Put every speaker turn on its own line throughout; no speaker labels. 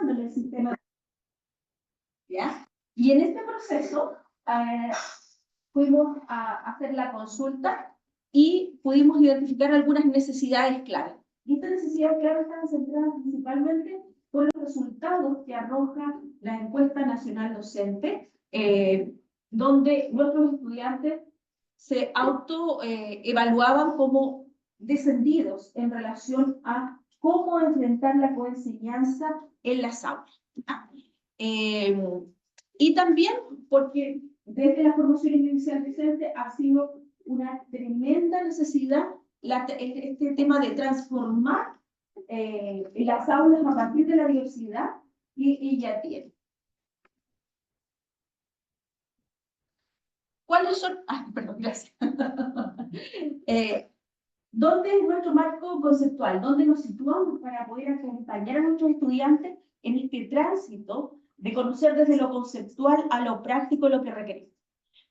avanzando en el sistema. ¿Ya? Y en este proceso fuimos a hacer la consulta y pudimos identificar algunas necesidades clave. Y estas necesidades clave están centradas principalmente por los resultados que arroja la encuesta nacional docente, donde nuestros estudiantes se autoevaluaban como descendidos en relación a cómo enfrentar la coenseñanza en las aulas. Y también porque desde la formación inicial docente ha sido una tremenda necesidad este tema de transformar las aulas a partir de la diversidad y ya tiene. ¿Cuáles son? Perdón, gracias. ¿Dónde es nuestro marco conceptual? ¿Dónde nos situamos para poder acompañar a nuestros estudiantes en este tránsito de conocer desde lo conceptual a lo práctico lo que requerimos?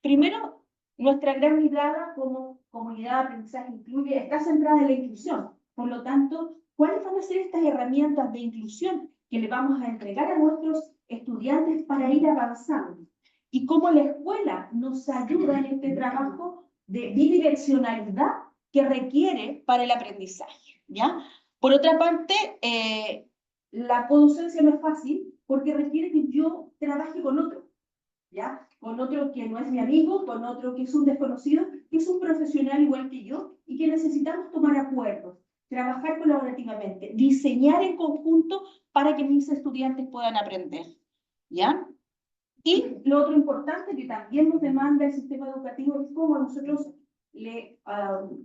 Primero, nuestra gran mirada como comunidad de aprendizaje está centrada en la inclusión. Por lo tanto, ¿cuáles van a ser estas herramientas de inclusión que le vamos a entregar a nuestros estudiantes para ir avanzando? Y cómo la escuela nos ayuda en este trabajo de bidireccionalidad que requiere para el aprendizaje, ¿ya? Por otra parte, la codocencia no es fácil porque requiere que yo trabaje con otro, ¿ya? Con otro que no es mi amigo, con otro que es un desconocido, que es un profesional igual que yo y que necesitamos tomar acuerdos, trabajar colaborativamente, diseñar en conjunto para que mis estudiantes puedan aprender, ¿ya? Y lo otro importante que también nos demanda el sistema educativo es cómo nosotros le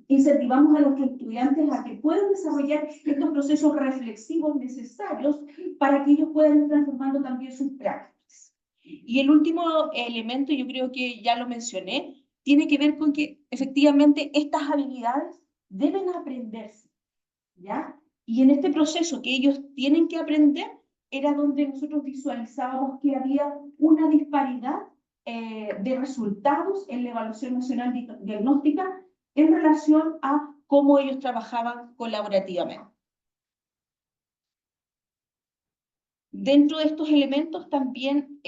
incentivamos a nuestros estudiantes a que puedan desarrollar estos procesos reflexivos necesarios para que ellos puedan ir transformando también sus prácticas. Y el último elemento, yo creo que ya lo mencioné, tiene que ver con que efectivamente estas habilidades deben aprenderse, ¿ya? Y en este proceso que ellos tienen que aprender, era donde nosotros visualizábamos que había una disparidad de resultados en la evaluación nacional diagnóstica en relación a cómo ellos trabajaban colaborativamente. Dentro de estos elementos también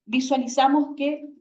visualizamos que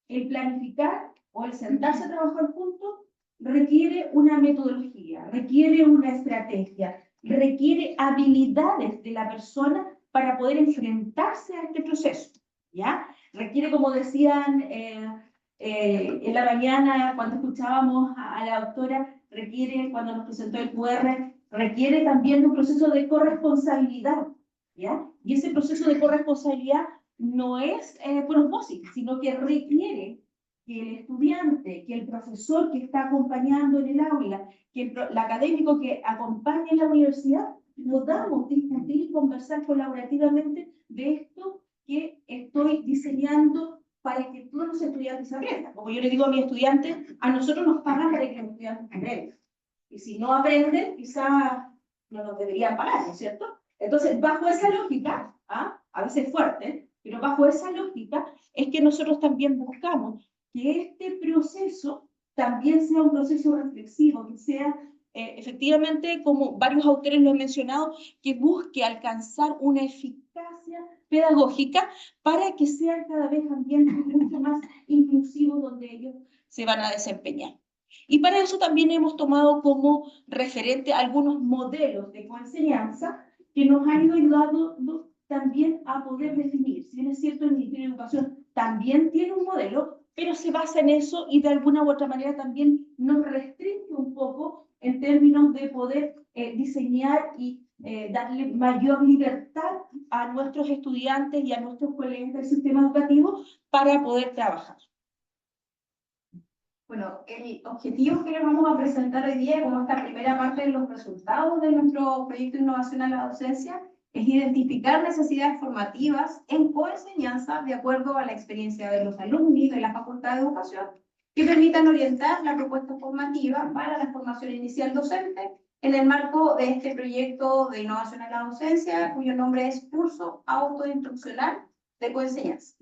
el planificar o el sentarse a trabajar juntos requiere una metodología, requiere una estrategia, requiere habilidades de la persona para poder enfrentarse a este proceso, ¿ya? Requiere, como decían en la mañana cuando escuchábamos a la doctora, requiere, cuando nos presentó el QR, requiere también un proceso de corresponsabilidad, ¿ya? Y ese proceso de corresponsabilidad no es por osmosis, sino que requiere que el estudiante, que el profesor que está acompañando en el aula, que el académico que acompaña en la universidad, podamos discutir y conversar colaborativamente de esto que estoy diseñando para que todos los estudiantes aprendan. Como yo le digo a mis estudiantes, a nosotros nos pagan para que los estudiantes aprendan. Y si no aprenden, quizás no nos deberían pagar, ¿no es cierto? Entonces, bajo esa lógica, a veces fuerte, pero bajo esa lógica es que nosotros también buscamos que este proceso también sea un proceso reflexivo, que sea efectivamente, como varios autores lo han mencionado, que busque alcanzar una eficacia pedagógica para que sean cada vez ambientes mucho más inclusivos donde ellos se van a desempeñar. Y para eso también hemos tomado como referente algunos modelos de coenseñanza que nos han ido ayudando también a poder definir. Si bien es cierto, el Ministerio de Educación también tiene un modelo, pero se basa en eso y de alguna u otra manera también nos restringe un poco en términos de poder diseñar y darle mayor libertad a nuestros estudiantes y a nuestros colegas del sistema educativo para poder trabajar. Bueno, el objetivo que les vamos a presentar hoy día, como esta primera parte de los resultados de nuestro proyecto de innovación a la docencia, es identificar necesidades formativas en coenseñanza de acuerdo a la experiencia de los alumnos de la Facultad de Educación, que permitan orientar la propuesta formativa para la formación inicial docente en el marco de este proyecto de innovación a la docencia, cuyo nombre es Curso Autoinstruccional de Coenseñanza.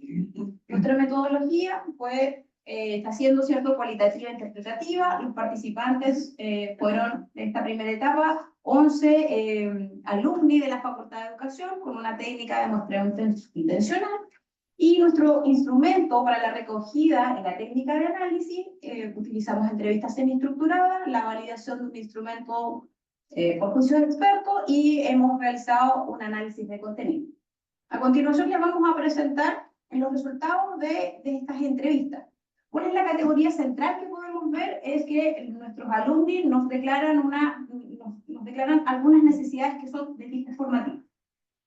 Nuestra metodología fue está siendo, ¿cierto?, cualitativa e interpretativa. Los participantes fueron, en esta primera etapa, 11 alumni de la Facultad de Educación con una técnica de muestreo intencional. Y nuestro instrumento para la recogida en la técnica de análisis, utilizamos entrevistas semiestructuradas, la validación de un instrumento por juicio de expertos y hemos realizado un análisis de contenido. A continuación les vamos a presentar los resultados de estas entrevistas. ¿Cuál es la categoría central que podemos ver? Es que nuestros alumnos nos declaran algunas necesidades que son de tipo formativo,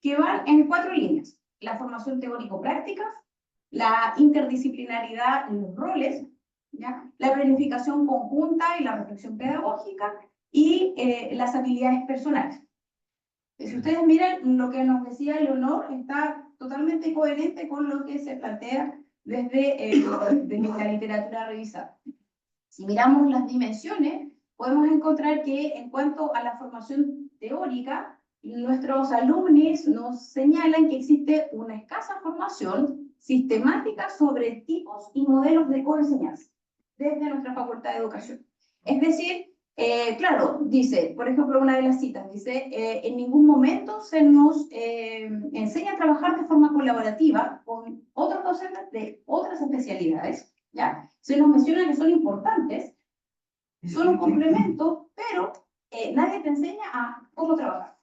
que van en 4 líneas: la formación teórico-práctica, la interdisciplinaridad en los roles, ¿ya?, la planificación conjunta y la reflexión pedagógica, y las habilidades personales. Si ustedes miran, lo que nos decía Leonor está totalmente coherente con lo que se plantea desde la literatura revisada. Si miramos las dimensiones, podemos encontrar que en cuanto a la formación teórica, nuestros alumnos nos señalan que existe una escasa formación sistemática sobre tipos y modelos de coenseñanza desde nuestra Facultad de Educación. Es decir, claro, dice, por ejemplo, una de las citas, dice, en ningún momento se nos enseña a trabajar de forma colaborativa con otros docentes de otras especialidades, ¿ya? Se nos menciona que son importantes, son un complemento, pero nadie te enseña a cómo trabajar.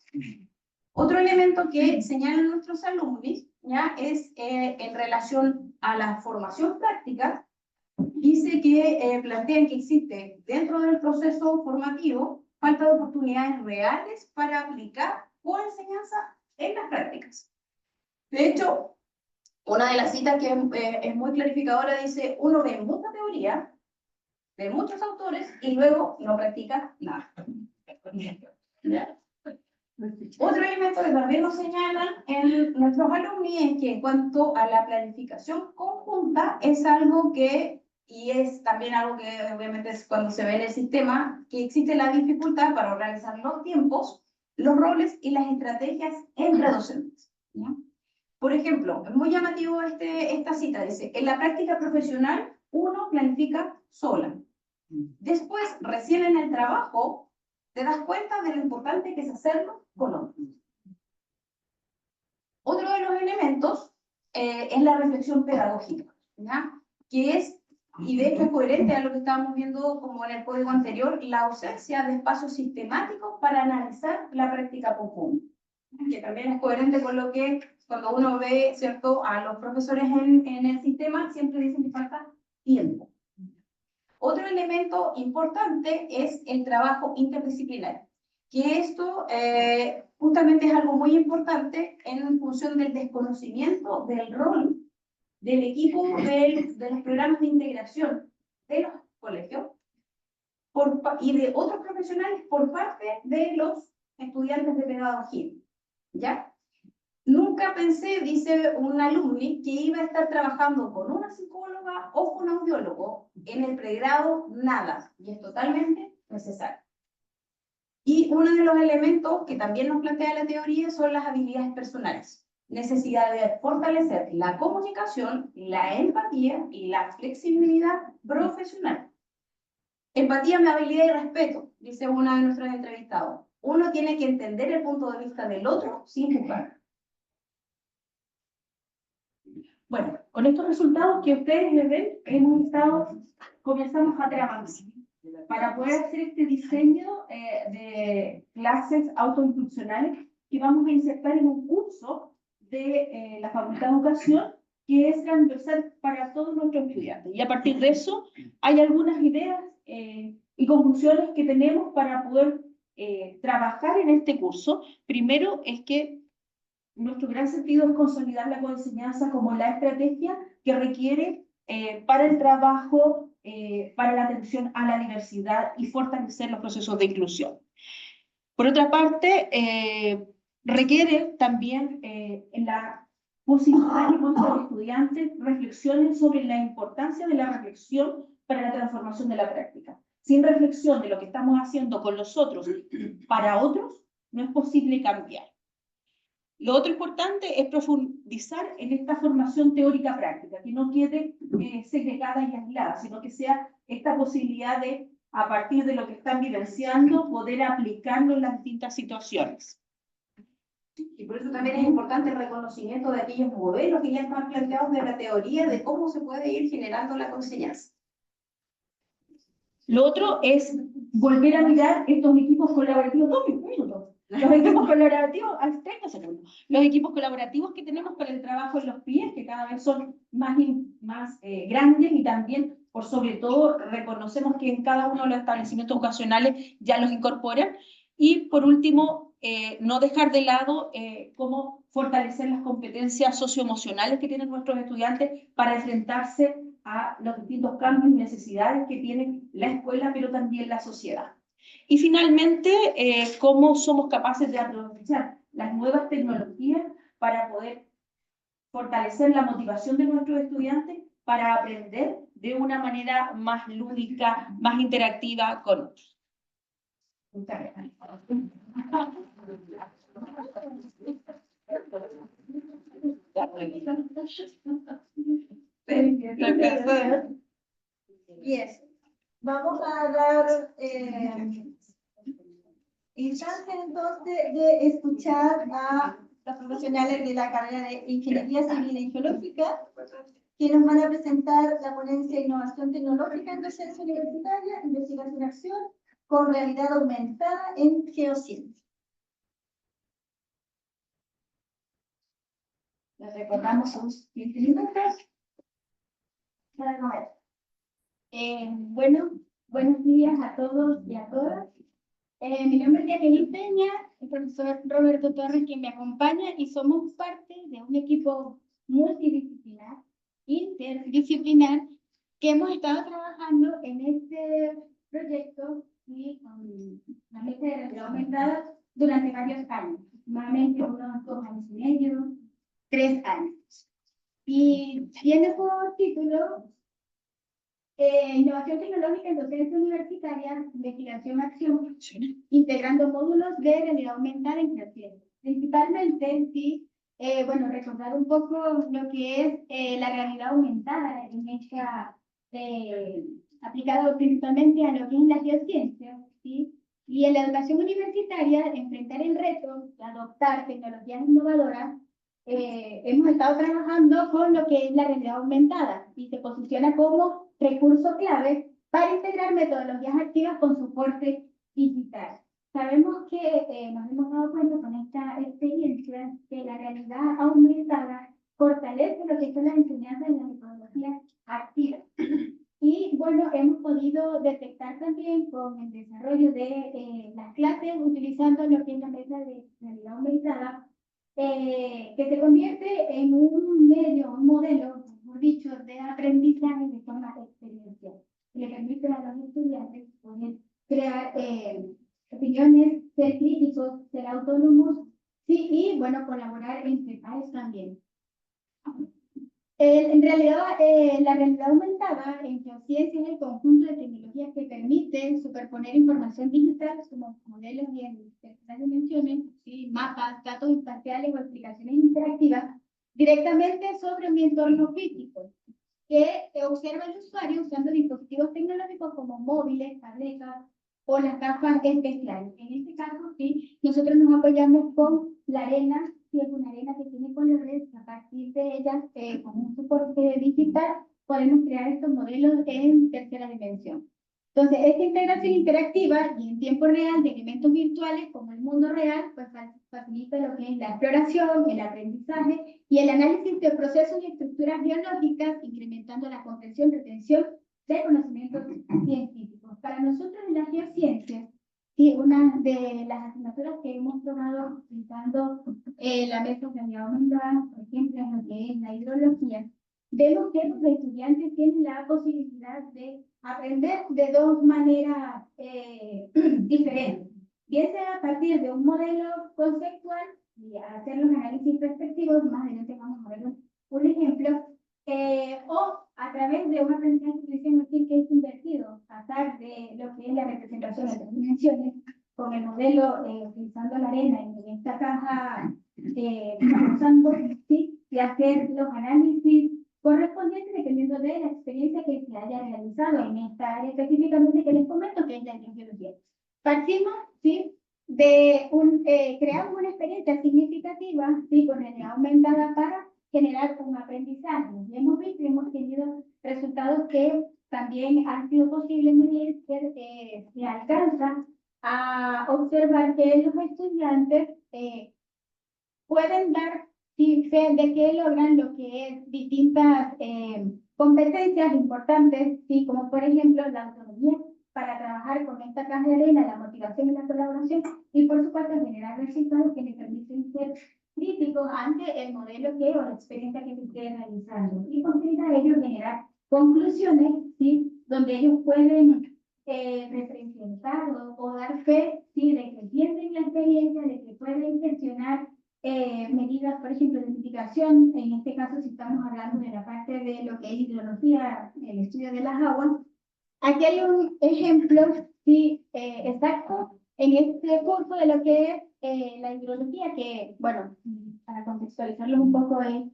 Otro elemento que señalan nuestros alumnos, ¿ya?, es en relación a la formación práctica. Dice que plantean que existe dentro del proceso formativo falta de oportunidades reales para aplicar coenseñanza en las prácticas. De hecho, una de las citas que es muy clarificadora dice: uno ve mucha teoría de muchos autores y luego no practica nada. ¿Ya? Otro elemento que también nos señalan en nuestros alumnos es que en cuanto a la planificación conjunta es algo que, y es también algo que obviamente es cuando se ve en el sistema, que existe la dificultad para organizar los tiempos, los roles y las estrategias entre docentes, ¿ya? Por ejemplo, es muy llamativo esta cita, dice: en la práctica profesional uno planifica sola. Después, recién en el trabajo, te das cuenta de lo importante que es hacerlo con otros. Otro de los elementos es la reflexión pedagógica, ¿ya?, que es, y de hecho es coherente a lo que estábamos viendo como en el código anterior, la ausencia de espacios sistemáticos para analizar la práctica conjunta, que también es coherente con lo que cuando uno ve, ¿cierto?, a los profesores en el sistema, siempre dicen que falta tiempo. Otro elemento importante es el trabajo interdisciplinario, que esto justamente es algo muy importante en función del desconocimiento del rol del equipo de los programas de integración de los colegios y de otros profesionales por parte de los estudiantes de pedagogía, ¿ya? Nunca pensé, dice un alumno, que iba a estar trabajando con una psicóloga o con un audiólogo en el pregrado, nada, y es totalmente necesario. Y uno de los elementos que también nos plantea la teoría son las habilidades personales. Necesidad de fortalecer la comunicación, la empatía y la flexibilidad profesional. Empatía, amabilidad y respeto, dice uno de nuestros entrevistados. Uno tiene que entender el punto de vista del otro sin juzgar. Bueno, con estos resultados que ustedes ven, comenzamos a trabajar para poder hacer este diseño de clases autoinstruccionales que vamos a insertar en un curso de la Facultad de Educación que es transversal para todos nuestros estudiantes. Y a partir de eso hay algunas ideas y conclusiones que tenemos para poder trabajar en este curso. Primero es que nuestro gran sentido es consolidar la coenseñanza como la estrategia que requiere para el trabajo, para la atención a la diversidad y fortalecer los procesos de inclusión. Por otra parte, requiere también en la posibilidad que nuestros estudiantes reflexionen sobre la importancia de la reflexión para la transformación de la práctica. Sin reflexión de lo que estamos haciendo con los otros para otros, no es posible cambiar. Lo otro importante es profundizar en esta formación teórica práctica, que no quede segregada y aislada, sino que sea esta posibilidad de, a partir de lo que están vivenciando, poder aplicarlo en las distintas situaciones.
Y por eso también es importante el reconocimiento de aquellos modelos que ya están planteados de la teoría de cómo se puede ir generando la enseñanza.
Lo otro es volver a mirar estos equipos colaborativos. Los equipos colaborativos, 30 segundos. Los equipos colaborativos que tenemos para el trabajo en los pies, que cada vez son más grandes, y también, por sobre todo, reconocemos que en cada uno de los establecimientos educacionales ya los incorporan. Y por último, no dejar de lado cómo fortalecer las competencias socioemocionales que tienen nuestros estudiantes para enfrentarse a los distintos cambios y necesidades que tiene la escuela, pero también la sociedad. Y finalmente, cómo somos capaces de aprovechar las nuevas tecnologías para poder fortalecer la motivación de nuestros estudiantes para aprender de una manera más lúdica, más interactiva con otros. Muchas gracias.
Yes. Vamos a dar instancia entonces de escuchar a los profesionales de la carrera de Ingeniería Civil e Geológica, que nos van a presentar la ponencia de Innovación Tecnológica en Docencia Universitaria, Investigación y Acción, con realidad aumentada en geociencia. Les recordamos sus 15 minutos para comer. Buenos días a todos y a todas. Mi nombre es Jacqueline Peña, el profesor Roberto Torres, quien me acompaña, y somos parte de un equipo multidisciplinar, interdisciplinar, que hemos estado trabajando en este proyecto y con la meta de realidad aumentada durante varios años, aproximadamente unos 2 años y medio, 3 años. Y tiene por título Innovación Tecnológica en Docencia Universitaria, Investigación Acción, integrando módulos de realidad aumentada en geociencia. Principalmente, sí, recordar un poco lo que es la realidad aumentada en esta, aplicado principalmente a lo que es la geociencia, ¿sí? Y en la educación universitaria, enfrentar el reto de adoptar tecnologías innovadoras. Hemos estado trabajando con lo que es la realidad aumentada y se posiciona como recurso clave para integrar metodologías activas con soporte digital. Sabemos que nos hemos dado cuenta con esta experiencia que la realidad aumentada fortalece lo que son las enseñanzas en las metodologías activas. Y bueno, hemos podido detectar también con el desarrollo de las clases utilizando lo que es la mesa de realidad aumentada, que se convierte en un medio, un modelo, mejor dicho, de aprendizaje de forma experiencial, que le permite a los estudiantes poder crear opiniones, ser críticos, ser autónomos, sí, y bueno, colaborar entre pares también. En realidad, la realidad aumentada en geociencia es el conjunto de tecnologías que permiten superponer información digital, como modelos y en terceras dimensiones, ¿sí? Mapas, datos espaciales o explicaciones interactivas, directamente sobre un entorno físico, que observa el usuario usando dispositivos tecnológicos como móviles, tabletas o las gafas especiales. En este caso, sí, nosotros nos apoyamos con la arena, que es una arena que tiene colores. A partir de ellas, con un soporte digital, podemos crear estos modelos en tercera dimensión. Entonces, esta integración interactiva y en tiempo real de elementos virtuales como el mundo real, pues facilita lo que es la exploración, el aprendizaje y el análisis de procesos y estructuras biológicas, incrementando la comprensión y retención de conocimientos científicos. Para nosotros en la geociencia, sí, una de las asignaturas que hemos tomado utilizando la metodología aumentada, por ejemplo, en lo que es la hidrología, vemos que los estudiantes tienen la posibilidad de aprender de 2 maneras diferentes. Bien sea a partir de un modelo conceptual y hacer los análisis respectivos, más adelante vamos a ver un ejemplo, o a través de un aprendizaje que es invertido, pasar de lo que es la representación de 3 dimensiones con el modelo utilizando la arena en esta caja y hacer los análisis correspondientes dependiendo de la experiencia que se haya realizado en esta área específicamente que les comento, que es la biología. Partimos, ¿sí?, de creamos una experiencia significativa, ¿sí?, con realidad aumentada para generar un aprendizaje. Y hemos visto y hemos tenido resultados que también han sido posibles medir, que se alcanza a observar que los estudiantes pueden dar fe de que logran lo que es distintas competencias importantes, ¿sí?, como por ejemplo la autonomía para trabajar con esta caja de arena, la motivación y la colaboración, y por supuesto generar resultados que les permiten ser críticos ante el modelo que o la experiencia que se esté realizando. Y posibilita a ellos generar conclusiones, ¿sí?, donde ellos pueden representar o dar fe, ¿sí?, de que entienden la experiencia, de que pueden gestionar medidas, por ejemplo, de mitigación. En este caso, si estamos hablando de la parte de lo que es hidrología, el estudio de las aguas, aquí hay un ejemplo, sí, exacto en este curso de lo que es la hidrología, que, bueno, para contextualizarlo un poco, es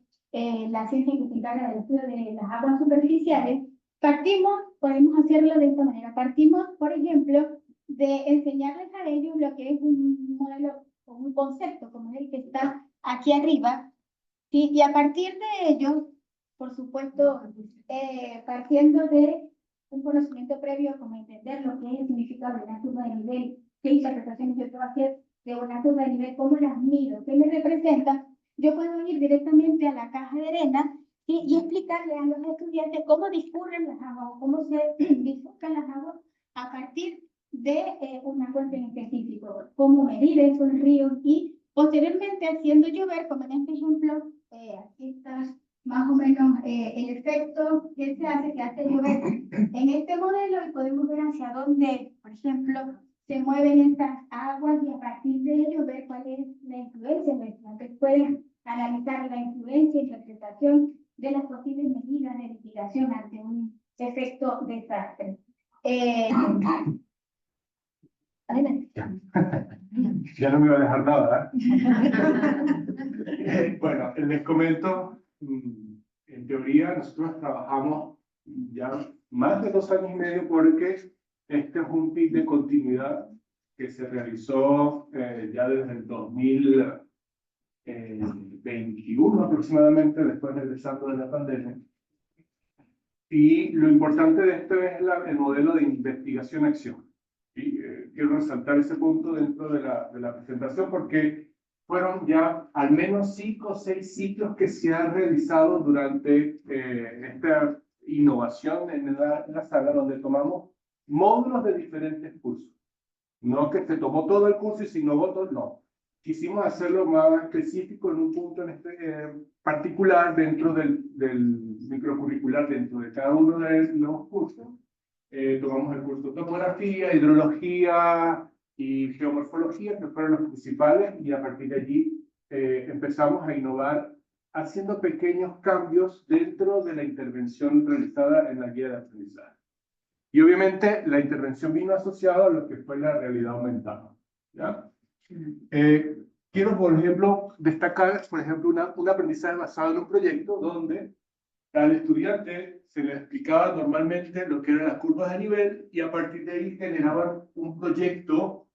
la ciencia que se encarga del estudio de las aguas superficiales. Partimos, podemos hacerlo de esta manera, partimos, por ejemplo, de enseñarles a ellos lo que es un modelo o un concepto, como es el que está aquí arriba, ¿sí? Y a partir de ello, por supuesto, partiendo de un conocimiento previo, como entender lo que es el significado de una curva de nivel, qué interpretaciones yo puedo hacer de una curva de nivel, cómo las mido, qué me representa, yo puedo ir directamente a la caja de arena, ¿sí?, y explicarle a los estudiantes cómo discurren las aguas, cómo se bifurcan las aguas a partir de una fuente en específico, cómo medir esos ríos y posteriormente haciendo llover, como en este ejemplo, aquí está más o menos el efecto que se hace, que hace llover en este modelo, y podemos ver hacia dónde, por ejemplo, se mueven estas aguas y a partir de ello ver cuál es la influencia. Los estudiantes pueden analizar la influencia y interpretación de las posibles medidas de mitigación ante un efecto desastre.
Ya no me iba a dejar nada, Bueno, les comento, en teoría nosotros trabajamos ya más de 2 años y medio porque este es un PIC de continuidad que se realizó ya desde el 2021 aproximadamente, después regresando de la pandemia. Y lo importante de esto es el modelo de investigación-acción. Y quiero resaltar ese punto dentro de la presentación porque fueron ya al menos 5 o 6 ciclos que se han realizado durante esta innovación en la sala, donde tomamos módulos de diferentes cursos. No que se tomó todo el curso y se innovó todo, no. Quisimos hacerlo más específico en un punto particular dentro del microcurricular, dentro de cada uno de los cursos. Tomamos el curso de topografía, hidrología y geomorfología, que fueron los principales, y a partir de allí empezamos a innovar haciendo pequeños cambios dentro de la intervención realizada en la guía de aprendizaje. Y obviamente la intervención vino asociada a lo que fue la realidad aumentada, ¿ya? Quiero, por ejemplo, destacar, por ejemplo, un aprendizaje basado en un proyecto donde al estudiante se le explicaba normalmente lo que eran las curvas de nivel y a partir de ahí generaban un proyecto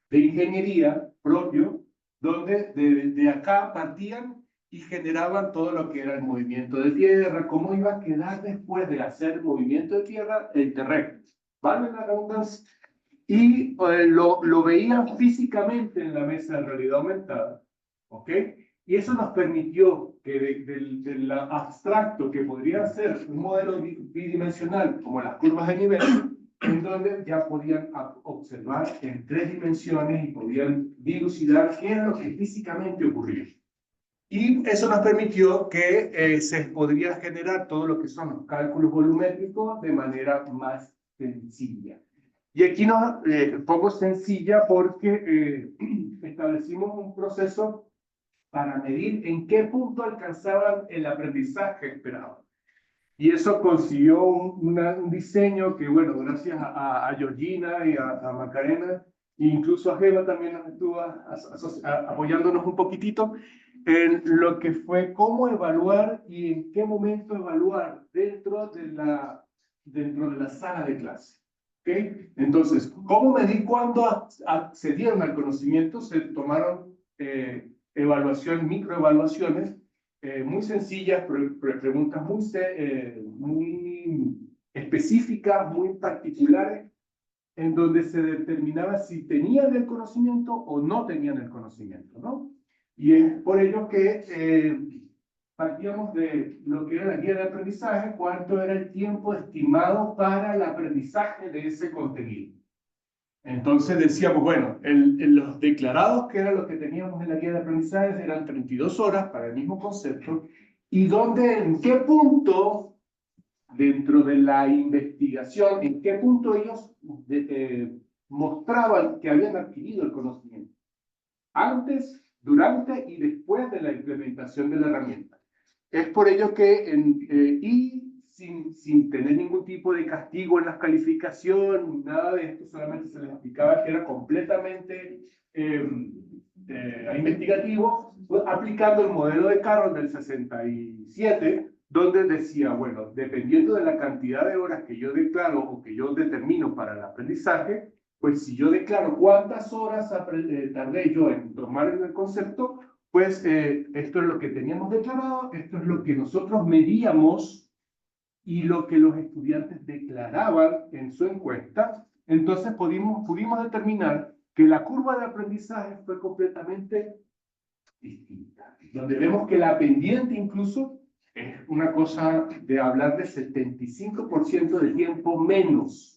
de ingeniería propio donde de acá partían y generaban todo lo que era el movimiento de tierra, cómo iba a quedar después de hacer el movimiento de tierra el terreno. ¿Vale la redundancia? Y lo veían físicamente en la mesa de realidad aumentada, ¿ok? Y eso nos permitió que del abstracto que podría ser un modelo bidimensional como las curvas de nivel, en donde ya podían observar en 3 dimensiones y podían dilucidar qué era lo que físicamente ocurría. Y eso nos permitió que se podría generar todo lo que son los cálculos volumétricos de manera más sencilla. Y aquí nos pongo sencilla porque establecimos un proceso para medir en qué punto alcanzaban el aprendizaje esperado. Y eso consiguió un diseño que, bueno, gracias a Georgina y a Macarena, e incluso a Gema también nos estuvo apoyándonos un poquitito, en lo que fue cómo evaluar y en qué momento evaluar dentro de la sala de clase. ¿Okay? Entonces, ¿cómo medir cuándo accedieron al conocimiento? Se tomaron microevaluaciones muy sencillas, preguntas muy específicas, muy particulares, en donde se determinaba si tenían el conocimiento o no tenían el conocimiento, ¿no? Y es por ello que partíamos de lo que era la guía de aprendizaje, cuánto era el tiempo estimado para el aprendizaje de ese contenido. Entonces decíamos, bueno, los declarados, que era lo que teníamos en la guía de aprendizaje, eran 32 horas para el mismo concepto, y en qué punto, dentro de la investigación, en qué punto ellos mostraban que habían adquirido el conocimiento. Antes, durante y después de la implementación de la herramienta. Es por ello que, sin tener ningún tipo de castigo en las calificaciones, nada de esto, solamente se les explicaba que era completamente investigativo, aplicando el modelo de Carroll del 67, donde decía, bueno, dependiendo de la cantidad de horas que yo declaro o que yo determino para el aprendizaje, pues si yo declaro cuántas horas tardé yo en tomar el concepto, pues esto es lo que teníamos declarado, esto es lo que nosotros medíamos y lo que los estudiantes declaraban en su encuesta. Entonces pudimos determinar que la curva de aprendizaje fue completamente distinta, donde vemos que la pendiente incluso es una cosa de hablar de 75% de tiempo menos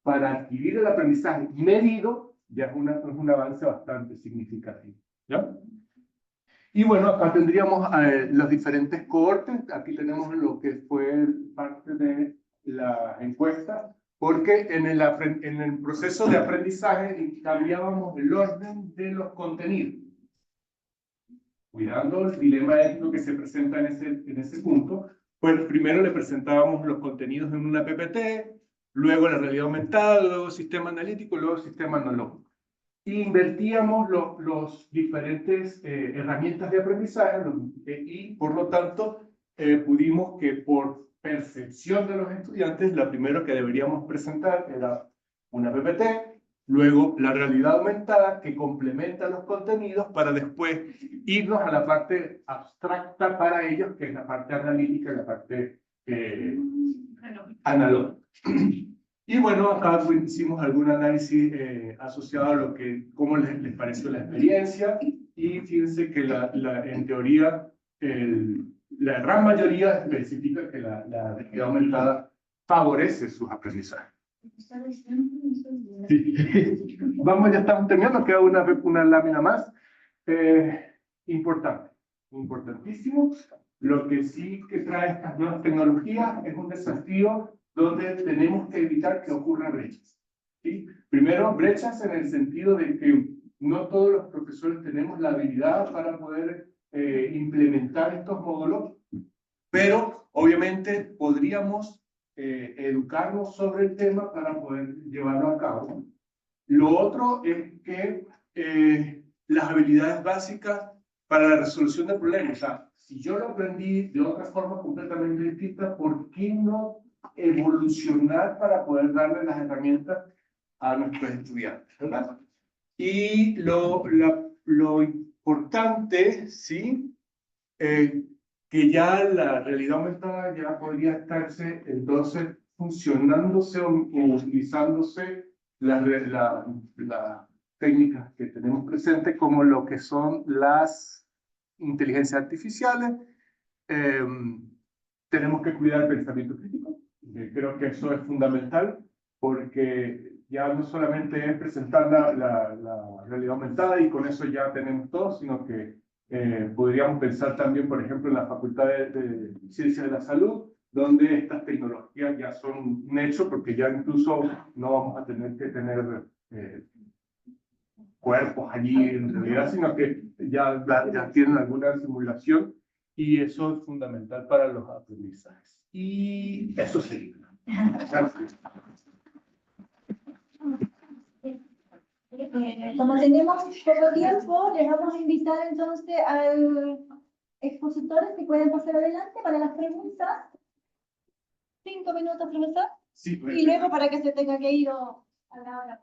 para adquirir el aprendizaje medido, ya es un avance bastante significativo, ¿ya? Y bueno, acá tendríamos los diferentes cohortes. Aquí tenemos lo que fue parte de la encuesta, porque en el proceso de aprendizaje cambiábamos el orden de los contenidos. Cuidando el dilema ético que se presenta en ese punto, pues primero le presentábamos los contenidos en una PPT, luego la realidad aumentada, luego sistema analítico, luego sistema analógico. Invertíamos los diferentes herramientas de aprendizaje y por lo tanto pudimos que por percepción de los estudiantes, la primera que deberíamos presentar era una PPT, luego la realidad aumentada que complementa los contenidos para después irnos a la parte abstracta para ellos, que es la parte analítica y la parte analógica. Y bueno, acá hicimos algún análisis asociado a cómo les pareció la experiencia, y fíjense que en teoría la gran mayoría especifica que la realidad aumentada favorece sus aprendizajes. Sí. Vamos, ya estamos terminando, queda una lámina más. Importantísimo. Lo que sí que trae estas nuevas tecnologías es un desafío donde tenemos que evitar que ocurran brechas. ¿Sí? Primero, brechas en el sentido de que no todos los profesores tenemos la habilidad para poder implementar estos módulos, pero obviamente podríamos educarnos sobre el tema para poder llevarlo a cabo. Lo otro es que las habilidades básicas para la resolución de problemas, o sea, si yo lo aprendí de otra forma completamente distinta, ¿por qué no evolucionar para poder darle las herramientas a nuestros estudiantes, ¿verdad? Y lo importante, ¿sí? Que ya la realidad aumentada ya podría estarse entonces funcionándose o utilizándose las técnicas que tenemos presentes, como lo que son las inteligencias artificiales. Tenemos que cuidar el pensamiento crítico. Creo que eso es fundamental, porque ya no solamente es presentar la realidad aumentada y con eso ya tenemos todo, sino que podríamos pensar también, por ejemplo, en la Facultad de Ciencias de la Salud, donde estas tecnologías ya son un hecho, porque ya incluso no vamos a tener que tener cuerpos allí en realidad, sino que ya tienen alguna simulación, y eso es fundamental para los aprendizajes. Y eso sería. Gracias.
Como tenemos poco tiempo, les vamos a invitar entonces al expositores que pueden pasar adelante para las preguntas. 5 minutos, profesor.
Sí,
Y luego para que se tenga que ir a la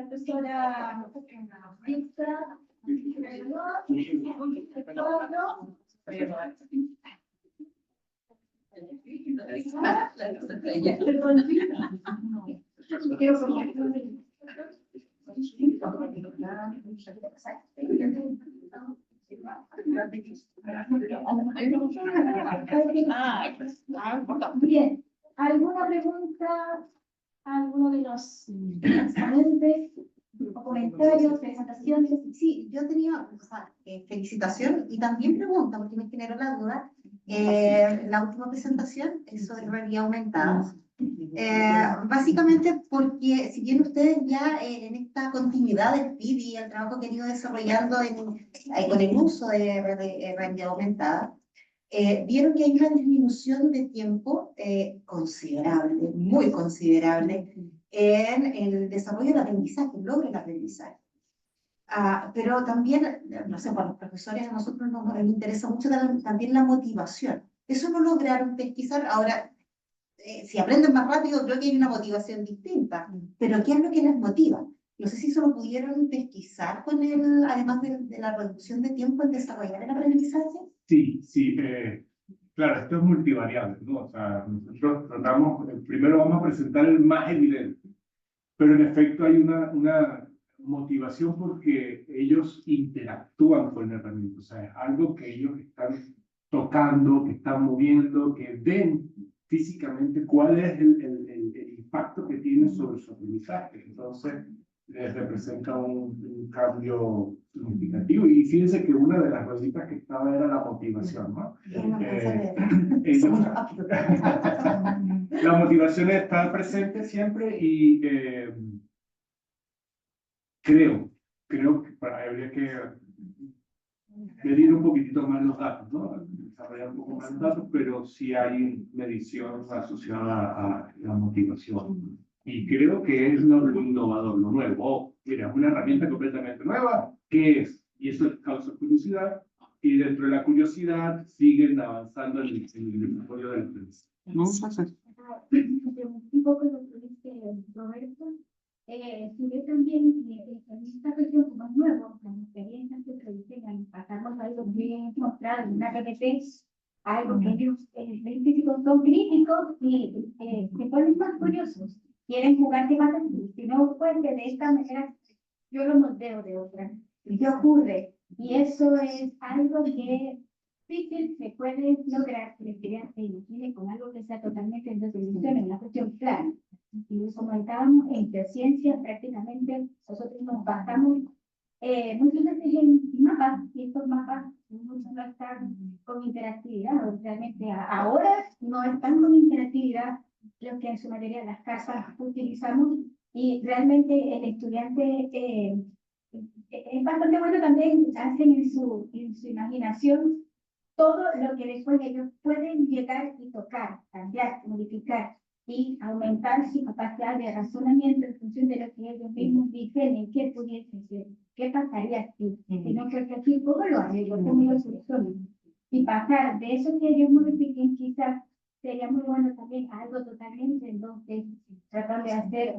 profesora Dixta. Bien, ¿alguna pregunta a alguno de los ponentes o comentarios, presentaciones?
Sí, yo tenía, o sea, felicitación y también pregunta, porque me generó la duda. La última presentación es sobre realidad aumentada. Básicamente porque si bien ustedes ya en esta continuidad del PIB y el trabajo que han ido desarrollando con el uso de realidad aumentada, vieron que hay una disminución de tiempo considerable, muy considerable, en el desarrollo del aprendizaje, el logro del aprendizaje. Pero también, no sé, para los profesores a nosotros nos interesa mucho también la motivación. Eso no lograron pesquisar. Ahora, si aprenden más rápido, creo que hay una motivación distinta. Pero ¿qué es lo que les motiva? No sé si eso lo pudieron pesquisar con además de la reducción de tiempo en desarrollar el aprendizaje.
Sí, sí, claro, esto es multivariable, ¿no? O sea, nosotros tratamos, primero vamos a presentar el más evidente, pero en efecto hay una motivación porque ellos interactúan con el herramienta, o sea, es algo que ellos están tocando, que están moviendo, que ven físicamente cuál es el impacto que tiene sobre su aprendizaje. Entonces, les representa un cambio significativo. Y fíjense que una de las rositas que estaba era la motivación, ¿no? La motivación está presente siempre y creo que habría que medir un poquitito más los datos, ¿no? Desarrollar un poco más los datos, pero sí hay medición asociada a la motivación. Y creo que es lo innovador, lo nuevo. Oh, mira, una herramienta completamente nueva, ¿qué es? Y eso causa curiosidad, y dentro de la curiosidad siguen avanzando en el desarrollo del aprendizaje. ¿No?
Un poco lo que dice Roberto. Si ve también en esta cuestión como es nuevo, las experiencias que se diseñan, pasamos a algo bien mostrado en una PPT, algo que ellos físicos son críticos y se ponen más curiosos, quieren jugar temas así, si no pueden de esta manera, yo lo moldeo de otra. ¿Qué ocurre? Y eso es algo que difícil se puede lograr que el estudiante se imagine con algo que sea totalmente en dos dimensiones, una cuestión clara. Y como estábamos en ciencias, prácticamente nosotros nos basamos muchas veces en mapas, y estos mapas muchos no están con interactividad, o realmente ahora no están con interactividad los que en su mayoría las casas utilizamos, y realmente el estudiante es bastante bueno también, hacen en su imaginación todo lo que después ellos pueden llegar y tocar, cambiar, modificar y aumentar su capacidad de razonamiento en función de lo que ellos mismos dicen, qué pudiese ser, qué pasaría si no fuese así, cómo lo arreglo, cómo lo soluciono. Y pasar de eso que ellos modifiquen, quizás sería muy bueno también algo totalmente en donde tratar de hacer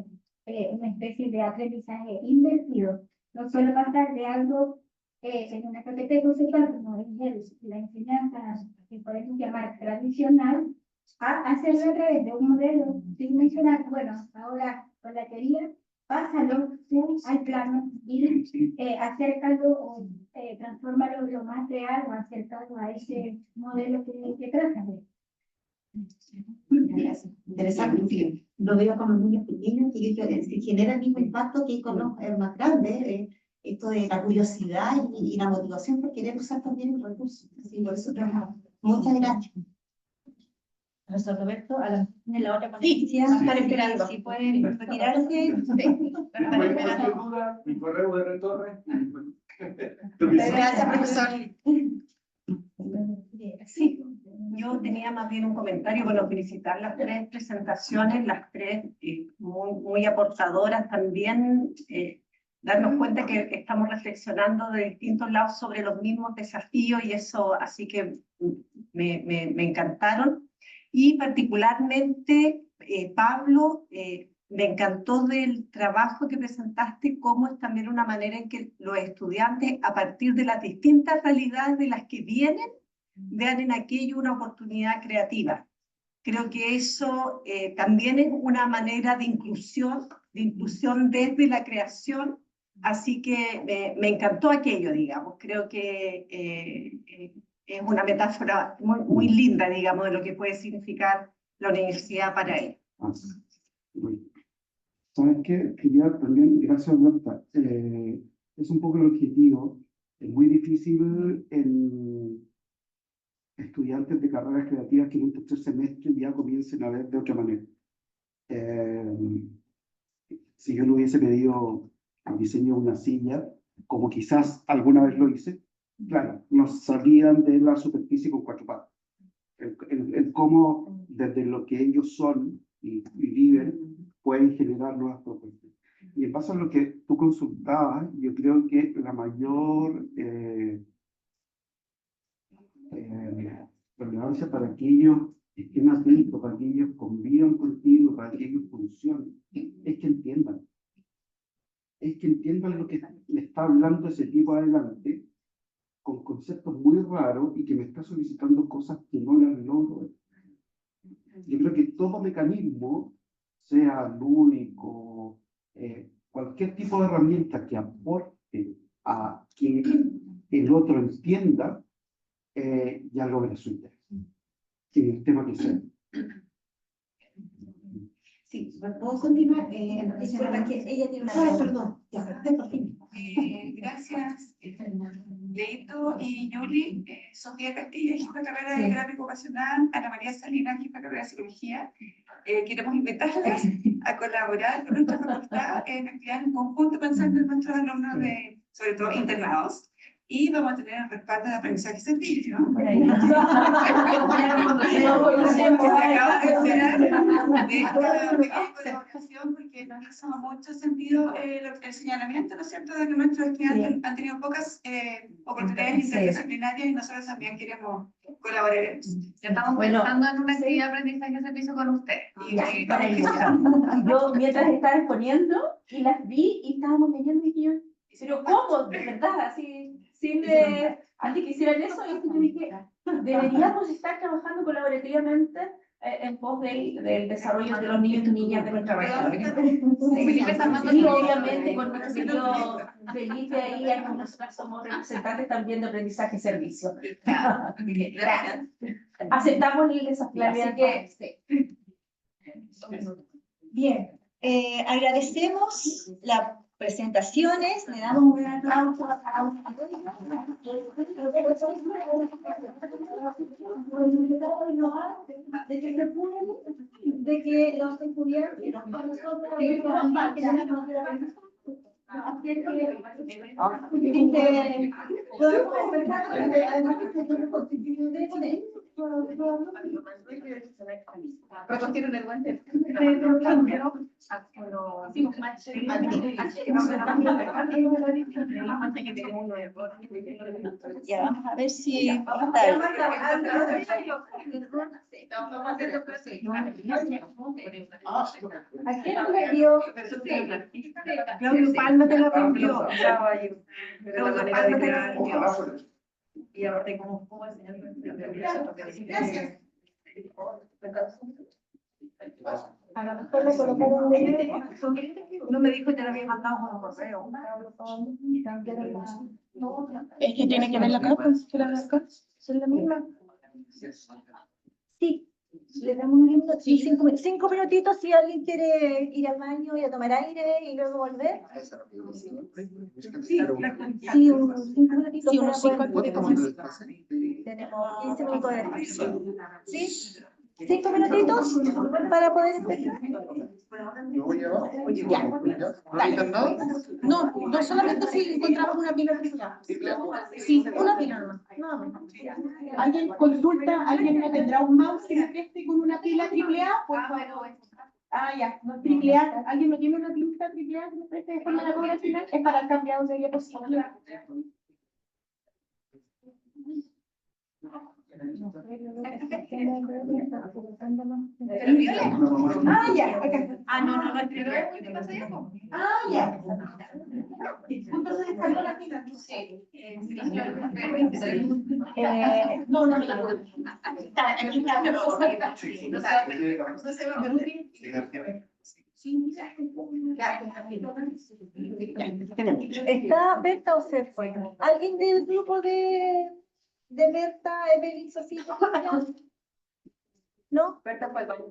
una especie de aprendizaje invertido. No solo pasar de algo en una PPT conceptual, como es la enseñanza que podemos llamar tradicional, a hacerlo a través de un modelo tridimensional. Bueno, ahora con la teoría, pásalo al plano y acércalo o transfórmalo lo más real o acércalo a ese modelo que trata de.
Interesante. Lo veo con los niños pequeños que genera el mismo impacto que con los más grandes. Esto de la curiosidad y la motivación por querer usar también el recurso. Así, por eso trabajamos. Muchas gracias.
Profesor Roberto, en la otra
ponencia,
van a estar esperando. Si pueden retirarse,
Mi correo de retorno.
Gracias, profesor.
Sí, yo tenía más bien un comentario, bueno, felicitar las tres presentaciones, las tres muy aportadoras también. darnos cuenta que estamos reflexionando de distintos lados sobre los mismos desafíos y eso, así que me encantaron. Y particularmente, Pablo, me encantó del trabajo que presentaste, cómo es también una manera en que los estudiantes, a partir de las distintas realidades de las que vienen, vean en aquello una oportunidad creativa. Creo que eso también es una manera de inclusión desde la creación, así que me encantó aquello, digamos. Creo que es una metáfora muy linda, digamos, de lo que puede significar la universidad para él.
¿Sabes qué? Quería también, gracias Marta, es un poco el objetivo. Es muy difícil en estudiantes de carreras creativas que en un tercer semestre ya comiencen a ver de otra manera. Si yo le hubiese pedido el diseño de una silla, como quizás alguna vez lo hice, claro, nos salían de la superficie con cuatro patas. El cómo desde lo que ellos son y viven pueden generar nuevas propuestas. Y en base a lo que tú consultabas, yo creo que la mayor relevancia para que ellos estén atentos, para que ellos convivan contigo, para que ellos funcionen, es que entiendan. Es que entiendan lo que le está hablando ese tipo adelante, con conceptos muy raros y que me está solicitando cosas que no las logro. Yo creo que todo mecanismo, sea lúdico, cualquier tipo de herramienta que aporte a que el otro entienda, ya logra su interés. En el tema que sea.
Sí, ¿puedo continuar? Disculpa, que ella tiene una pregunta. Perdón, ya, por fin.
Gracias, Leito y Yuli, Sofía Castilla, jefa de carrera de gráfico ocupacional, Ana María Salinas, jefa de carrera de cirugía. Queremos invitarlas a colaborar con nuestra facultad en actividades en conjunto pensando en nuestros alumnos, sobre todo internados. Y vamos a tener el respaldo de aprendizaje científico. Por ahí. Acaba de enterar de esta pequeña colaboración porque nos hizo mucho sentido el señalamiento, ¿no es cierto?, de que nuestros estudiantes han tenido pocas oportunidades interdisciplinarias y nosotros también queremos colaborar en eso. Ya estamos pensando en una actividad de aprendizaje de servicio con ustedes.
Yo mientras estaba exponiendo y las vi y estábamos leyendo y yo, pero ¿cómo? De verdad, así, sin antes que hicieran eso, yo dije, deberíamos estar trabajando colaborativamente en pos del desarrollo de los niños y niñas de nuestra región. Sí, obviamente, con nuestro querido Felipe ahí, nosotros somos representantes también de aprendizaje y servicio. Gracias. Aceptamos el desafío, así que sí.
Bien, agradecemos las presentaciones, le damos un gran aplauso a un de que los estudiantes con nosotros podemos
Recogieron el guante.
Ya, vamos a ver si ¿a quién le dio?
Claudio Palma te la rompió. Claudio Palma te la rompió. Y aparte, ¿cómo enseñar?
Gracias.
No me dijo que te lo había mandado por correo.
Es que tiene que ver la capa, que la capa son la misma.
Sí, le damos un minuto, sí, 5 minutitos si alguien quiere ir al baño y a tomar aire y luego volver. Sí, 5 minutitos.
Sí, unos 5
minutos. Tenemos 15 minutos de descanso. ¿Sí? 5 minutitos para poder empezar.
No solamente si encontramos una pila triple. Sí, una pila nomás. Nada más. ¿Alguien consulta? ¿Alguien no tendrá un mouse que me preste con una pila triple A? Por favor. Ya, no triple A. ¿Alguien no tiene una pinta triple A que me preste de forma de cobra al final? Es para cambiar de diapositiva. Ya, acá.
No, ¿qué pasa allá?
Ya. Justo se descargó la fila.
Sí.
No me la puedo.
¿Está Berta o se fue? ¿Alguien del grupo de Berta, Evelyn, Sofía? ¿No? Berta fue al baño.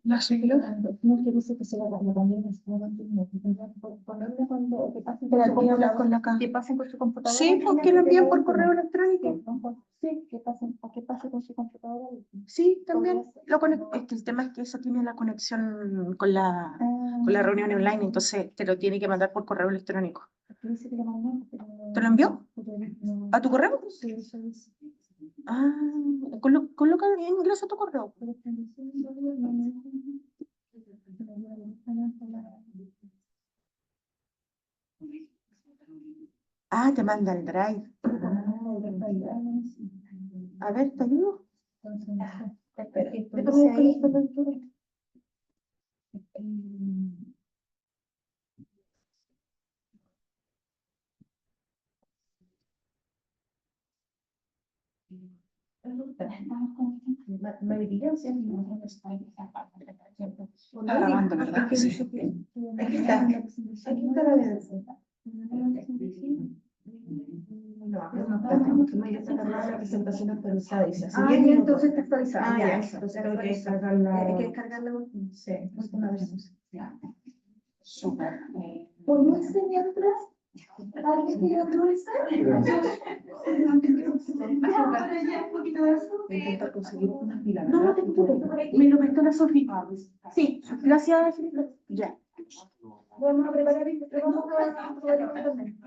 ¿La arregló?
No quiero decir que se la también ponerle cuando que pasen
Pero voy a hablar con la
que pasen por su computadora.
Sí, pues que lo envíen por correo electrónico.
Sí, que pasen, o que pase con su computadora.
Sí, también lo conecto. Es que el tema es que eso tiene la conexión con la reunión online, entonces te lo tiene que mandar por correo electrónico. ¿Te lo envió? ¿A tu correo?
Sí, eso es.
Coloca ingresa tu correo. Te manda el drive. A ver, ¿te ayudo?
Me diría si
Está grabando, ¿verdad? Sí.
Aquí está la evidencia. La presentación actualizada dice. Entonces está actualizada. Ya, entonces tengo que descargarla. Hay que descargarla. Sí, una vez.
Súper.
¿Por no enseñarlas? ¿Alguien quiere actualizar? Intentar conseguir unas pilas.
No, no te preocupes. Me lo prestó la Sofía. Sí, gracias. Ya.
Vamos a preparar y vamos a probar también.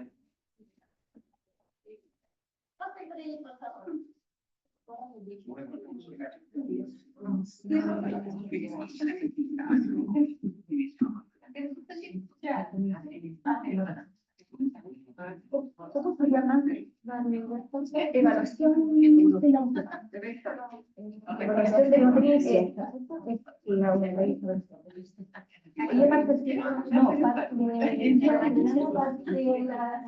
¿Cómo se llama? Evaluación de la evaluación de experiencia. Ella participa, no, parte de la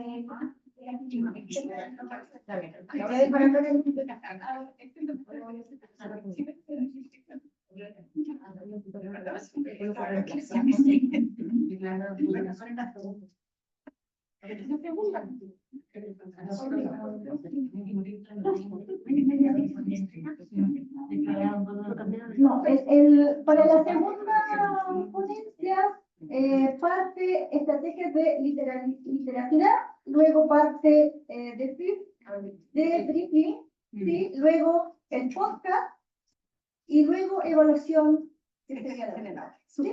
No, para la segunda ponencia parte estrategias de literacidad, luego parte de briefing, ¿sí? Luego el podcast y luego evaluación que sería la ¿sí?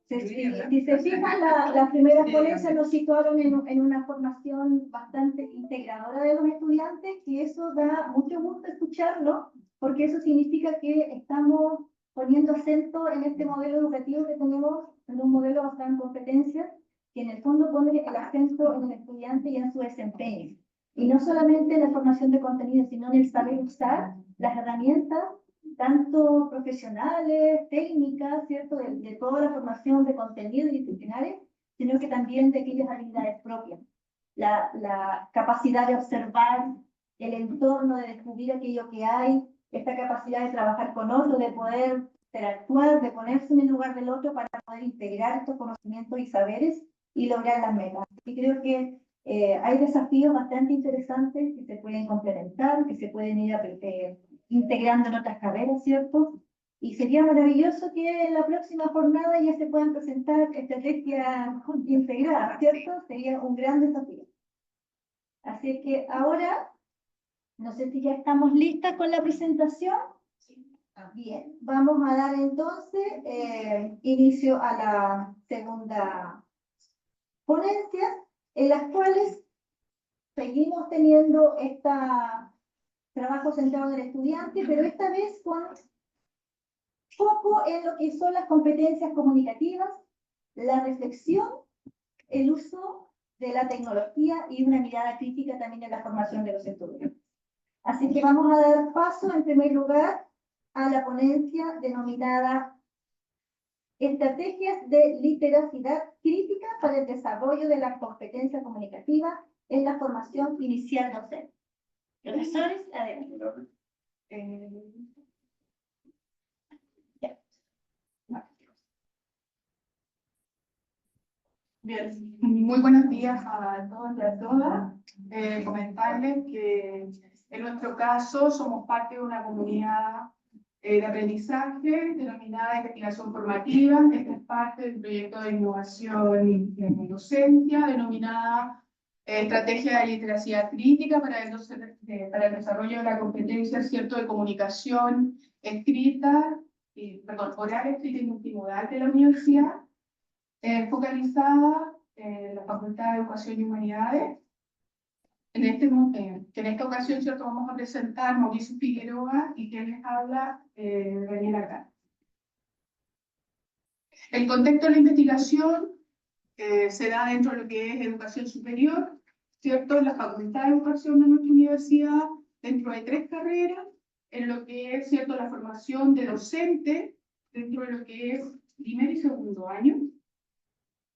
Si se fijan, las primeras ponencias nos situaron en una formación bastante integradora de los estudiantes, y eso da mucho gusto escucharlo, porque eso significa que estamos poniendo acento en este modelo educativo que tenemos, en un modelo basado en competencias, que en el fondo pone el acento en el estudiante y en su desempeño. Y no solamente en la formación de contenido, sino en el saber usar las herramientas, tanto profesionales, técnicas, ¿cierto? De toda la formación de contenido y disciplinares, sino que también de aquellas habilidades propias. la capacidad de observar el entorno, de descubrir aquello que hay, esta capacidad de trabajar con otros, de poder interactuar, de ponerse en el lugar del otro para poder integrar estos conocimientos y saberes y lograr las metas. Y creo que hay desafíos bastante interesantes que se pueden complementar, que se pueden ir integrando en otras carreras, ¿cierto? Y sería maravilloso que en la próxima jornada ya se puedan presentar estrategias integradas, ¿cierto? Sería un gran desafío. Así que ahora, no sé si ya estamos listas con la presentación. Bien, vamos a dar entonces inicio a la segunda ponencia, en las cuales seguimos teniendo este trabajo centrado en el estudiante, pero esta vez con foco en lo que son las competencias comunicativas, la reflexión, el uso de la tecnología y una mirada crítica también en la formación de los estudiantes. Así que vamos a dar paso, en primer lugar, a la ponencia denominada Estrategias de literacidad crítica para el desarrollo de la competencia comunicativa en la formación inicial docente. Profesores, adelante.
Bien, muy buenos días a todos y a todas. Comentarles que en nuestro caso somos parte de una comunidad de aprendizaje denominada investigación formativa. Esta es parte del proyecto de innovación en docencia denominada Estrategia de literacidad crítica para el desarrollo de la competencia, ¿cierto?, de comunicación escrita, oral, escrita y multimodal de la universidad. Focalizada en la Facultad de Educación y Humanidades. En esta ocasión, ¿cierto?, vamos a presentar Mauricio Figueroa y quien les habla, Daniela Cano. El contexto de la investigación se da dentro de lo que es educación superior, ¿cierto?, en la Facultad de Educación de nuestra universidad, dentro de 3 carreras, en lo que es, ¿cierto?, la formación de docente, dentro de lo que es primer y segundo año.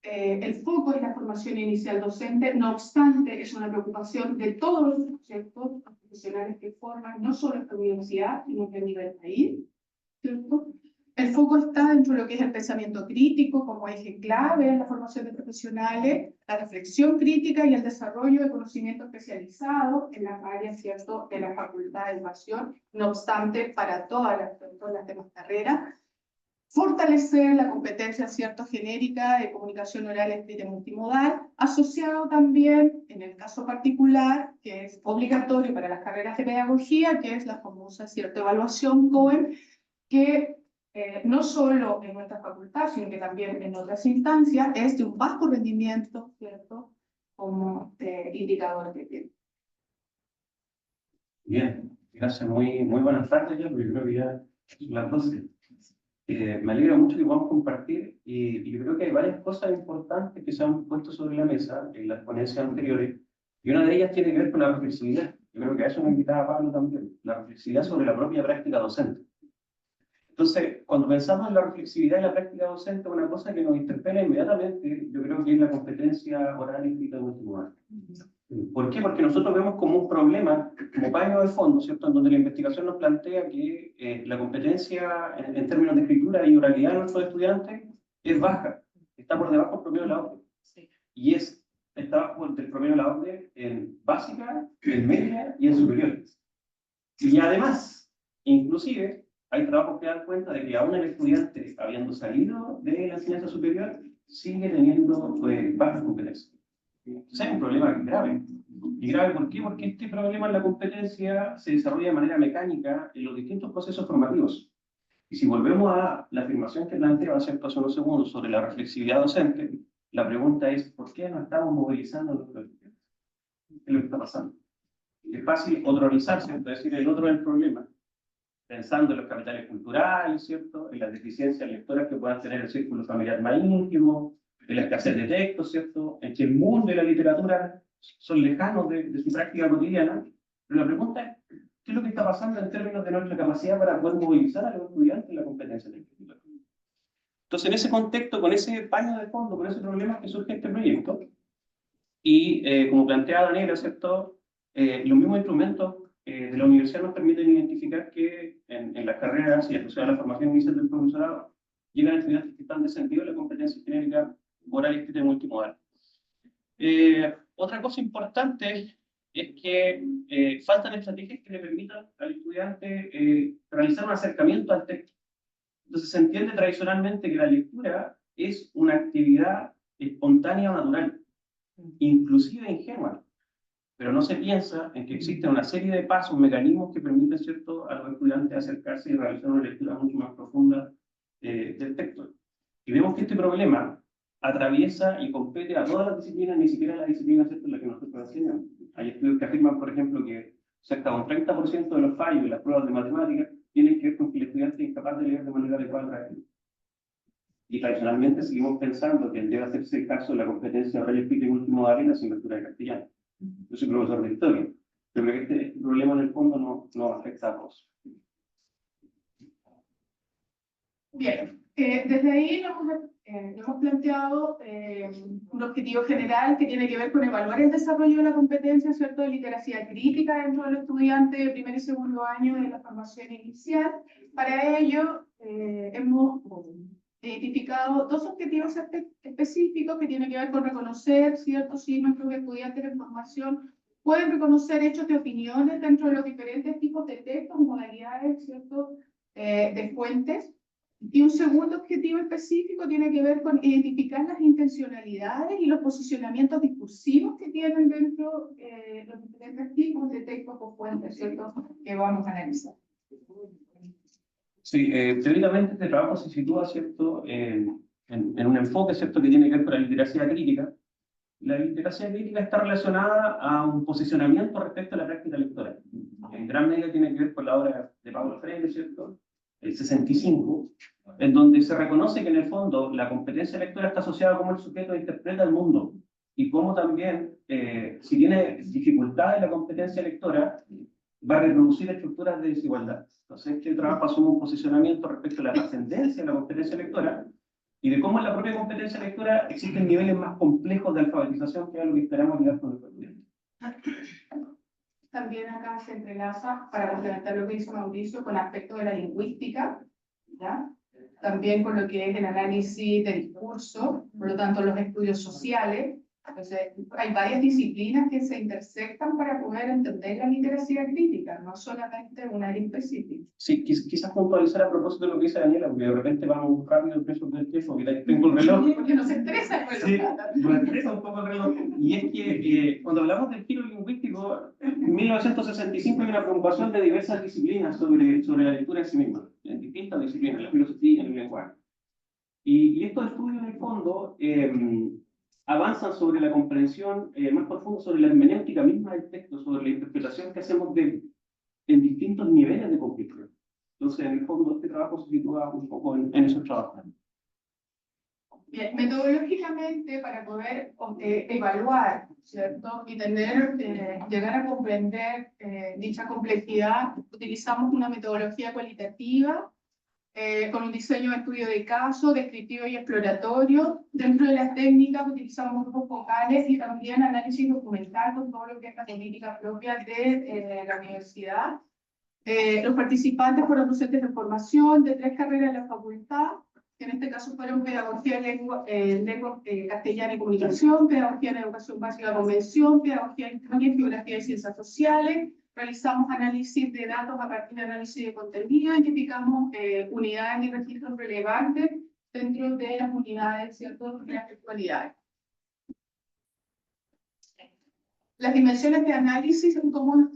El foco es la formación inicial docente, no obstante, es una preocupación de todos los proyectos profesionales que forman, no solo esta universidad, sino que a nivel país, ¿cierto? El foco está dentro de lo que es el pensamiento crítico como eje clave en la formación de profesionales, la reflexión crítica y el desarrollo de conocimiento especializado en las áreas, ¿cierto?, de la Facultad de Educación, no obstante, para todas las demás carreras. Fortalecer la competencia, ¿cierto?, genérica de comunicación oral, escrita y multimodal, asociado también, en el caso particular, que es obligatorio para las carreras de pedagogía, que es la famosa, ¿cierto?, evaluación COEM, que no solo en nuestra facultad, sino que también en otras instancias, es de un bajo rendimiento, ¿cierto?, como indicador de tiempo.
Bien, gracias. Muy buenas tardes. Yo creo que ya son las 12. Me alegra mucho que podamos compartir y yo creo que hay varias cosas importantes que se han puesto sobre la mesa en las ponencias anteriores y una de ellas tiene que ver con la reflexividad. Yo creo que a eso me invitaba Pablo también, la reflexividad sobre la propia práctica docente. Entonces, cuando pensamos en la reflexividad y la práctica docente, una cosa que nos interpela inmediatamente, yo creo que es la competencia oral, escrita y multimodal. ¿Por qué? Porque nosotros vemos como un problema, como paño de fondo, ¿cierto?, en donde la investigación nos plantea que la competencia en términos de escritura y oralidad de nuestros estudiantes es baja, está por debajo del promedio de la OCDE. Sí. Y está bajo del promedio de la OCDE en básica, en media y en superior. Y además, inclusive, hay trabajos que dan cuenta de que aún el estudiante, habiendo salido de la enseñanza superior, sigue teniendo bajas competencias. Entonces hay un problema grave. ¿Y grave por qué? Porque este problema en la competencia se desarrolla de manera mecánica en los distintos procesos formativos. Y si volvemos a la afirmación que planteaba hace unos segundos sobre la reflexividad docente, la pregunta es, ¿por qué no estamos movilizando a los estudiantes? ¿Qué es lo que está pasando? Es fácil otronizar, ¿cierto? Es decir, el otro es el problema, pensando en los capitales culturales, ¿cierto?, en las deficiencias lectoras que puedan tener el círculo familiar más íntimo, en la escasez de textos, ¿cierto?, en que el mundo y la literatura son lejanos de su práctica cotidiana. Pero la pregunta es, ¿qué es lo que está pasando en términos de nuestra capacidad para poder movilizar a los estudiantes en la competencia de la escritura? Entonces, en ese contexto, con ese paño de fondo, con ese problema que surge este proyecto, Y como planteaba Daniela, ¿cierto? Los mismos instrumentos de la universidad nos permiten identificar que en las carreras y asociadas a la formación inicial del profesorado llegan estudiantes que están descendidos en la competencia genérica oral, escrita y multimodal. Otra cosa importante es que faltan estrategias que le permitan al estudiante realizar un acercamiento al texto. Entonces se entiende tradicionalmente que la lectura es una actividad espontánea o natural, inclusive ingenua, pero no se piensa en que existen una serie de pasos, mecanismos que permiten, ¿cierto?, a los estudiantes acercarse y realizar una lectura mucho más profunda del texto. Y vemos que este problema atraviesa y compete a todas las disciplinas, ni siquiera las disciplinas, ¿cierto?, en las que nosotros enseñamos. Hay estudios que afirman, por ejemplo, que cerca de un 30% de los fallos de las pruebas de matemáticas tienen que ver con que el estudiante es incapaz de leer de manera adecuada. Y tradicionalmente seguimos pensando que debe hacerse el caso de la competencia oral, escrita y multimodal y la asignatura de castellano. Yo soy profesor de historia, pero creo que este problema en el fondo no afecta a todos.
Bien, desde ahí hemos planteado un objetivo general que tiene que ver con evaluar el desarrollo de la competencia, ¿cierto?, de literacia crítica dentro de los estudiantes de primer y segundo año de la formación inicial. Para ello, hemos identificado dos objetivos específicos que tienen que ver con reconocer, ¿cierto?, si nuestros estudiantes en formación pueden reconocer hechos de opiniones dentro de los diferentes tipos de textos, modalidades, ¿cierto?, de fuentes. Y un segundo objetivo específico tiene que ver con identificar las intencionalidades y los posicionamientos discursivos que tienen dentro los diferentes tipos de textos o fuentes, ¿cierto?, que vamos a analizar.
Sí, teóricamente este trabajo se sitúa, ¿cierto?, en un enfoque, ¿cierto?, que tiene que ver con la literacia crítica. La literacia crítica está relacionada a un posicionamiento respecto a la práctica lectora. En gran medida tiene que ver con la obra de Paulo Freire, ¿cierto?, el 65, en donde se reconoce que en el fondo la competencia lectora está asociada a cómo el sujeto interpreta el mundo y cómo también, si tiene dificultades en la competencia lectora, va a reproducir estructuras de desigualdad. Entonces, este trabajo asume un posicionamiento respecto a la trascendencia de la competencia lectora y de cómo en la propia competencia lectora existen niveles más complejos de alfabetización que es lo que esperamos llegar con los estudiantes.
También acá se entrelaza, para complementar lo que dice Mauricio, con aspectos de la lingüística, ¿ya? También con lo que es el análisis de discurso, por lo tanto los estudios sociales. Entonces, hay varias disciplinas que se intersectan para poder entender la literacia crítica, no solamente un área específica.
Sí, quizás puntualizar a propósito de lo que dice Daniela, porque de repente vamos rápido el peso del tiempo, que tengo el reloj.
Porque nos estresa el reloj.
Sí, nos estresa un poco el reloj. Y es que cuando hablamos del giro lingüístico, en 1965 hay una preocupación de diversas disciplinas sobre la lectura en sí misma, en distintas disciplinas, la filosofía, el lenguaje. Y estos estudios, en el fondo, avanzan sobre la comprensión más profunda sobre la hermenéutica misma del texto, sobre la interpretación que hacemos en distintos niveles de complejidad. Entonces, en el fondo, este trabajo se sitúa un poco en esos trabajos.
Bien, metodológicamente, para poder evaluar, ¿cierto?, y llegar a comprender dicha complejidad, utilizamos una metodología cualitativa con un diseño de estudio de caso, descriptivo y exploratorio. Dentro de las técnicas utilizamos grupos focales y también análisis documental con todo lo que es la política propia de la universidad. Los participantes fueron docentes de formación de 3 carreras de la facultad, que en este caso fueron pedagogía en lengua castellana y comunicación, pedagogía en educación básica convención, pedagogía en historia y geografía y ciencias sociales. Realizamos análisis de datos a partir de análisis de contenido, identificamos unidades y registros relevantes dentro de las unidades, ¿cierto?, de las textualidades. Las dimensiones de análisis son cómo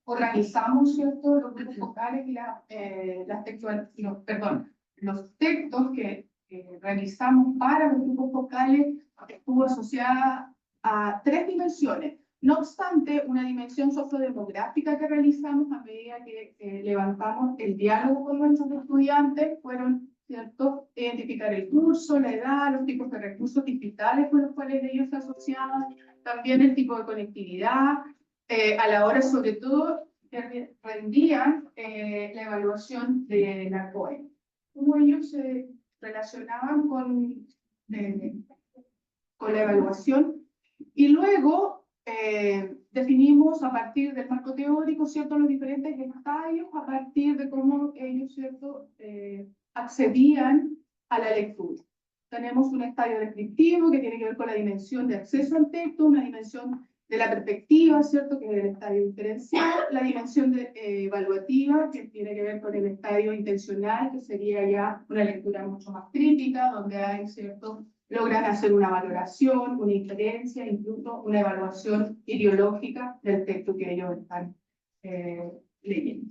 organizamos, ¿cierto?, los grupos focales y los textos que realizamos para los grupos focales estuvo asociada a 3 dimensiones. No obstante, una dimensión sociodemográfica que realizamos a medida que levantamos el diálogo con nuestros estudiantes fueron, ¿cierto?, identificar el curso, la edad, los tipos de recursos digitales con los cuales ellos se asociaban, también el tipo de conectividad, a la hora sobre todo que rendían la evaluación de la COE. Cómo ellos se relacionaban con con la evaluación. Y luego definimos a partir del marco teórico, ¿cierto?, los diferentes estadios, a partir de cómo ellos, ¿cierto?, accedían a la lectura. Tenemos un estadio descriptivo que tiene que ver con la dimensión de acceso al texto, una dimensión de la perspectiva, ¿cierto?, que es el estadio diferencial, la dimensión evaluativa, que tiene que ver con el estadio intencional, que sería ya una lectura mucho más crítica, donde hay, ¿cierto?, logran hacer una valoración, una inferencia, incluso una evaluación ideológica del texto que ellos están leyendo.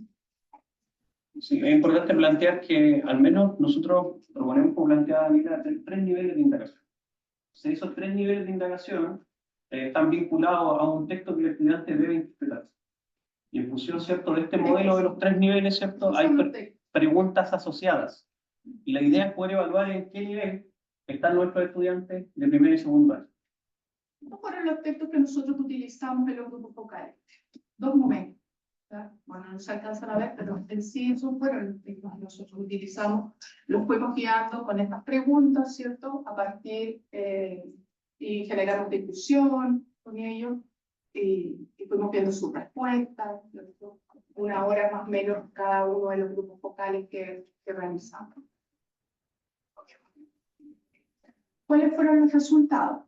Sí, es importante plantear que al menos nosotros proponemos, como planteaba Anita, 3 niveles de indagación. Esos 3 niveles de indagación están vinculados a un texto que el estudiante debe interpretar. Y en función, ¿cierto?, de este modelo de los 3 niveles, ¿cierto?, hay preguntas asociadas. Y la idea es poder evaluar en qué nivel están nuestros estudiantes de primer y segundo año.
Estos fueron los textos que nosotros utilizamos en los grupos focales. 2 momentos. Bueno, no se alcanzan a ver, pero en sí esos fueron los textos que nosotros utilizamos. Los fuimos guiando con estas preguntas, ¿cierto?, a partir y generamos discusión con ellos y fuimos viendo sus respuestas, ¿cierto?, 1 hora más o menos cada uno de los grupos focales que realizamos. ¿Cuáles fueron los resultados?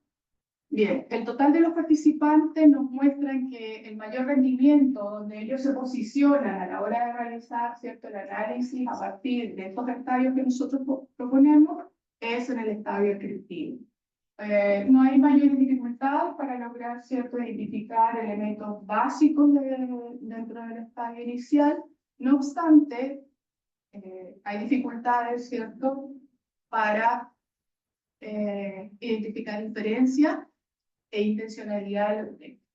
Bien, el total de los participantes nos muestran que el mayor rendimiento, donde ellos se posicionan a la hora de realizar, ¿cierto?, el análisis a partir de estos estadios que nosotros proponemos, es en el estadio descriptivo. No hay mayores dificultades para lograr, ¿cierto?, identificar elementos básicos dentro del estadio inicial. No obstante, hay dificultades, ¿cierto?, para identificar inferencias e intencionalidad de los textos.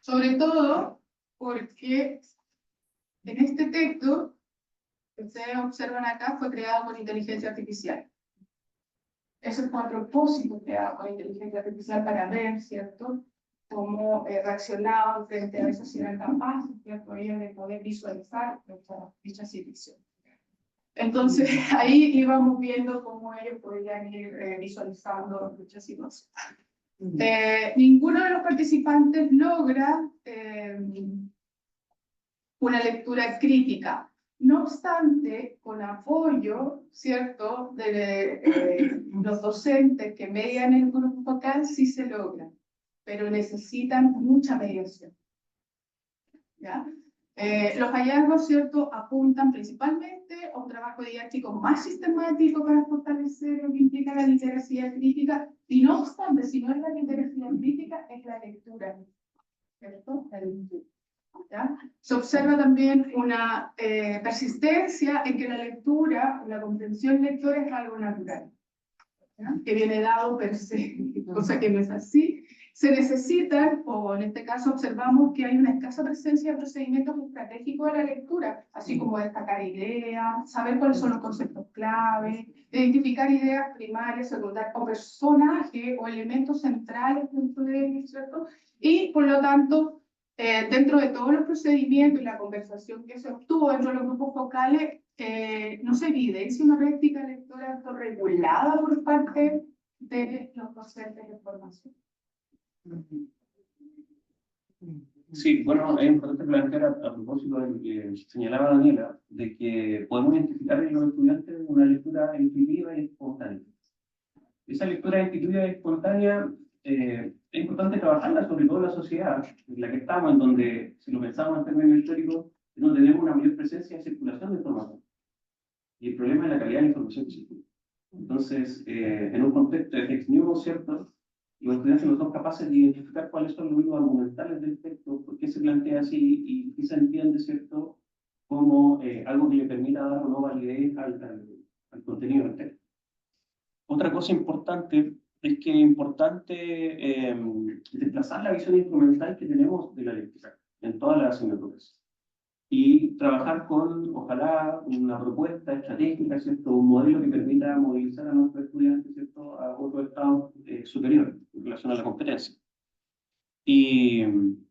Sobre todo porque en este texto, que ustedes observan acá, fue creado con inteligencia artificial. Eso fue a propósito creado con inteligencia artificial para ver, ¿cierto?, cómo reaccionaban frente a eso, si eran capaces, ¿cierto?, ellos de poder visualizar dicha situación. Entonces, ahí íbamos viendo cómo ellos podían ir visualizando dicha situación. Ninguno de los participantes logra una lectura crítica. No obstante, con apoyo, ¿cierto?, de los docentes que median el grupo focal, sí se logra, pero necesitan mucha mediación. ¿Ya? Los hallazgos, ¿cierto?, apuntan principalmente a un trabajo didáctico más sistemático para fortalecer lo que implica la literacia crítica, y no obstante, si no es la literacia crítica, es la lectura, ¿cierto? La lectura. ¿Ya? Se observa también una persistencia en que la lectura, la comprensión lectora es algo natural, ¿ya?, que viene dado per se, cosa que no es así. Se necesitan, o en este caso observamos que hay una escasa presencia de procedimientos estratégicos de la lectura, así como destacar ideas, saber cuáles son los conceptos clave, identificar ideas primarias, secundarias, o personajes o elementos centrales dentro de ellos, ¿cierto? Y por lo tanto, dentro de todos los procedimientos y la conversación que se obtuvo dentro de los grupos focales, no se evidencia una práctica lectora autorregulada por parte de los docentes de formación.
Sí, bueno, es importante plantear a propósito de lo que señalaba Daniela, de que podemos identificar en los estudiantes una lectura intuitiva y espontánea. Esa lectura intuitiva y espontánea es importante trabajarla, sobre todo en la sociedad en la que estamos, en donde, si lo pensamos en términos históricos, es donde tenemos una mayor presencia de circulación de información. Y el problema es la calidad de la información que circula. Entonces, en un contexto de fake news, ¿cierto?, los estudiantes no son capaces de identificar cuáles son los hilos argumentales del texto, por qué se plantea así y qué se entiende, ¿cierto?, como algo que le permita dar o no validez al contenido del texto. Otra cosa importante es que es importante desplazar la visión instrumental que tenemos de la lectura en todas las asignaturas y trabajar con, ojalá, una propuesta estratégica, ¿cierto?, un modelo que permita movilizar a nuestros estudiantes, ¿cierto?, a otro estado superior en relación a la competencia. Y en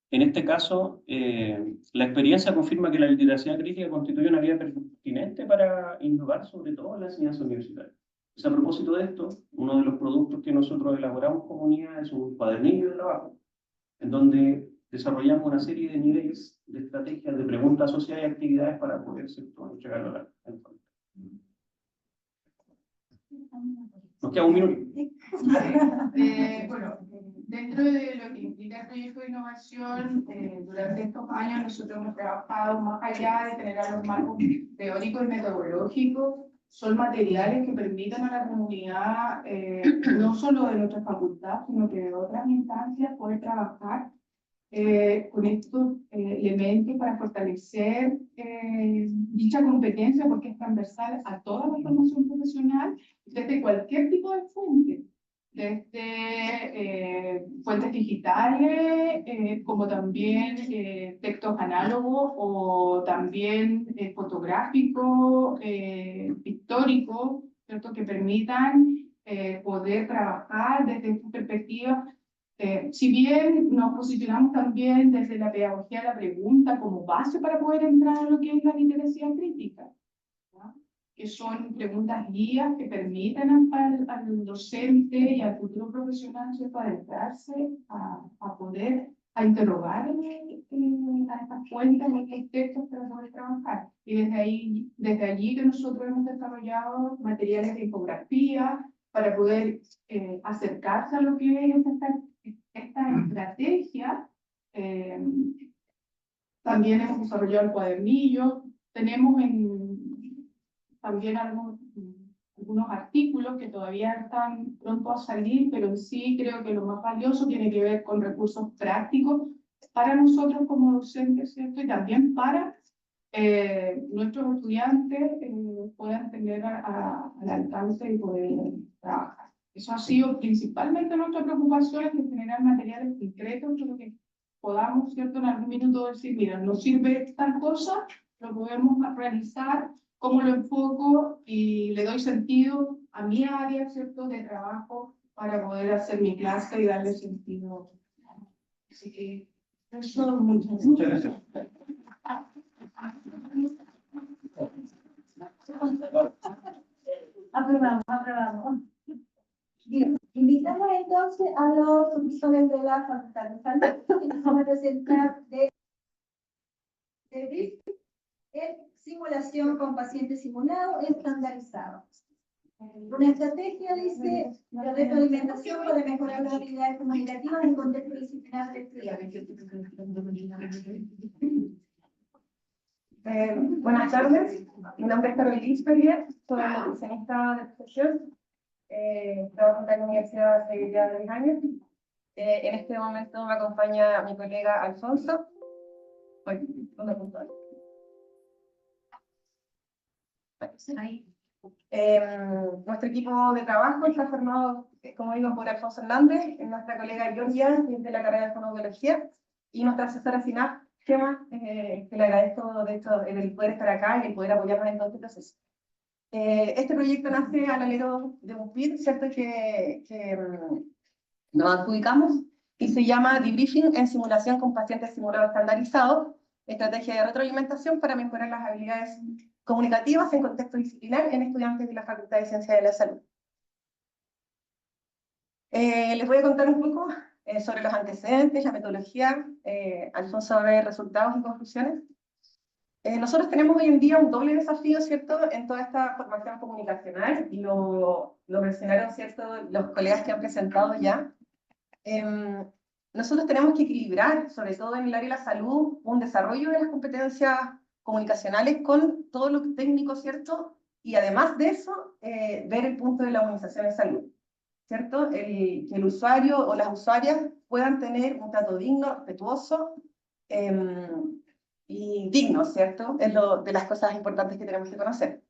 este caso, la experiencia confirma que la literacia crítica constituye una vía pertinente para innovar, sobre todo en la enseñanza universitaria. Entonces, a propósito de esto, uno de los productos que nosotros elaboramos como unidad es un cuadernillo de trabajo, en donde desarrollamos una serie de niveles de estrategias, de preguntas asociadas y actividades para poder, ¿cierto?, entregarlo a la gente. Nos queda un minuto.
Bueno, dentro de lo que implica el proyecto de innovación, durante estos años nosotros hemos trabajado más allá de tener a los marcos teóricos y metodológicos, son materiales que permitan a la comunidad, no solo de nuestra facultad, sino que de otras instancias, poder trabajar con estos elementos para fortalecer dicha competencia, porque es transversal a toda la formación profesional, desde cualquier tipo de fuente, desde fuentes digitales, como también textos análogos o también fotográficos, pictóricos, ¿cierto?, que permitan poder trabajar desde esta perspectiva. Si bien nos posicionamos también desde la pedagogía de la pregunta como base para poder entrar a lo que es la literacia crítica, ¿no?, que son preguntas guías que permiten al docente y al futuro profesional, ¿cierto?, adentrarse a poder interrogar a estas fuentes, a estos textos para poder trabajar. Y desde allí que nosotros hemos desarrollado materiales de infografía para poder acercarse a lo que es esta estrategia. También hemos desarrollado el cuadernillo, tenemos también algunos artículos que todavía están pronto a salir, pero en sí creo que lo más valioso tiene que ver con recursos prácticos para nosotros como docentes, ¿cierto? Y también para nuestros estudiantes puedan tener al alcance y poder trabajar. Eso ha sido principalmente nuestra preocupación, es que generar materiales concretos, lo que podamos, ¿cierto?, en algún minuto decir, mira, nos sirve tal cosa, lo podemos realizar, cómo lo enfoco y le doy sentido a mi área, ¿cierto?, de trabajo para poder hacer mi clase y darle sentido. Así que eso, muchas gracias.
Aprobamos. Bien, invitamos entonces a los profesores de la Facultad de Salud que nos van a presentar de simulación con pacientes simulados estandarizados. Una estrategia, dice, de retroalimentación para mejorar las habilidades comunicativas en contexto disciplinar de estudiantes.
Buenas tardes, mi nombre es Carolina Isperger, soy nutricionista de profesión, trabajo en la universidad hace ya 10 años. En este momento me acompaña mi colega Alfonso. ¿Dónde apuntó? Ahí. Nuestro equipo de trabajo está formado, como digo, por Alfonso Hernández, nuestra colega Georgia, que es de la carrera de fonoaudiología, y nuestra asesora Sinaf, Gema, que le agradezco de hecho el poder estar acá y el poder apoyarnos en todo este proceso. Este proyecto nace al alero de un PID, ¿cierto?, que nos adjudicamos, y se llama Debriefing en simulación con pacientes simulados estandarizados, estrategia de retroalimentación para mejorar las habilidades comunicativas en contexto disciplinar en estudiantes de la Facultad de Ciencias de la Salud. Les voy a contar un poco sobre los antecedentes, la metodología. Alfonso va a ver resultados y conclusiones. Nosotros tenemos hoy en día un doble desafío, ¿cierto?, en toda esta formación comunicacional, y lo mencionaron, ¿cierto?, los colegas que han presentado ya. Nosotros tenemos que equilibrar, sobre todo en el área de la salud, un desarrollo de las competencias comunicacionales con todo lo técnico, ¿cierto?, y además de eso, ver el punto de la humanización en salud, ¿cierto?, que el usuario o las usuarias puedan tener un trato digno, respetuoso, y digno, ¿cierto? Es de las cosas importantes que tenemos que conocer.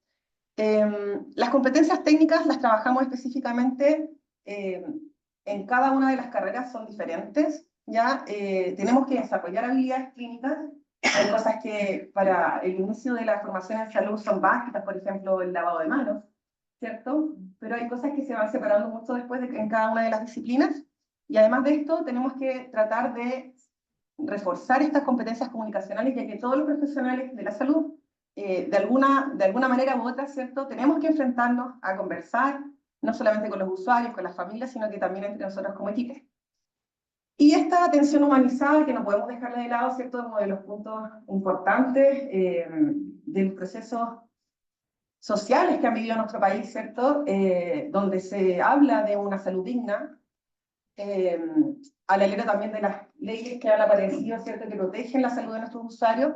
Las competencias técnicas las trabajamos específicamente en cada una de las carreras, son diferentes, ¿ya? Tenemos que desarrollar habilidades clínicas. Hay cosas que para el inicio de la formación en salud son básicas, por ejemplo, el lavado de manos, ¿cierto? Pero hay cosas que se van separando mucho después en cada una de las disciplinas, y además de esto tenemos que tratar de reforzar estas competencias comunicacionales, ya que todos los profesionales de la salud, de alguna manera u otra, ¿cierto?, tenemos que enfrentarnos a conversar, no solamente con los usuarios, con las familias, sino que también entre nosotros como equipo. Y esta atención humanizada, que no podemos dejarla de lado, ¿cierto? Uno de los puntos importantes de los procesos sociales que han vivido en nuestro país, ¿cierto? Donde se habla de una salud digna, al alero también de las leyes que han aparecido, ¿cierto? Que protegen la salud de nuestros usuarios.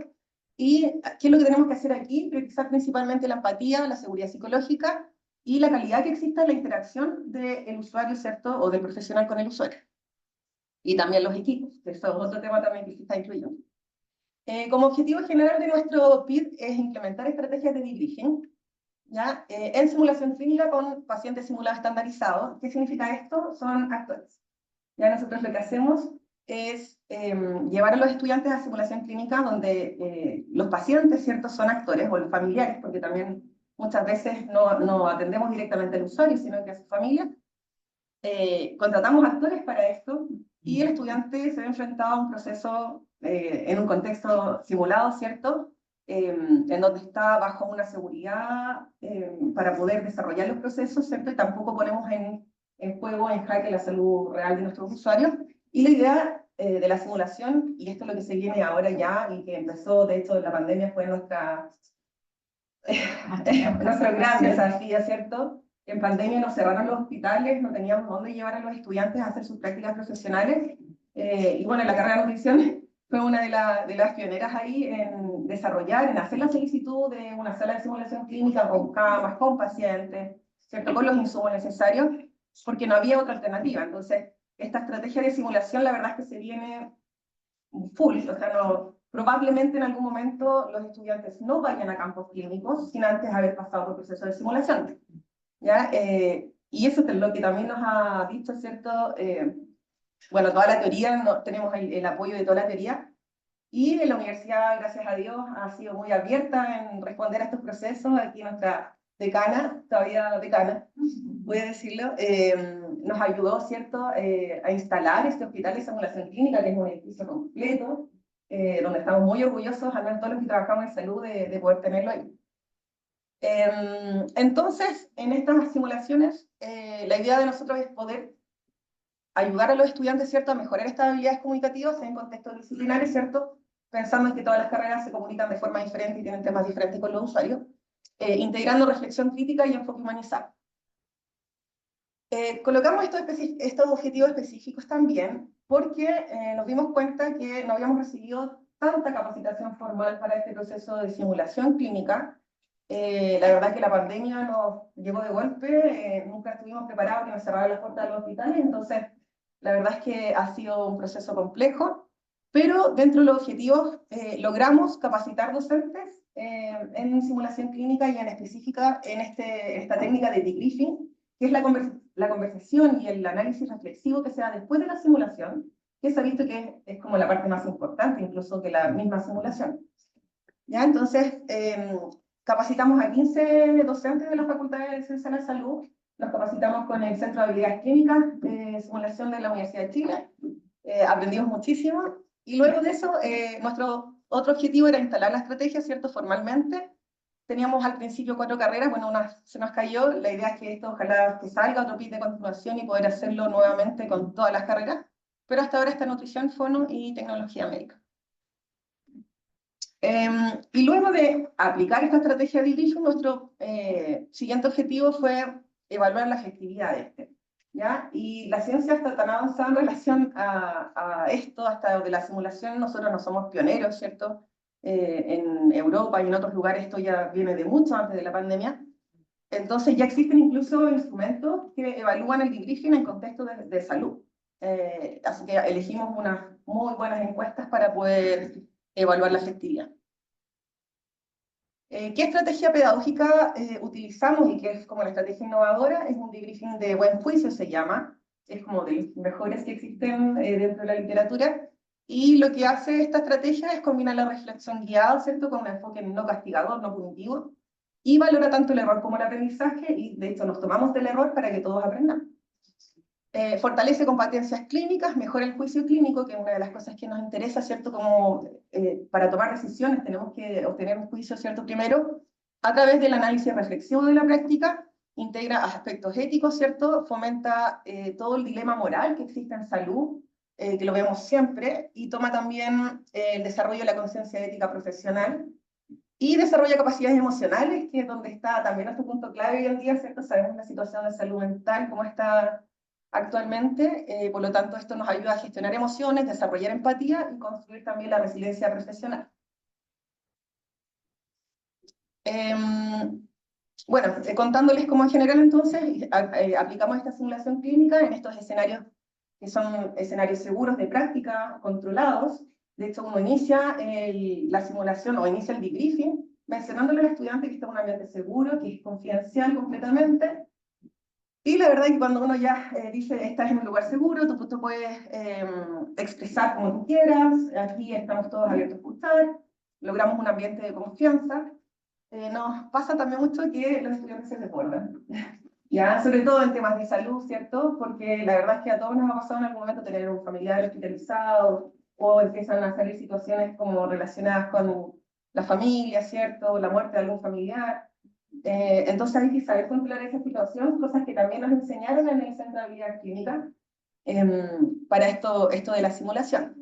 ¿Y qué es lo que tenemos que hacer aquí? Priorizar principalmente la empatía, la seguridad psicológica y la calidad que exista en la interacción del usuario, ¿cierto? O del profesional con el usuario. Y también los equipos, que eso es otro tema también que se está incluyendo. Como objetivo general de nuestro PID es implementar estrategias de debriefing, ¿ya? En simulación clínica con pacientes simulados estandarizados. ¿Qué significa esto? Son actores. Ya nosotros lo que hacemos es llevar a los estudiantes a simulación clínica donde los pacientes, ¿cierto?, son actores, o los familiares, porque también muchas veces no atendemos directamente al usuario, sino que a su familia. Contratamos actores para esto y el estudiante se ve enfrentado a un proceso en un contexto simulado, ¿cierto?, en donde está bajo una seguridad para poder desarrollar los procesos, ¿cierto? Y tampoco ponemos en juego, en jaque, la salud real de nuestros usuarios. Y la idea de la simulación, y esto es lo que se viene ahora ya, y que empezó, de hecho, la pandemia fue nuestro gran desafío, ¿cierto? En pandemia nos cerraron los hospitales, no teníamos dónde llevar a los estudiantes a hacer sus prácticas profesionales. Y bueno, la carrera de nutrición fue una de las pioneras ahí en desarrollar, en hacer la solicitud de una sala de simulación clínica con camas, con pacientes, ¿cierto?, con los insumos necesarios, porque no había otra alternativa. Entonces, esta estrategia de simulación, la verdad es que se viene full, o sea, probablemente en algún momento los estudiantes no vayan a campos clínicos sin antes haber pasado por el proceso de simulación, ¿ya? Y eso es lo que también nos ha dicho, ¿cierto? Bueno, toda la teoría, tenemos el apoyo de toda la teoría, y la universidad, gracias a Dios, ha sido muy abierta en responder a estos procesos. Aquí nuestra decana, todavía decana, voy a decirlo, nos ayudó, ¿cierto?, a instalar este hospital de simulación clínica, que es un edificio completo, donde estamos muy orgullosos, al menos todos los que trabajamos en salud, de poder tenerlo ahí. Entonces, en estas simulaciones, la idea de nosotros es poder ayudar a los estudiantes, ¿cierto?, a mejorar estas habilidades comunicativas en contextos disciplinares, ¿cierto?, pensando en que todas las carreras se comunican de forma diferente y tienen temas diferentes con los usuarios, integrando reflexión crítica y enfoque humanizado. Colocamos estos objetivos específicos también porque nos dimos cuenta que no habíamos recibido tanta capacitación formal para este proceso de simulación clínica. La verdad es que la pandemia nos llegó de golpe, nunca estuvimos preparados, que nos cerraran las puertas de los hospitales, entonces la verdad es que ha sido un proceso complejo, pero dentro de los objetivos logramos capacitar docentes en simulación clínica y en específica en esta técnica de debriefing, que es la conversación y el análisis reflexivo que se da después de la simulación, que se ha visto que es como la parte más importante incluso que la misma simulación. ¿Ya? Entonces, capacitamos a 15 docentes de la Facultad de Ciencias de la Salud, nos capacitamos con el Centro de Habilidades Clínicas de Simulación de la Universidad de Chile, aprendimos muchísimo, y luego de eso, nuestro otro objetivo era instalar la estrategia, ¿cierto?, formalmente. Teníamos al principio 4 carreras, bueno, una se nos cayó, la idea es que esto ojalá que salga otro PIT de continuación y poder hacerlo nuevamente con todas las carreras, pero hasta ahora está nutrición, fono y tecnología médica. Y luego de aplicar esta estrategia de debriefing, nuestro siguiente objetivo fue evaluar la efectividad de este, ¿ya? Y la ciencia está tan avanzada en relación a esto, hasta de la simulación, nosotros no somos pioneros, ¿cierto? En Europa y en otros lugares esto ya viene de mucho antes de la pandemia. Entonces ya existen incluso instrumentos que evalúan el debriefing en contexto de salud. Así que elegimos unas muy buenas encuestas para poder evaluar la efectividad. ¿Qué estrategia pedagógica utilizamos y que es como la estrategia innovadora? Es un debriefing de buen juicio, se llama. Es como de los mejores que existen dentro de la literatura. Y lo que hace esta estrategia es combinar la reflexión guiada, ¿cierto?, con un enfoque no castigador, no punitivo, y valora tanto el error como el aprendizaje, y de hecho nos tomamos del error para que todos aprendan. Fortalece competencias clínicas, mejora el juicio clínico, que es una de las cosas que nos interesa, ¿cierto?, como para tomar decisiones tenemos que obtener un juicio, ¿cierto?, primero, a través del análisis reflexivo de la práctica, integra aspectos éticos, ¿cierto? Fomenta todo el dilema moral que existe en salud, que lo vemos siempre, y toma también el desarrollo de la conciencia ética profesional, y desarrolla capacidades emocionales, que es donde está también nuestro punto clave hoy en día, ¿cierto? Sabemos la situación de salud mental, cómo está actualmente, por lo tanto esto nos ayuda a gestionar emociones, desarrollar empatía y construir también la resiliencia profesional. Bueno, contándoles cómo en general entonces aplicamos esta simulación clínica en estos escenarios que son escenarios seguros de práctica, controlados. De hecho, uno inicia la simulación o inicia el debriefing mencionándole al estudiante que está en un ambiente seguro, que es confidencial completamente. Y la verdad es que cuando uno ya dice, estás en un lugar seguro, tú te puedes expresar como tú quieras, aquí estamos todos abiertos a escuchar, logramos un ambiente de confianza. Nos pasa también mucho que los estudiantes se desbordan, ¿ya? Sobre todo en temas de salud, ¿cierto? Porque la verdad es que a todos nos ha pasado en algún momento tener un familiar hospitalizado, o empiezan a salir situaciones como relacionadas con la familia, ¿cierto? La muerte de algún familiar. Entonces hay que saber controlar esa situación, cosas que también nos enseñaron en el Centro de Habilidad Clínica para esto de la simulación.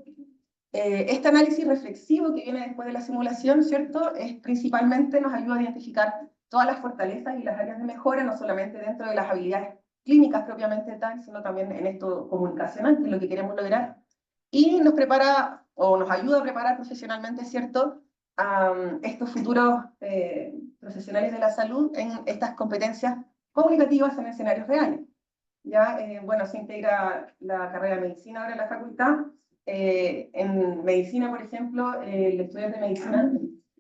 Este análisis reflexivo que viene después de la simulación, ¿cierto? Principalmente nos ayuda a identificar todas las fortalezas y las áreas de mejora, no solamente dentro de las habilidades clínicas propiamente tal, sino también en esto comunicacional, que es lo que queremos lograr, y nos prepara, o nos ayuda a preparar profesionalmente, ¿cierto?, a estos futuros profesionales de la salud en estas competencias comunicativas en escenarios reales. Ya, bueno, se integra la carrera de medicina ahora en la facultad. En medicina, por ejemplo, el estudiante de medicina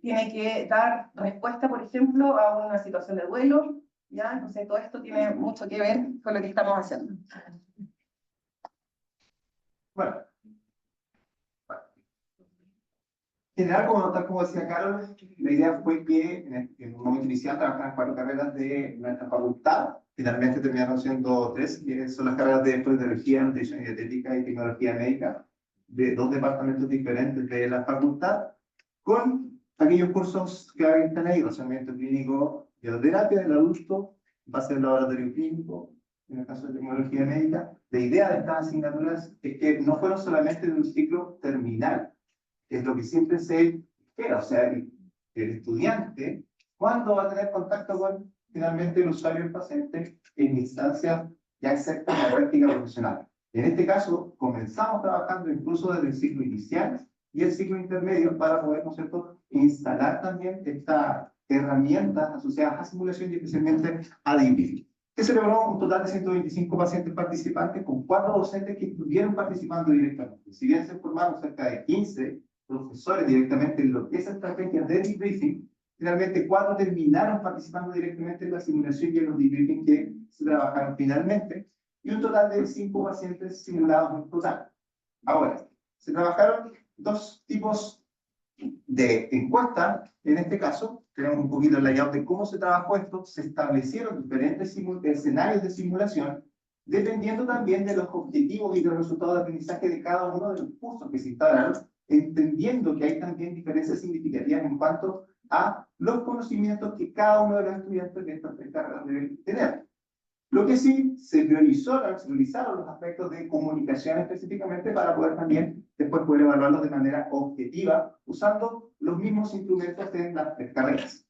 tiene que dar respuesta, por ejemplo, a una situación de duelo, ¿ya? Entonces todo esto tiene mucho que ver con lo que estamos haciendo.
Bueno. En general, tal como decía Carol, la idea fue que en un momento inicial trabajaran 4 carreras de nuestra facultad. Finalmente terminaron siendo 3, que son las carreras de Fisiología, Nutrición y Dietética y Tecnología Médica, de 2 departamentos diferentes de la facultad, con aquellos cursos que están ahí: razonamiento clínico y terapia del adulto, base del laboratorio clínico, en el caso de Tecnología Médica. La idea de estas asignaturas es que no fueron solamente de un ciclo terminal, es lo que siempre se espera. O sea, el estudiante, ¿cuándo va a tener contacto con finalmente el usuario y el paciente? En instancias ya excepto en la práctica profesional. En este caso, comenzamos trabajando incluso desde el ciclo inicial y el ciclo intermedio para poder, ¿no es cierto?, instalar también estas herramientas asociadas a simulación y especialmente a debriefing. Que celebró un total de 125 pacientes participantes con 4 docentes que estuvieron participando directamente. Si bien se formaron cerca de 15 profesores directamente en lo que es estrategias de debriefing, finalmente 4 terminaron participando directamente en la simulación y en los debriefing que se trabajaron finalmente, y un total de 5 pacientes simulados en total. Ahora, se trabajaron 2 tipos de encuesta. En este caso, tenemos un poquito el layout de cómo se trabajó esto. Se establecieron diferentes escenarios de simulación, dependiendo también de los objetivos y de los resultados de aprendizaje de cada uno de los cursos que se instalaron, entendiendo que hay también diferencias significativas en cuanto a los conocimientos que cada uno de los estudiantes de estas 3 carreras deben tener. Lo que sí se priorizaron los aspectos de comunicación específicamente para poder también después poder evaluarlos de manera objetiva, usando los mismos instrumentos en las 3 carreras.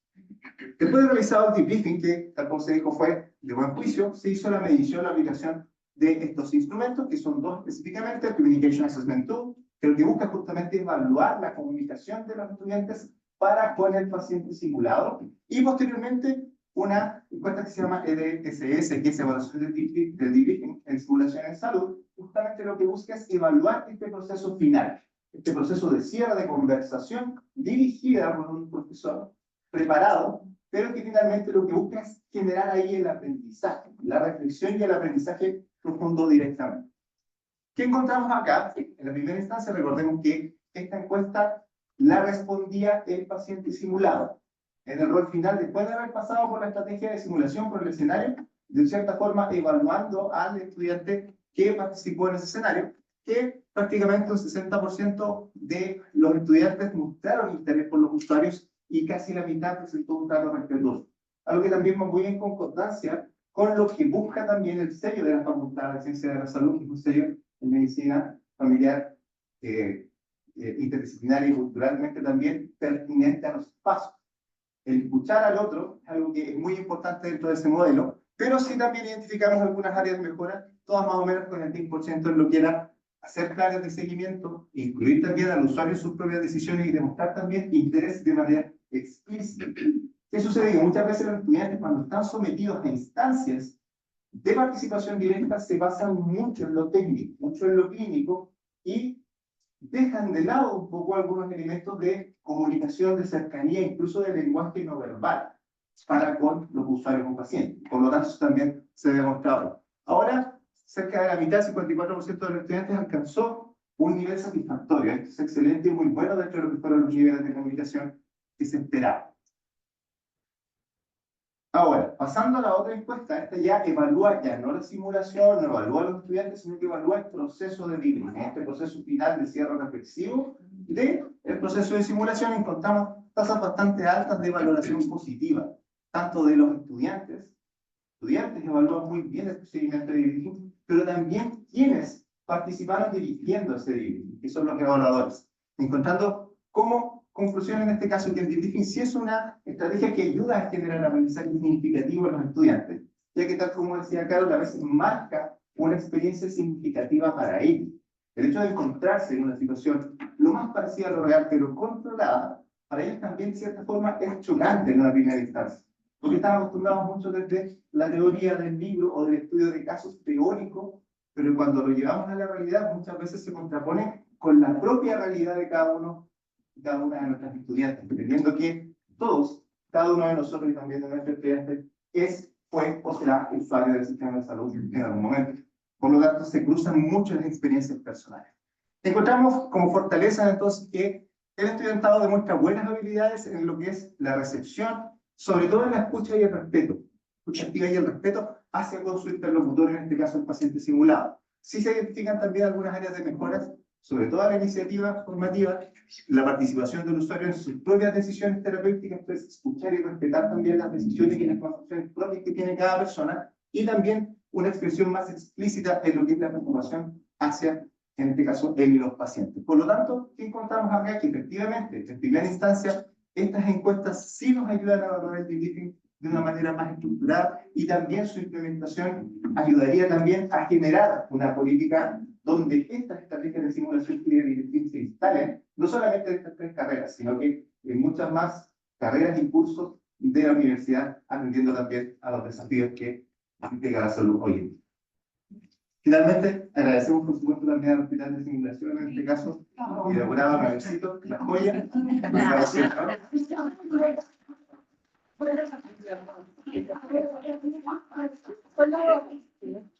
Después de realizado el debriefing, que tal como se dijo fue de buen juicio, se hizo la medición, la aplicación de estos instrumentos, que son 2 específicamente: el Communication Assessment Tool, que lo que busca justamente evaluar la comunicación de los estudiantes para con el paciente simulado, y posteriormente una encuesta que se llama EDSS, que es Evaluación del Debriefing en Simulación en Salud. Justamente lo que busca es evaluar este proceso final, este proceso de cierre de conversación dirigida por un profesor preparado, pero que finalmente lo que busca es generar ahí el aprendizaje, la reflexión y el aprendizaje profundo directamente. ¿Qué encontramos acá? En la primera instancia, recordemos que esta encuesta la respondía el paciente simulado. En el rol final, después de haber pasado por la estrategia de simulación, por el escenario, de cierta forma evaluando al estudiante que participó en ese escenario, que prácticamente un 60% de los estudiantes mostraron interés por los usuarios y casi la mitad presentó un trato respetuoso. Algo que también va muy en concordancia con lo que busca también el sello de la Facultad de Ciencias de la Salud, que es un sello de medicina familiar interdisciplinaria y culturalmente también pertinente a los pasos. El escuchar al otro es algo que es muy importante dentro de ese modelo, pero sí también identificamos algunas áreas de mejora, todas más o menos con el 10% en lo que era hacer planes de seguimiento, incluir también al usuario en sus propias decisiones y demostrar también interés de manera explícita. ¿Qué sucede? Que muchas veces los estudiantes, cuando están sometidos a instancias de participación directa, se basan mucho en lo técnico, mucho en lo clínico, y dejan de lado un poco algunos elementos de comunicación, de cercanía, incluso de lenguaje no verbal, para con los usuarios o pacientes. Por lo tanto, eso también se ha demostrado. Ahora, cerca de la mitad, 54% de los estudiantes alcanzó un nivel satisfactorio. Esto es excelente y muy bueno dentro de lo que fueron los niveles de comunicación que se esperaban. Ahora, pasando a la otra encuesta, esta ya evalúa ya no la simulación, no evalúa a los estudiantes, sino que evalúa el proceso de debriefing, este proceso final de cierre reflexivo del proceso de simulación. Encontramos tasas bastante altas de valoración positiva, tanto de los estudiantes evalúan muy bien el procedimiento de debriefing, pero también quienes participaron dirigiendo ese debriefing, que son los evaluadores, encontrando como conclusión en este caso que el debriefing sí es una estrategia que ayuda a generar aprendizaje significativo en los estudiantes, ya que tal como decía Carol, a veces marca una experiencia significativa para ellos. El hecho de encontrarse en una situación lo más parecida a lo real, pero controlada, para ellos también de cierta forma es chocante en una primera instancia, porque están acostumbrados mucho desde la teoría del libro o del estudio de casos teóricos, pero cuando lo llevamos a la realidad muchas veces se contrapone con la propia realidad de cada una de nuestras estudiantes, entendiendo que todos, cada uno de nosotros y también de nuestros estudiantes, fue o será usuario del sistema de salud en algún momento. Por lo tanto, se cruzan muchas experiencias personales. Encontramos como fortaleza entonces que el estudiantado demuestra buenas habilidades en lo que es la recepción, sobre todo en la escucha y el respeto. Escucha activa y el respeto hacia con su interlocutor, en este caso el paciente simulado. Sí se identifican también algunas áreas de mejoras, sobre todo la iniciativa formativa, la participación del usuario en sus propias decisiones terapéuticas, pues escuchar y respetar también las decisiones y las concepciones propias que tiene cada persona, y también una expresión más explícita en lo que es la preocupación hacia, en este caso, él y los pacientes. Por lo tanto, ¿qué encontramos acá? Que efectivamente, en primera instancia, estas encuestas sí nos ayudan a valorar el debriefing de una manera más estructurada, y también su implementación ayudaría también a generar una política donde estas estrategias de simulación y de debriefing se instalen, no solamente en estas 3 carreras, sino que en muchas más carreras y cursos de la universidad, atendiendo también a los desafíos que implica la salud hoy en día. Finalmente, agradecemos por supuesto también al Hospital de Simulación, en este caso, elaborado en el sitio, la joya.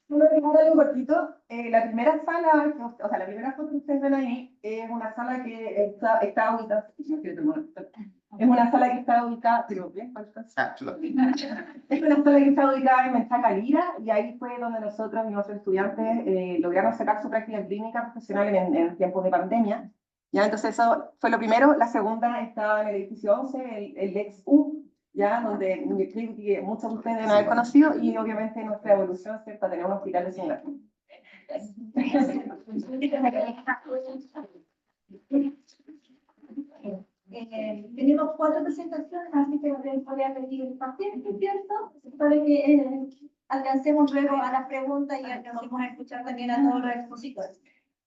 Solo agregar algo cortito. La primera sala, o sea, la primera foto que ustedes ven ahí, es una sala que está ubicada. Es una sala que está ubicada. Es una sala que está ubicada en Menchaca Lira, y ahí fue donde nosotros y nuestros estudiantes lograron sacar su práctica clínica profesional en tiempos de pandemia. Ya, entonces eso fue lo primero. La segunda estaba en el edificio 11, el ex U, ya, donde creo que muchos de ustedes deben haber conocido, y obviamente nuestra evolución, ¿cierto?, a tener un hospital de simulación.
Tenemos 4 presentaciones, así que voy a pedir paciencia, ¿cierto? Para que alcancemos luego a las preguntas y alcancemos a escuchar también a todos los expositores.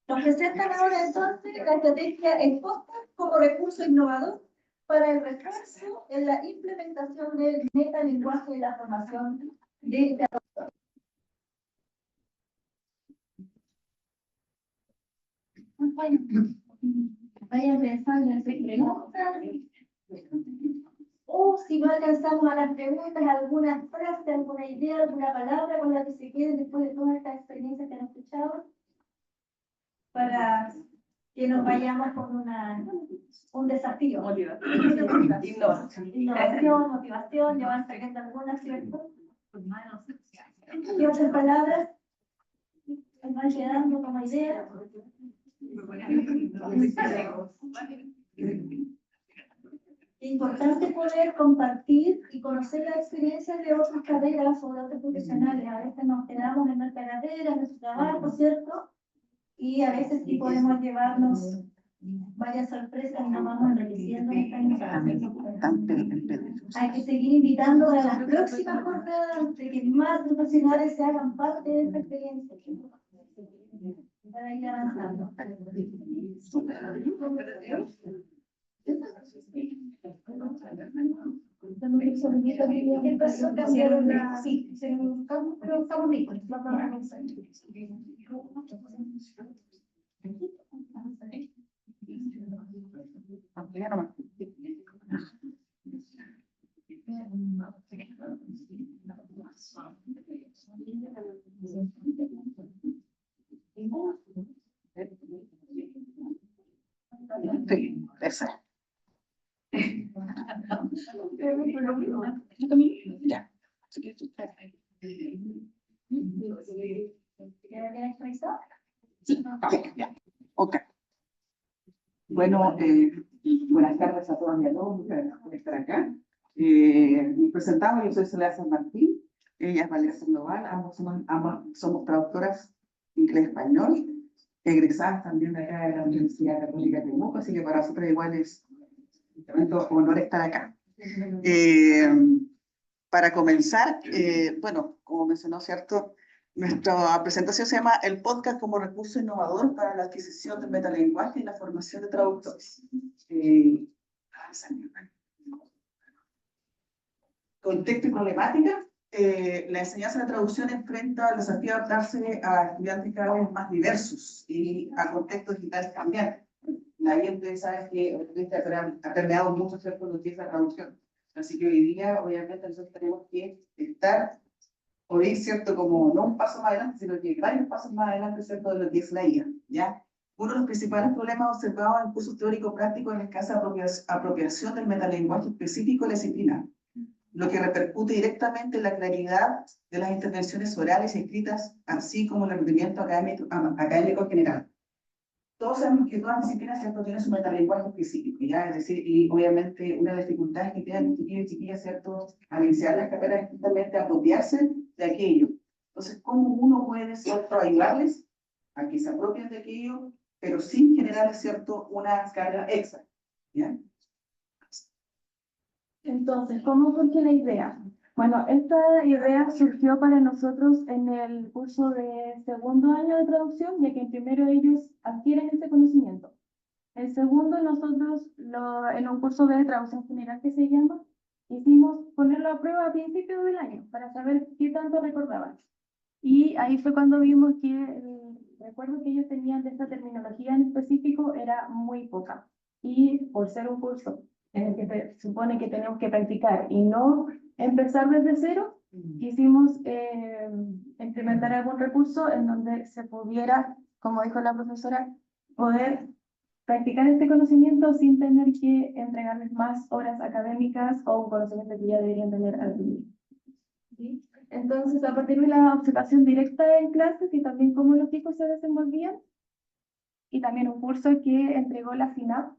Nos presentan ahora entonces la estrategia ENFOSCA como recurso innovador para el refuerzo en la implementación del metalenguaje de la formación de traductores. Vayan pensando en sus preguntas, o si no alcanzamos a las preguntas, alguna frase, alguna idea, alguna palabra con la que se queden después de todas estas experiencias que han escuchado, para que nos vayamos con un desafío. Innovación, motivación, ya van saliendo algunas, ¿cierto? ¿Qué otras palabras nos van quedando como idea? Es importante poder compartir y conocer las experiencias de otras carreras o de otros profesionales. A veces nos quedamos en nuestra carrera, en nuestro trabajo, ¿cierto? Y a veces sí podemos llevarnos varias sorpresas y nos vamos enriqueciendo en esta instancia. Hay que seguir invitando a las próximas jornadas de que más profesionales se hagan parte de esta experiencia. Para ir avanzando. ¿Qué pasó? Cambiaron la... Sí, pero estamos listos. Vamos a avanzar.
Sí, esa. Ya. Sí, ya. Ok. Bueno, buenas tardes a todas y a todos. Muchas gracias por estar acá. Nos presentamos, yo soy Soledad San Martín, ella es Valeria Sandoval, ambos somos traductoras inglés-español, egresadas también de acá de la Universidad Católica de Temuco, así que para nosotros igual es un tremendo honor estar acá. Para comenzar, bueno, como mencionó, ¿cierto? Nuestra presentación se llama El podcast como recurso innovador para la adquisición del metalenguaje y la formación de traductores. Contexto y problemática. La enseñanza de la traducción enfrenta el desafío de adaptarse a estudiantes cada vez más diversos y a contextos digitales cambiantes. La gente sabe que ha permeado mucho, ¿cierto?, lo que es la traducción. Así que hoy día, obviamente, nosotros tenemos que estar, o ir, ¿cierto?, como no un paso más adelante, sino que varios pasos más adelante, ¿cierto?, de lo que es la IA, ¿ya? Uno de los principales problemas observados en el curso teórico-práctico es la escasa apropiación del metalenguaje específico de la disciplina, lo que repercute directamente en la claridad de las intervenciones orales y escritas, así como el rendimiento académico en general. Todos sabemos que todas las disciplinas, ¿cierto?, tienen su metalenguaje específico, ¿ya? Es decir, y obviamente una de las dificultades que tienen los chiquillos y chiquillas, ¿cierto?, al iniciar las carreras es justamente apropiarse de aquello. Entonces, ¿cómo uno puede, ¿cierto?, ayudarles a que se apropien de aquello, pero sin generar, ¿cierto?, una carga extra, ¿ya?
Entonces, ¿cómo surge la idea? Bueno, esta idea surgió para nosotros en el curso de segundo año de traducción, ya que en primero ellos adquieren este conocimiento. El segundo, nosotros, en un curso de traducción general que se llama, hicimos ponerlo a prueba a principios del año para saber qué tanto recordaban. Y ahí fue cuando vimos que el recuerdo que ellos tenían de esta terminología en específico era muy poca. Y por ser un curso en el que se supone que tenemos que practicar y no empezar desde cero, quisimos implementar algún recurso en donde se pudiera, como dijo la profesora, poder practicar este conocimiento sin tener que entregarles más horas académicas o un conocimiento que ya deberían tener al niño. ¿Sí? Entonces, a partir de la observación directa en clases y también cómo los chicos se desenvolvían, y también un curso que entregó la FINAP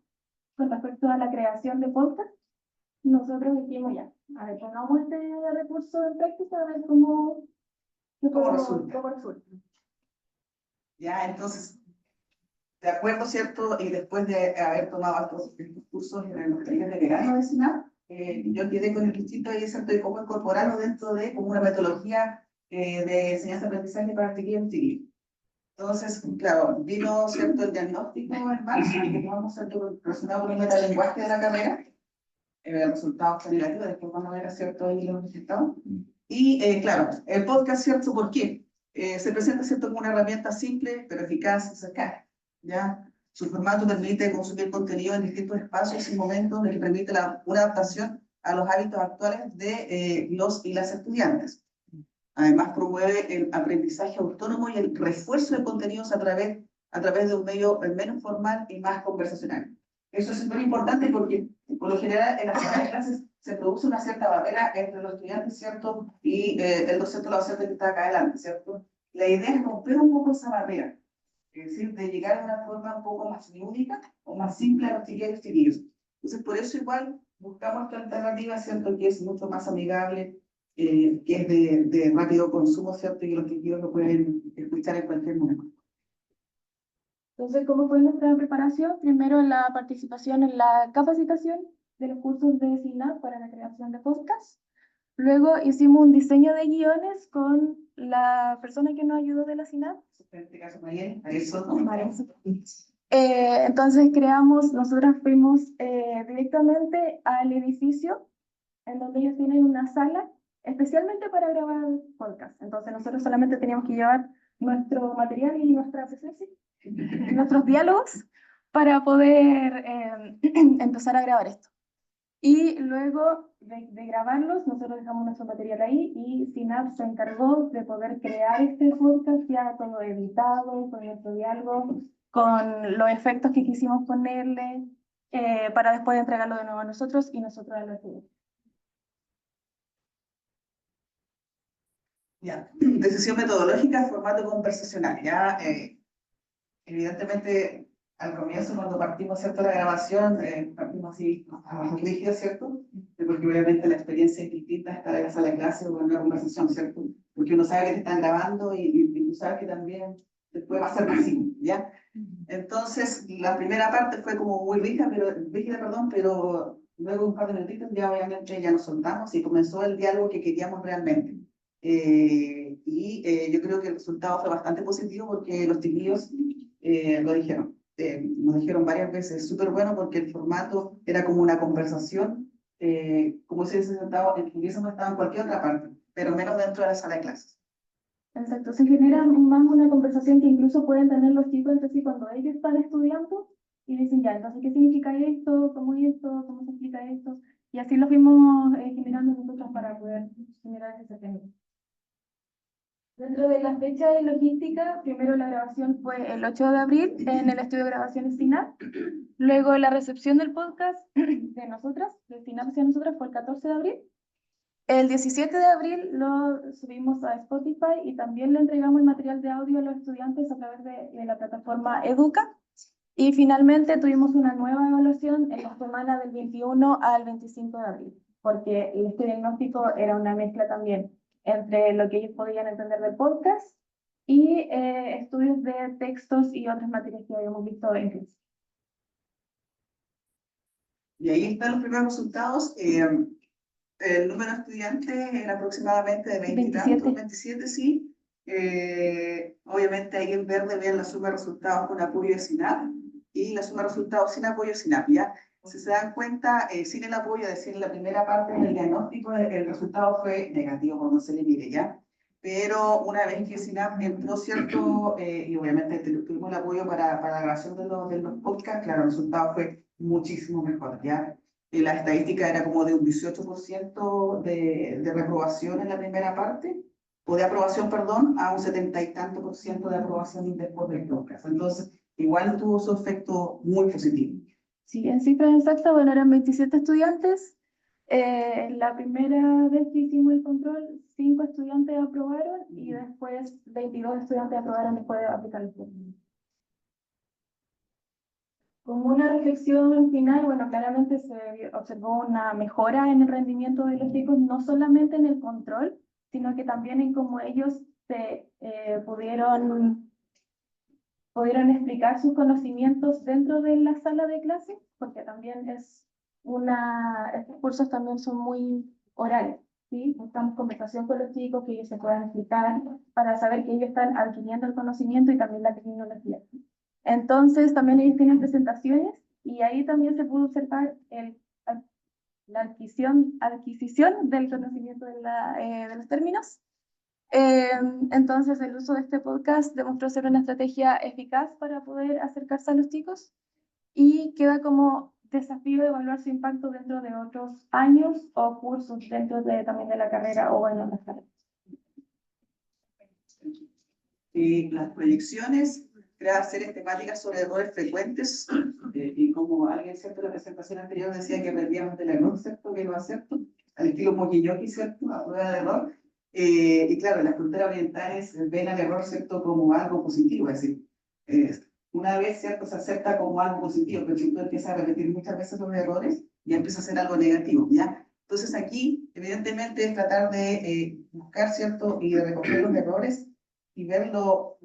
con respecto a la creación de podcast, nosotros dijimos ya, a ver, pongamos este recurso en práctica, a ver cómo resulta.
Ya, entonces, de acuerdo, ¿cierto? Y después de haber tomado estos cursos en los talleres de verano de SINAP, yo quedé con el bichito ahí, ¿cierto?, de cómo incorporarlo dentro de como una metodología de enseñanza-aprendizaje para chiquillos y chiquillos. Entonces, claro, vino, ¿cierto?, el diagnóstico en marzo, que vamos a ser relacionado con el metalenguaje de la carrera. El resultado fue negativo, después vamos a ver, ¿cierto?, ahí los resultados. Y, claro, el podcast, ¿cierto?, ¿por qué? Se presenta, ¿cierto?, como una herramienta simple, pero eficaz y cercana, ¿ya? Su formato permite consumir contenido en distintos espacios y momentos, que permite una adaptación a los hábitos actuales de los y las estudiantes. Además, promueve el aprendizaje autónomo y el refuerzo de contenidos a través de un medio menos formal y más conversacional. Eso es muy importante porque, por lo general, en las salas de clases se produce una cierta barrera entre los estudiantes, ¿cierto?, y el docente o la docente que está acá adelante, ¿cierto? La idea es romper un poco esa barrera, es decir, de llegar de una forma un poco más lúdica o más simple a los chiquillos y chiquillos. Entonces, por eso igual buscamos esta alternativa, ¿cierto? Que es mucho más amigable, que es de rápido consumo, ¿cierto? Y los chiquillos lo pueden escuchar en cualquier momento.
Entonces, ¿cómo fue nuestra preparación? Primero, la participación en la capacitación de los cursos de SINAP para la creación de podcast. Luego hicimos un diseño de guiones con la persona que nos ayudó de la SINAP.
En este caso, Marisol.
Entonces nosotras fuimos directamente al edificio en donde ellos tienen una sala especialmente para grabar podcast. Entonces nosotros solamente teníamos que llevar nuestro material y nuestra presencia, nuestros diálogos para poder empezar a grabar esto. Y luego de grabarlos, nosotros dejamos nuestro material ahí y SINAP se encargó de poder crear este podcast ya todo editado, con nuestro diálogo, con los efectos que quisimos ponerle, para después entregarlo de nuevo a nosotros y nosotros a los estudiantes.
Ya, decisión metodológica, formato conversacional. Ya, evidentemente, al comienzo, cuando partimos, ¿cierto?, la grabación, partimos así, rígidos, ¿cierto? Porque obviamente la experiencia es distinta estar en la sala de clase o en una conversación, ¿cierto? Porque uno sabe que te están grabando y tú sabes que también después va a ser masivo, ¿ya? Entonces, la primera parte fue como muy rígida, pero luego un par de minutitos ya obviamente ya nos soltamos y comenzó el diálogo que queríamos realmente. Yo creo que el resultado fue bastante positivo porque los chiquillos lo dijeron. Nos dijeron varias veces, súper bueno porque el formato era como una conversación, como si hubiésemos estado en cualquier otra parte, pero menos dentro de la sala de clases.
Exacto, se genera más una conversación que incluso pueden tener los chicos entre sí cuando ellos están estudiando y dicen ya, entonces, ¿qué significa esto? ¿Cómo es esto? ¿Cómo se explica esto? Y así lo fuimos generando nosotros para poder generar ese tema. Dentro de la fecha de logística, primero la grabación fue el 8 de abril en el estudio de grabaciones SINAP. Luego la recepción del podcast de nosotras, de SINAP hacia nosotras, fue el 14 de abril. El 17 de abril lo subimos a Spotify y también le entregamos el material de audio a los estudiantes a través de la plataforma Educa. Y finalmente tuvimos una nueva evaluación en la semana del 21 al 25 de abril, porque este diagnóstico era una mezcla también entre lo que ellos podían entender del podcast y estudios de textos y otras materias que habíamos visto en clase.
Y ahí están los primeros resultados. El número de estudiantes era aproximadamente de 20 y tantos, 27, sí. Obviamente ahí en verde ven la suma de resultados con apoyo de SINAP y la suma de resultados sin apoyo de SINAP, ¿ya? Si se dan cuenta, sin el apoyo, es decir, en la primera parte del diagnóstico, el resultado fue negativo, como no se le mide, ¿ya? Pero una vez que SINAP entró, ¿cierto? Y obviamente tuvimos el apoyo para la grabación de los podcasts, claro, el resultado fue muchísimo mejor, ¿ya? La estadística era como de un 18% de reprobación en la primera parte, o de aprobación, perdón, a un 70 y tanto por ciento de aprobación después del podcast. Entonces, igual tuvo su efecto muy positivo.
Sí, en cifras exactas, bueno, eran 27 estudiantes. La primera vez que hicimos el control, 5 estudiantes aprobaron y después 22 estudiantes aprobaron después de aplicar el curso. Como una reflexión final, bueno, claramente se observó una mejora en el rendimiento de los chicos, no solamente en el control, sino que también en cómo ellos pudieron explicar sus conocimientos dentro de la sala de clase, porque también estos cursos también son muy orales, ¿sí? Buscamos conversación con los chicos, que ellos se puedan explicar, para saber que ellos están adquiriendo el conocimiento y también la tecnología. Entonces, también ellos tienen presentaciones y ahí también se pudo observar la adquisición del conocimiento de los términos. Entonces, el uso de este podcast demostró ser una estrategia eficaz para poder acercarse a los chicos y queda como desafío evaluar su impacto dentro de otros años o cursos dentro también de la carrera o en otras carreras.
Las proyecciones, crear series temáticas sobre errores frecuentes, y como alguien, ¿cierto?, en la presentación anterior decía que aprendíamos del error, ¿cierto?, que no es cierto, al estilo Mokiyoki, ¿cierto?, a prueba de error. Y claro, las culturas orientales ven al error, ¿cierto?, como algo positivo, es decir, una vez, ¿cierto?, se acepta como algo positivo, pero si tú empiezas a repetir muchas veces los errores, ya empieza a ser algo negativo, ¿ya? Entonces aquí, evidentemente, es tratar de buscar, ¿cierto? Y de recoger los errores y verlo,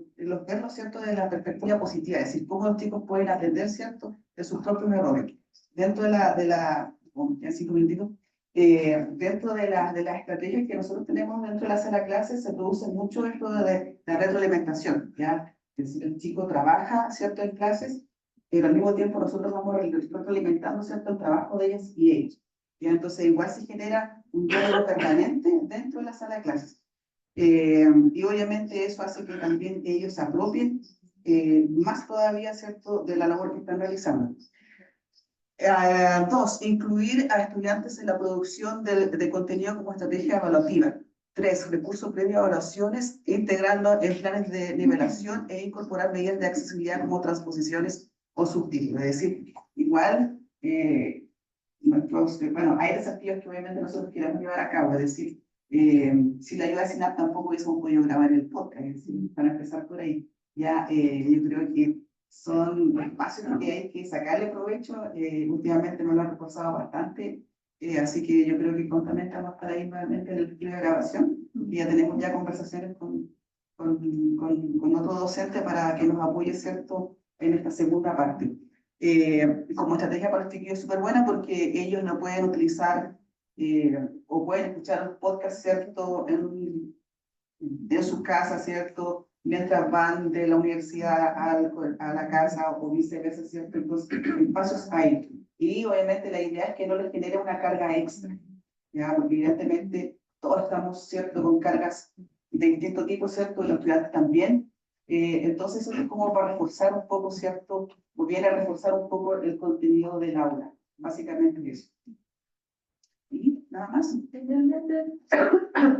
¿cierto? De la perspectiva positiva, es decir, cómo los chicos pueden aprender, ¿cierto? De sus propios errores. Dentro dentro de las estrategias que nosotros tenemos dentro de la sala de clases, se produce mucho esto de la retroalimentación, ¿ya? Es decir, el chico trabaja, ¿cierto? En clases, pero al mismo tiempo nosotros vamos retroalimentando, ¿cierto? El trabajo de ellas y ellos. ¿Ya? Entonces, igual se genera un diálogo permanente dentro de la sala de clases. Y obviamente eso hace que también ellos se apropien más todavía, ¿cierto?, de la labor que están realizando. 2, incluir a estudiantes en la producción de contenido como estrategia evaluativa. 3, recursos previos a evaluaciones, integrando en planes de nivelación e incorporar medidas de accesibilidad como transposiciones o subtítulos. Es decir, igual, hay desafíos que obviamente nosotros queremos llevar a cabo. Es decir, sin la ayuda de SINAP tampoco hubiésemos podido grabar el podcast. Es decir, para empezar por ahí, ya yo creo que son espacios que hay que sacarle provecho. Últimamente me lo han reforzado bastante, así que yo creo que prontamente vamos a estar ahí nuevamente en el estudio de grabación y ya tenemos ya conversaciones con otro docente para que nos apoye, ¿cierto?, en esta segunda parte. Como estrategia para los chiquillos es súper buena porque ellos no pueden utilizar o pueden escuchar un podcast, ¿cierto?, en sus casas, ¿cierto?, mientras van de la universidad a la casa o viceversa, ¿cierto? Entonces, espacios hay. Y obviamente la idea es que no les genere una carga extra, ¿ya? Porque evidentemente todos estamos, ¿cierto?, con cargas de distinto tipo, ¿cierto? Los estudiantes también. Entonces eso es como para reforzar un poco, ¿cierto? O viene a reforzar un poco el contenido del aula. Básicamente eso. Y nada más.
Finalmente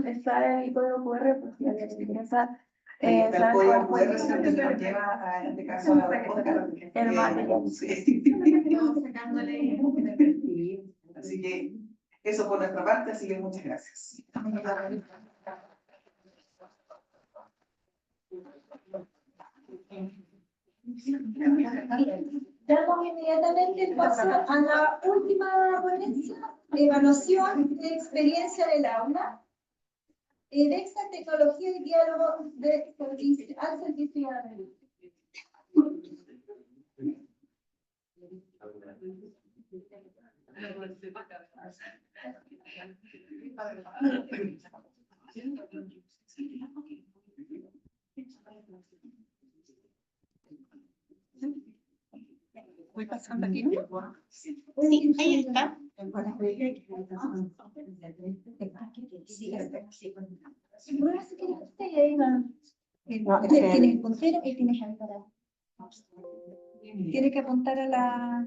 está el código QR, pues si alguien le interesa.
El código QR siempre se nos lleva, en este caso, a la podcast. Así que eso por nuestra parte, así que muchas gracias.
Damos inmediatamente el paso a la última ponencia, evaluación de experiencia del aula. EDEXA, tecnología y diálogo al servicio de la red.
Voy pasando aquí.
Sí, ahí está.
Tienes el puntero y tienes el apuntar. Tienes que apuntar a la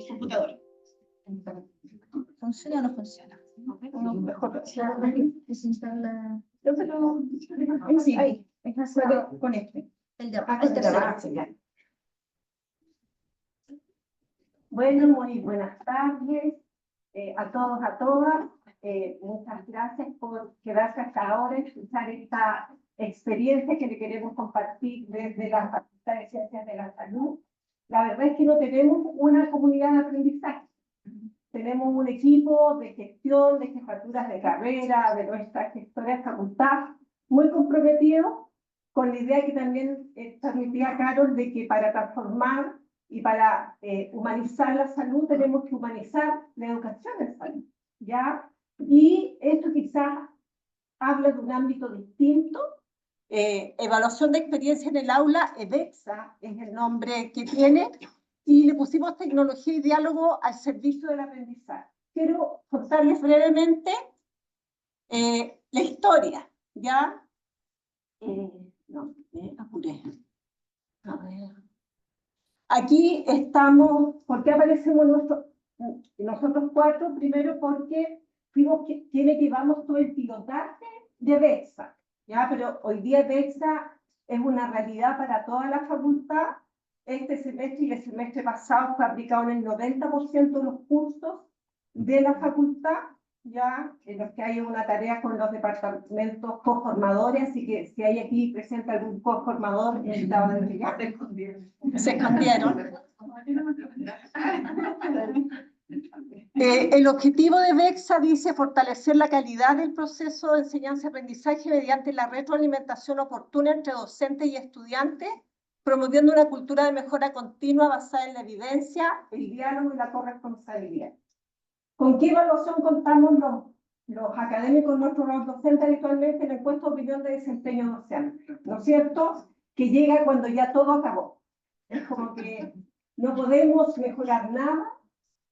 computadora.
¿Funciona o no funciona?
Mejor
desinstala.
Sí,
ahí.
Con este.
El tercero.
Bueno, muy buenas tardes a todos, a todas. Muchas gracias por quedarse hasta ahora y escuchar esta experiencia que le queremos compartir desde la Facultad de Ciencias de la Salud. La verdad es que no tenemos una comunidad de aprendizaje. Tenemos un equipo de gestión, de jefaturas de carrera, de nuestra gestora de facultad, muy comprometido con la idea que también transmitía Carol de que para transformar y para humanizar la salud tenemos que humanizar la educación en salud, ¿ya? Y esto quizás habla de un ámbito distinto. Evaluación de experiencia en el aula, EDEXA es el nombre que tiene, y le pusimos tecnología y diálogo al servicio del aprendizaje. Quiero contarles brevemente la historia, ¿ya? No, me apuré. A ver. Aquí estamos, ¿por qué aparecemos nosotros cuatro? Primero porque fuimos quienes llevamos todo el pilotaje de EDEXA, ¿ya? Pero hoy día EDEXA es una realidad para toda la facultad. Este semestre y el semestre pasado fue aplicado en el 90% de los cursos de la facultad, ya en los que hay una tarea con los departamentos coformadores, así que si hay aquí presente algún coformador, estaba de llegar. Se escondieron. El objetivo de BEXA dice fortalecer la calidad del proceso de enseñanza-aprendizaje mediante la retroalimentación oportuna entre docentes y estudiantes, promoviendo una cultura de mejora continua basada en la evidencia, el diálogo y la corresponsabilidad. ¿Con qué evaluación contamos los académicos, nuestros docentes habitualmente en el puesto de opinión de desempeño docente? ¿No es cierto? Que llega cuando ya todo acabó. Es como que no podemos mejorar nada.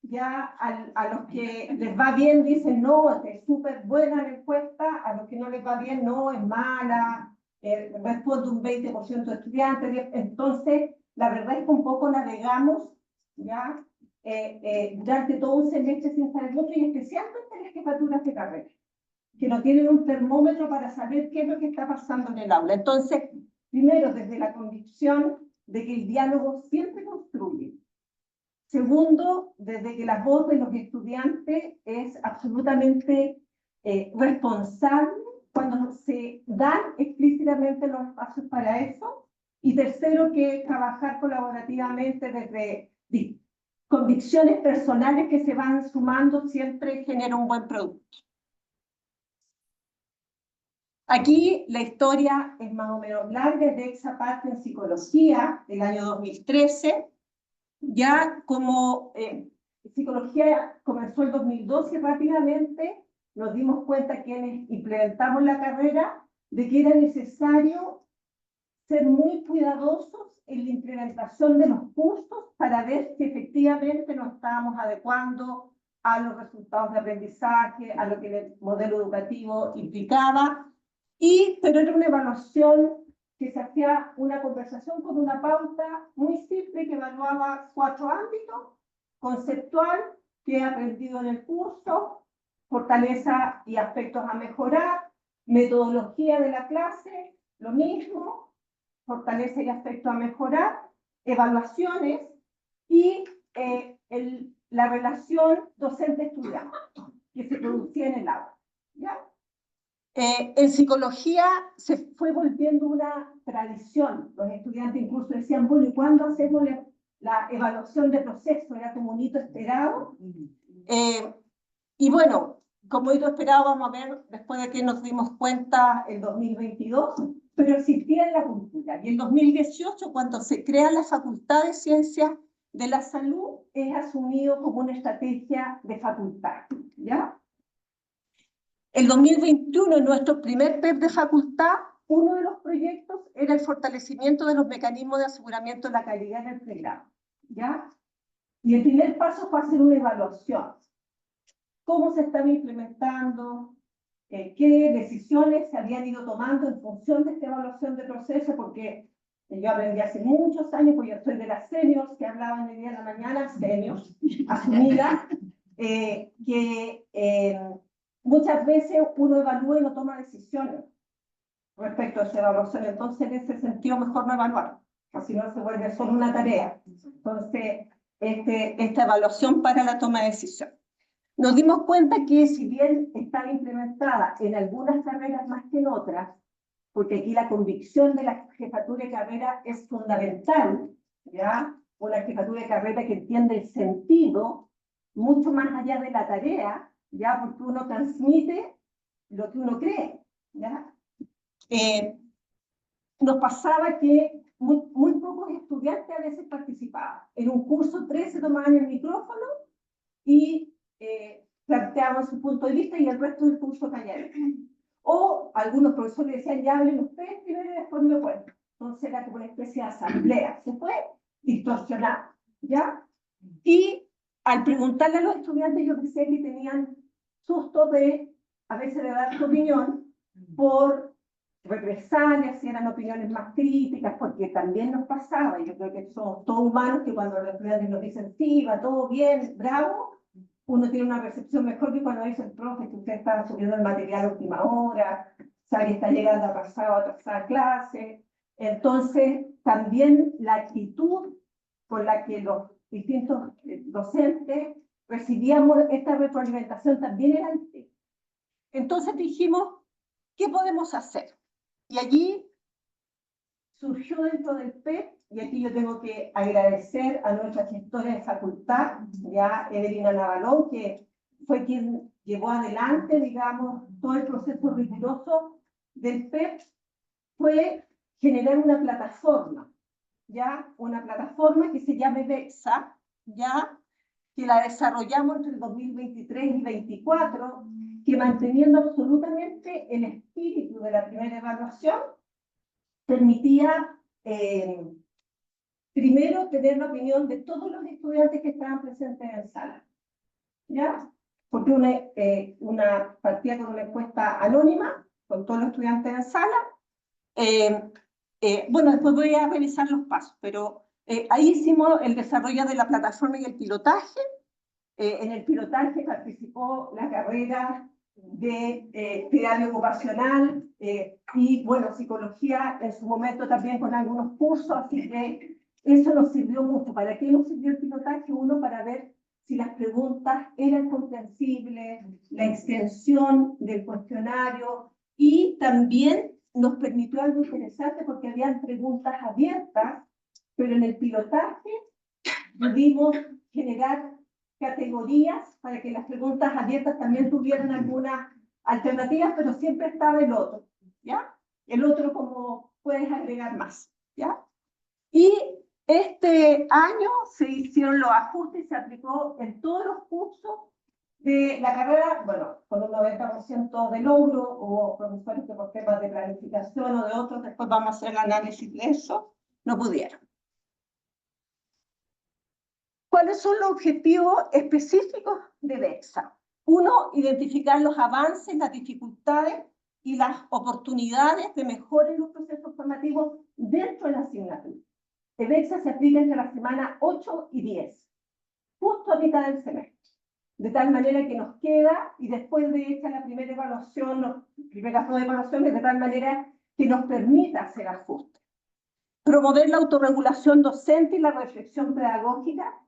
Ya a los que les va bien dicen, no, es súper buena la encuesta, a los que no les va bien, no, es mala, responde un 20% de estudiantes. Entonces, la verdad es que un poco navegamos, ¿ya? Durante todo un semestre sin saber mucho, y especialmente en las jefaturas de carrera, que no tienen un termómetro para saber qué es lo que está pasando en el aula. Entonces, primero, desde la convicción de que el diálogo siempre construye. Segundo, desde que la voz de los estudiantes es absolutamente responsable cuando se dan explícitamente los espacios para eso. Y tercero, que trabajar colaborativamente desde convicciones personales que se van sumando siempre genera un buen producto. Aquí la historia es más o menos larga, es de esa parte en psicología del año 2013. Ya como psicología comenzó el 2012 rápidamente, nos dimos cuenta quienes implementamos la carrera de que era necesario ser muy cuidadosos en la implementación de los cursos para ver si efectivamente nos estábamos adecuando a los resultados de aprendizaje, a lo que el modelo educativo implicaba, pero era una evaluación que se hacía una conversación con una pauta muy simple que evaluaba 4 ámbitos: conceptual, que he aprendido en el curso, fortaleza y aspectos a mejorar, metodología de la clase, lo mismo, fortaleza y aspectos a mejorar, evaluaciones y la relación docente-estudiante que se producía en el aula, ¿ya? En psicología se fue volviendo una tradición. Los estudiantes incluso decían, bueno, ¿y cuándo hacemos la evaluación de proceso? Era como un hito esperado. Y bueno, como hito esperado vamos a ver después de que nos dimos cuenta el 2022, pero existía en la cultura. Y en 2018, cuando se crea la Facultad de Ciencias de la Salud, es asumido como una estrategia de facultad, ¿ya? El 2021, en nuestro primer PEP de facultad, uno de los proyectos era el fortalecimiento de los mecanismos de aseguramiento de la calidad del pregrado, ¿ya? Y el primer paso fue hacer una evaluación. ¿Cómo se estaba implementando? ¿Qué decisiones se habían ido tomando en función de esta evaluación de proceso? Porque yo aprendí hace muchos años, porque yo soy de las seniors que hablaban el día de la mañana, seniors, asumidas, muchas veces uno evalúa y no toma decisiones respecto a esa evaluación. Entonces, en ese sentido, mejor no evaluar, así no se vuelve solo una tarea. Entonces, esta evaluación para la toma de decisión. Nos dimos cuenta que si bien estaba implementada en algunas carreras más que en otras, porque aquí la convicción de la jefatura de carrera es fundamental, ¿ya? Una jefatura de carrera que entiende el sentido mucho más allá de la tarea, ¿ya? Porque uno transmite lo que uno cree, ¿ya? Nos pasaba que muy pocos estudiantes a veces participaban. En un curso 3 se tomaban el micrófono y planteaban su punto de vista y el resto del curso callaban. O algunos profesores decían, ya hablen ustedes primero y después me cuentan. Entonces era como una especie de asamblea. Se fue distorsionado, ¿ya? Y al preguntarle a los estudiantes, yo pensé que tenían susto de, a veces, de dar su opinión por represalias, si eran opiniones más críticas, porque también nos pasaba, y yo creo que somos todos humanos, que cuando los estudiantes nos dicen, sí, va todo bien, bravo, uno tiene una percepción mejor que cuando dice el profe que usted está subiendo el material a última hora, sabe que está llegando atrasado a atrasar clase. Entonces, también la actitud con la que los distintos docentes recibíamos esta retroalimentación también era distinta. Entonces dijimos, ¿qué podemos hacer? Y allí surgió dentro del PEP, y aquí yo tengo que agradecer a nuestra gestora de facultad, ya Evelina Navalón, que fue quien llevó adelante, digamos, todo el proceso riguroso del PEP, fue generar una plataforma, ya, una plataforma que se llame VEXA, ya, que la desarrollamos entre el 2023 y 2024, que manteniendo absolutamente el espíritu de la primera evaluación, permitía primero tener la opinión de todos los estudiantes que estaban presentes en sala, ¿ya? Porque una partía con una encuesta anónima, con todos los estudiantes en sala. Bueno, después voy a revisar los pasos, pero ahí hicimos el desarrollo de la plataforma y el pilotaje. En el pilotaje participó la carrera de terapia ocupacional y, bueno, psicología en su momento también con algunos cursos, así que eso nos sirvió mucho. ¿Para qué nos sirvió el pilotaje? Uno, para ver si las preguntas eran comprensibles, la extensión del cuestionario, y también nos permitió algo interesante porque habían preguntas abiertas, pero en el pilotaje pudimos generar categorías para que las preguntas abiertas también tuvieran algunas alternativas, pero siempre estaba el otro, ¿ya? El otro como puedes agregar más, ¿ya? Y este año se hicieron los ajustes y se aplicó en todos los cursos de la carrera, bueno, con un 90% de logro, o profesores que por temas de planificación o de otros, después vamos a hacer el análisis de eso, no pudieron. ¿Cuáles son los objetivos específicos de VEXA? Uno, identificar los avances, las dificultades y las oportunidades de mejora en los procesos formativos dentro de la asignatura. El VEXA se aplica entre la semana 8 y 10, justo a mitad del semestre. De tal manera que nos queda, y después de hecha la primera evaluación, primeras dos evaluaciones, de tal manera que nos permita hacer ajustes. Promover la autorregulación docente y la reflexión pedagógica.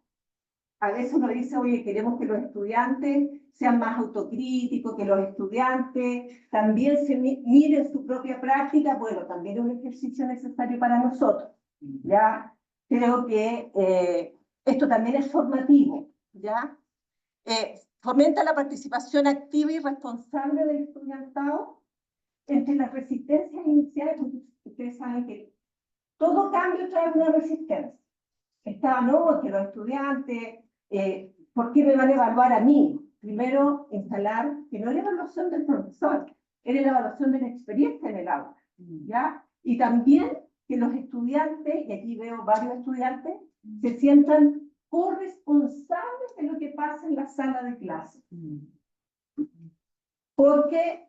A veces uno dice, oye, queremos que los estudiantes sean más autocríticos, que los estudiantes también se miren su propia práctica. Bueno, también es un ejercicio necesario para nosotros. Ya creo que esto también es formativo, ¿ya? Fomenta la participación activa y responsable del estudiantado entre las resistencias iniciales, porque ustedes saben que todo cambio trae una resistencia. Estaba, no, que los estudiantes, ¿por qué me van a evaluar a mí? Primero, instalar que no era la evaluación del profesor, era la evaluación de la experiencia en el aula, ¿ya? Y también que los estudiantes, y aquí veo varios estudiantes, se sientan corresponsables de lo que pasa en la sala de clase. Porque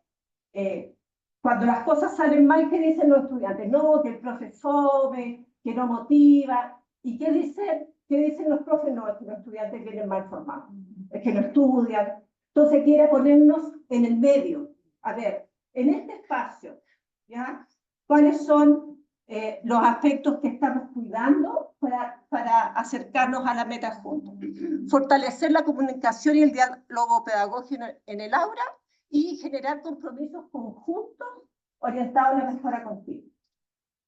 cuando las cosas salen mal, ¿qué dicen los estudiantes? No, que el profesor que no motiva. ¿Y qué dicen los profes? No, es que los estudiantes vienen mal formados, es que no estudian. Entonces quiere ponernos en el medio. A ver, en este espacio, ¿ya? ¿Cuáles son los aspectos que estamos cuidando para acercarnos a la meta juntos? Fortalecer la comunicación y el diálogo pedagógico en el aula y generar compromisos conjuntos orientados a la mejora continua.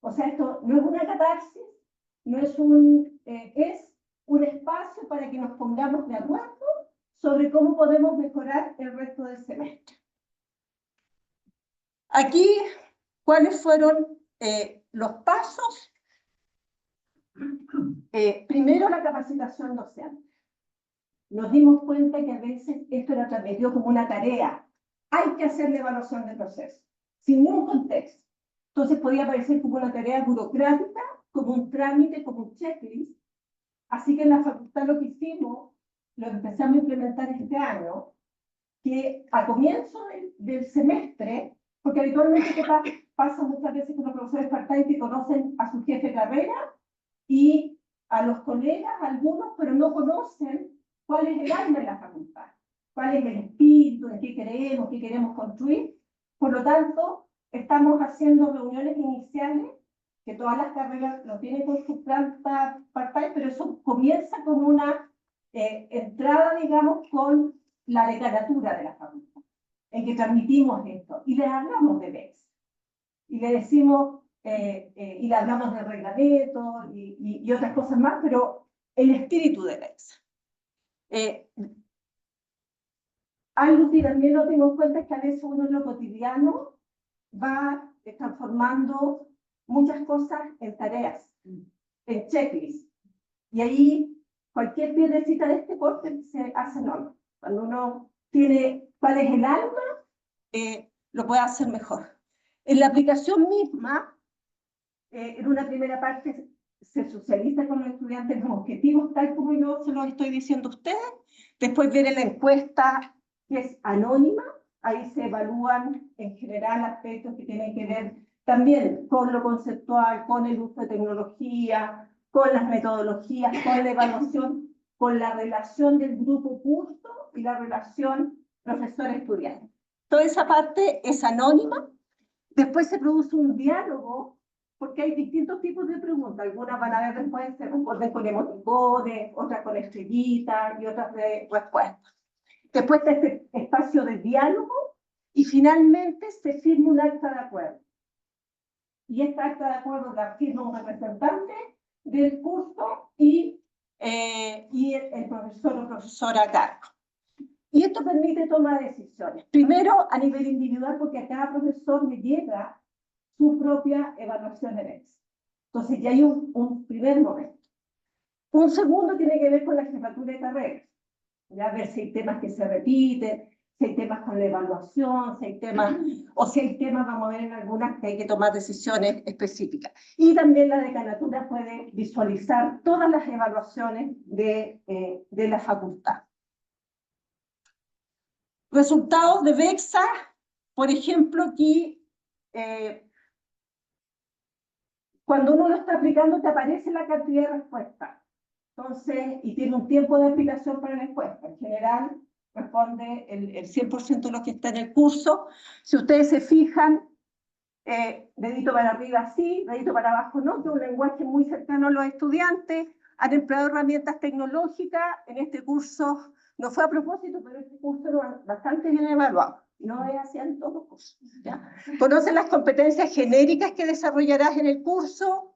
O sea, esto no es una catarsis, no es es un espacio para que nos pongamos de acuerdo sobre cómo podemos mejorar el resto del semestre. Aquí, ¿cuáles fueron los pasos? Primero, la capacitación docente. Nos dimos cuenta que a veces esto era transmitido como una tarea. Hay que hacer la evaluación del proceso, sin ningún contexto. Entonces podía parecer como una tarea burocrática, como un trámite, como un checklist. Así que en la facultad lo que hicimos, lo empezamos a implementar este año, que a comienzo del semestre, porque habitualmente pasa muchas veces con los profesores part-time que conocen a su jefe de carrera y a los colegas, algunos, pero no conocen cuál es el alma de la facultad, cuál es el espíritu, en qué queremos construir. Por lo tanto, estamos haciendo reuniones iniciales, que todas las carreras lo tienen con su planta part-time, pero eso comienza con una entrada, digamos, con la decanatura de la facultad, en que transmitimos esto, y les hablamos de VEX. Y le decimos, y hablamos de reglamento y otras cosas más, pero el espíritu de la EXA. Algo que también nos dimos cuenta es que a veces uno en lo cotidiano va transformando muchas cosas en tareas, en checklists. Y ahí cualquier piedrecita de este corte se hace enorme. Cuando uno tiene cuál es el alma, lo puede hacer mejor. En la aplicación misma, en una primera parte se socializa con los estudiantes los objetivos, tal como yo se los estoy diciendo a ustedes. Después viene la encuesta, que es anónima. Ahí se evalúan en general aspectos que tienen que ver también con lo conceptual, con el uso de tecnología, con las metodologías, con la evaluación, con la relación del grupo curso y la relación profesor-estudiante. Toda esa parte es anónima. Después se produce un diálogo, porque hay distintos tipos de preguntas. Algunas van a haber respuestas, se responden con emoticones, otras con estrellitas y otras de respuestas. Después está este espacio de diálogo y finalmente se firma un acta de acuerdo. Y esta acta de acuerdo la firma un representante del curso y el profesor o profesora a cargo. Y esto permite tomar decisiones. Primero, a nivel individual, porque a cada profesor le llega su propia evaluación en EXA. Entonces ya hay un primer momento. Un segundo tiene que ver con la jefatura de carrera. Ya ver si hay temas que se repiten, si hay temas con la evaluación, si hay temas, o si hay temas, vamos a ver en algunas que hay que tomar decisiones específicas. Y también la decanatura puede visualizar todas las evaluaciones de la facultad. Resultados de VEXA, por ejemplo, aquí, cuando uno lo está aplicando, te aparece la cantidad de respuestas. Entonces, y tiene un tiempo de aplicación para la encuesta. En general, responde el 100% de los que está en el curso. Si ustedes se fijan, dedito para arriba sí, dedito para abajo no, que es un lenguaje muy cercano a los estudiantes. Han empleado herramientas tecnológicas. En este curso, no fue a propósito, pero este curso era bastante bien evaluado. No es así en todos los cursos. ¿Ya? Conocen las competencias genéricas que desarrollarás en el curso.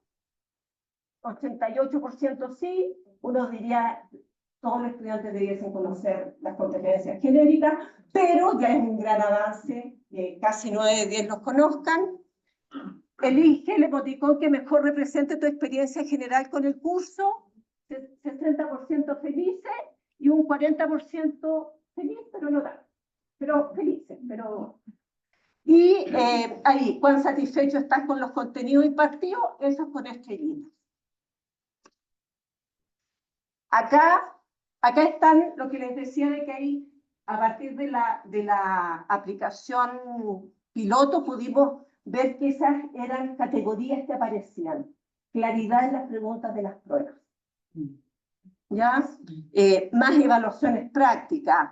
88% sí. Uno diría, todos los estudiantes debiesen conocer las competencias genéricas, pero ya es un gran avance, casi 9 de 10 los conozcan. Elige el emoticón que mejor represente tu experiencia general con el curso, 60% felices y un 40% feliz, pero no tanto, pero felices. Y ahí, cuán satisfecho estás con los contenidos impartidos, eso es con estrellitas. Acá están lo que les decía de que ahí, a partir de la aplicación piloto, pudimos ver que esas eran categorías que aparecían. Claridad en las preguntas de las pruebas. ¿Ya? Más evaluaciones prácticas.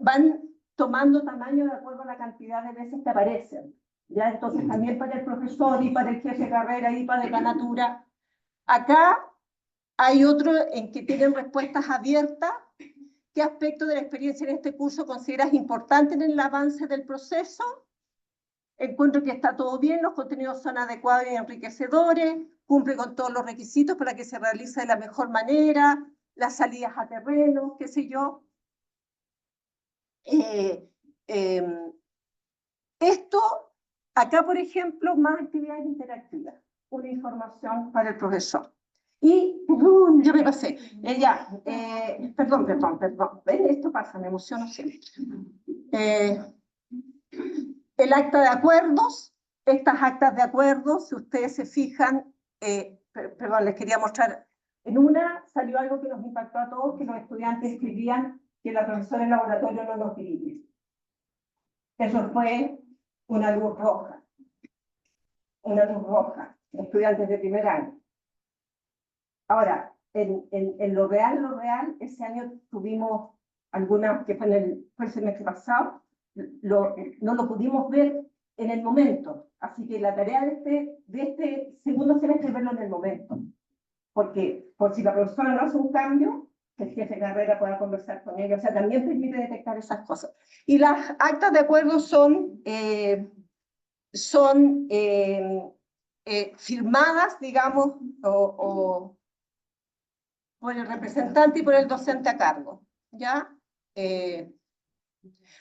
Van tomando tamaño de acuerdo a la cantidad de veces que aparecen. ¿Ya? Entonces también para el profesor y para el jefe de carrera y para decanatura. Acá hay otro en que tienen respuestas abiertas. ¿Qué aspecto de la experiencia en este curso consideras importante en el avance del proceso? Encuentro que está todo bien, los contenidos son adecuados y enriquecedores, cumple con todos los requisitos para que se realice de la mejor manera, las salidas a terreno, qué sé yo. Esto, acá por ejemplo, más actividades interactivas, una información para el profesor. Y yo me pasé, perdón, ¿ven? Esto pasa, me emociono siempre. El acta de acuerdos, estas actas de acuerdos, si ustedes se fijan, perdón, les quería mostrar, en una salió algo que nos impactó a todos, que los estudiantes escribían que la profesora en laboratorio no nos dirige. Eso fue una luz roja, estudiantes de primer año. Ahora, en lo real, ese año tuvimos algunas, que fue el semestre pasado, no lo pudimos ver en el momento. Así que la tarea de este segundo semestre es verlo en el momento. Porque por si la profesora no hace un cambio, que el jefe de carrera pueda conversar con ellos. O sea, también permite detectar esas cosas. Y las actas de acuerdo son
firmadas, digamos, por el representante y por el docente a cargo, ¿ya?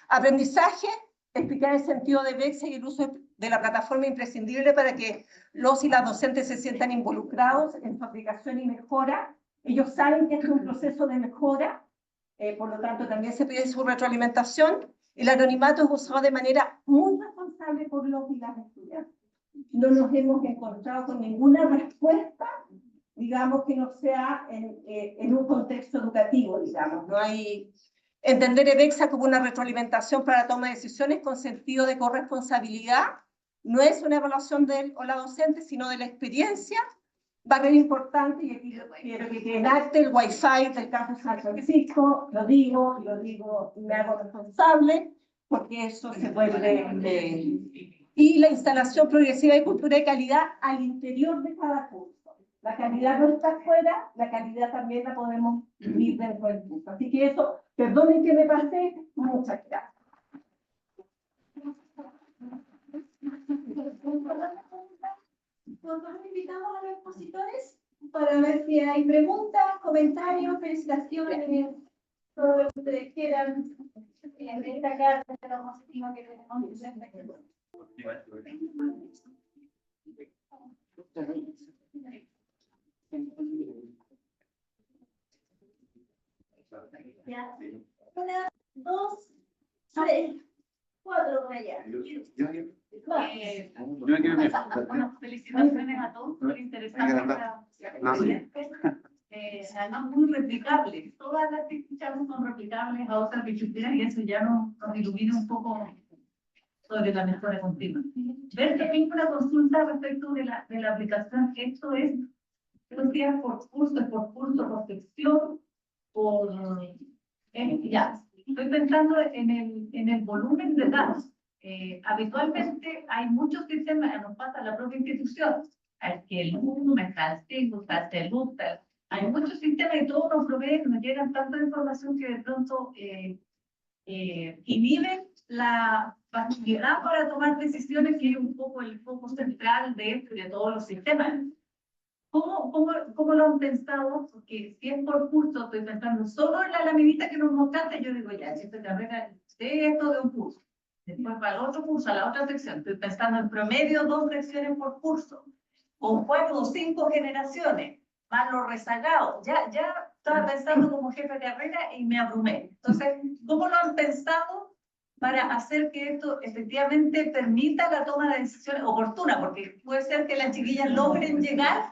Aprendizaje, explicar el sentido de Bexa y el uso de la plataforma imprescindible para que los y las docentes se sientan involucrados en su aplicación y mejora. Ellos saben que este es un proceso de mejora, por lo tanto también se pide su retroalimentación. El anonimato es usado de manera muy responsable por los y las estudiantes. No nos hemos encontrado con ninguna respuesta, digamos, que no sea en un contexto educativo, digamos. No hay... Entender EBEXA como una retroalimentación para la toma de decisiones con sentido de corresponsabilidad. No es una evaluación del o la docente, sino de la experiencia. Va a ser importante, y aquí quiero que quede en acta, el Wi-Fi del campus San Francisco, lo digo, y me hago responsable, porque eso se vuelve... y la instalación progresiva de cultura de calidad al interior de cada curso. La calidad no está afuera, la calidad también la podemos vivir dentro del curso. Así que eso, perdonen que me pasé, muchas gracias.
Nosotros invitamos a los expositores para ver si hay preguntas, comentarios, felicitaciones, todo lo que ustedes quieran destacar de lo positivo que tenemos. Ya. 1, 2, 3, 4 por allá.
Bueno, felicitaciones a todos por interesante. Además, muy replicables. Todas las que escuchamos son replicables a otras disciplinas y eso ya nos ilumina un poco sobre la mejora continua. Ver también una consulta respecto de la aplicación, esto es por curso, por sección, ya. Estoy pensando en el volumen de datos. Habitualmente hay muchos sistemas, nos pasa a la propia institución, que el número, está el signo, está el luz, hay muchos sistemas y todos nos proveen, nos llegan tanta información que de pronto inhiben la facilidad para tomar decisiones, que es un poco el foco central de esto y de todos los sistemas. ¿Cómo lo han pensado? Porque si es por curso, estoy pensando solo en la laminita que nos mostraste, yo digo, ya, esta carrera de esto de un curso. Después para el otro curso, a la otra sección. Estoy pensando en promedio 2 lecciones por curso. Con 4 o 5 generaciones, más los rezagados. Ya estaba pensando como jefe de carrera y me abrumé. Entonces, ¿cómo lo han pensado para hacer que esto efectivamente permita la toma de decisiones oportunas? Porque puede ser que las chiquillas logren llegar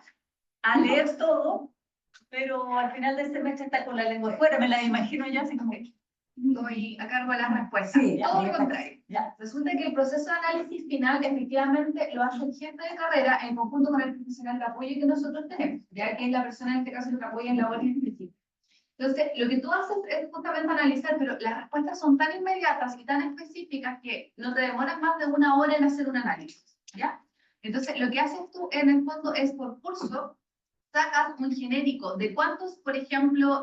a leer todo, pero al final del semestre está con la lengua fuera, me la imagino ya así como que
estoy a cargo de las respuestas.
Sí,
todo lo contrario. Ya. Resulta que el proceso de análisis final efectivamente lo hace el jefe de carrera en conjunto con el profesional de apoyo que nosotros tenemos, ya que es la persona en este caso que apoya en labores específicas. Entonces, lo que tú haces es justamente analizar, pero las respuestas son tan inmediatas y tan específicas que no te demoras más de 1 hora en hacer un análisis, ¿ya? Entonces, lo que haces tú en el fondo es por curso, sacas un genérico de cuántos, por ejemplo,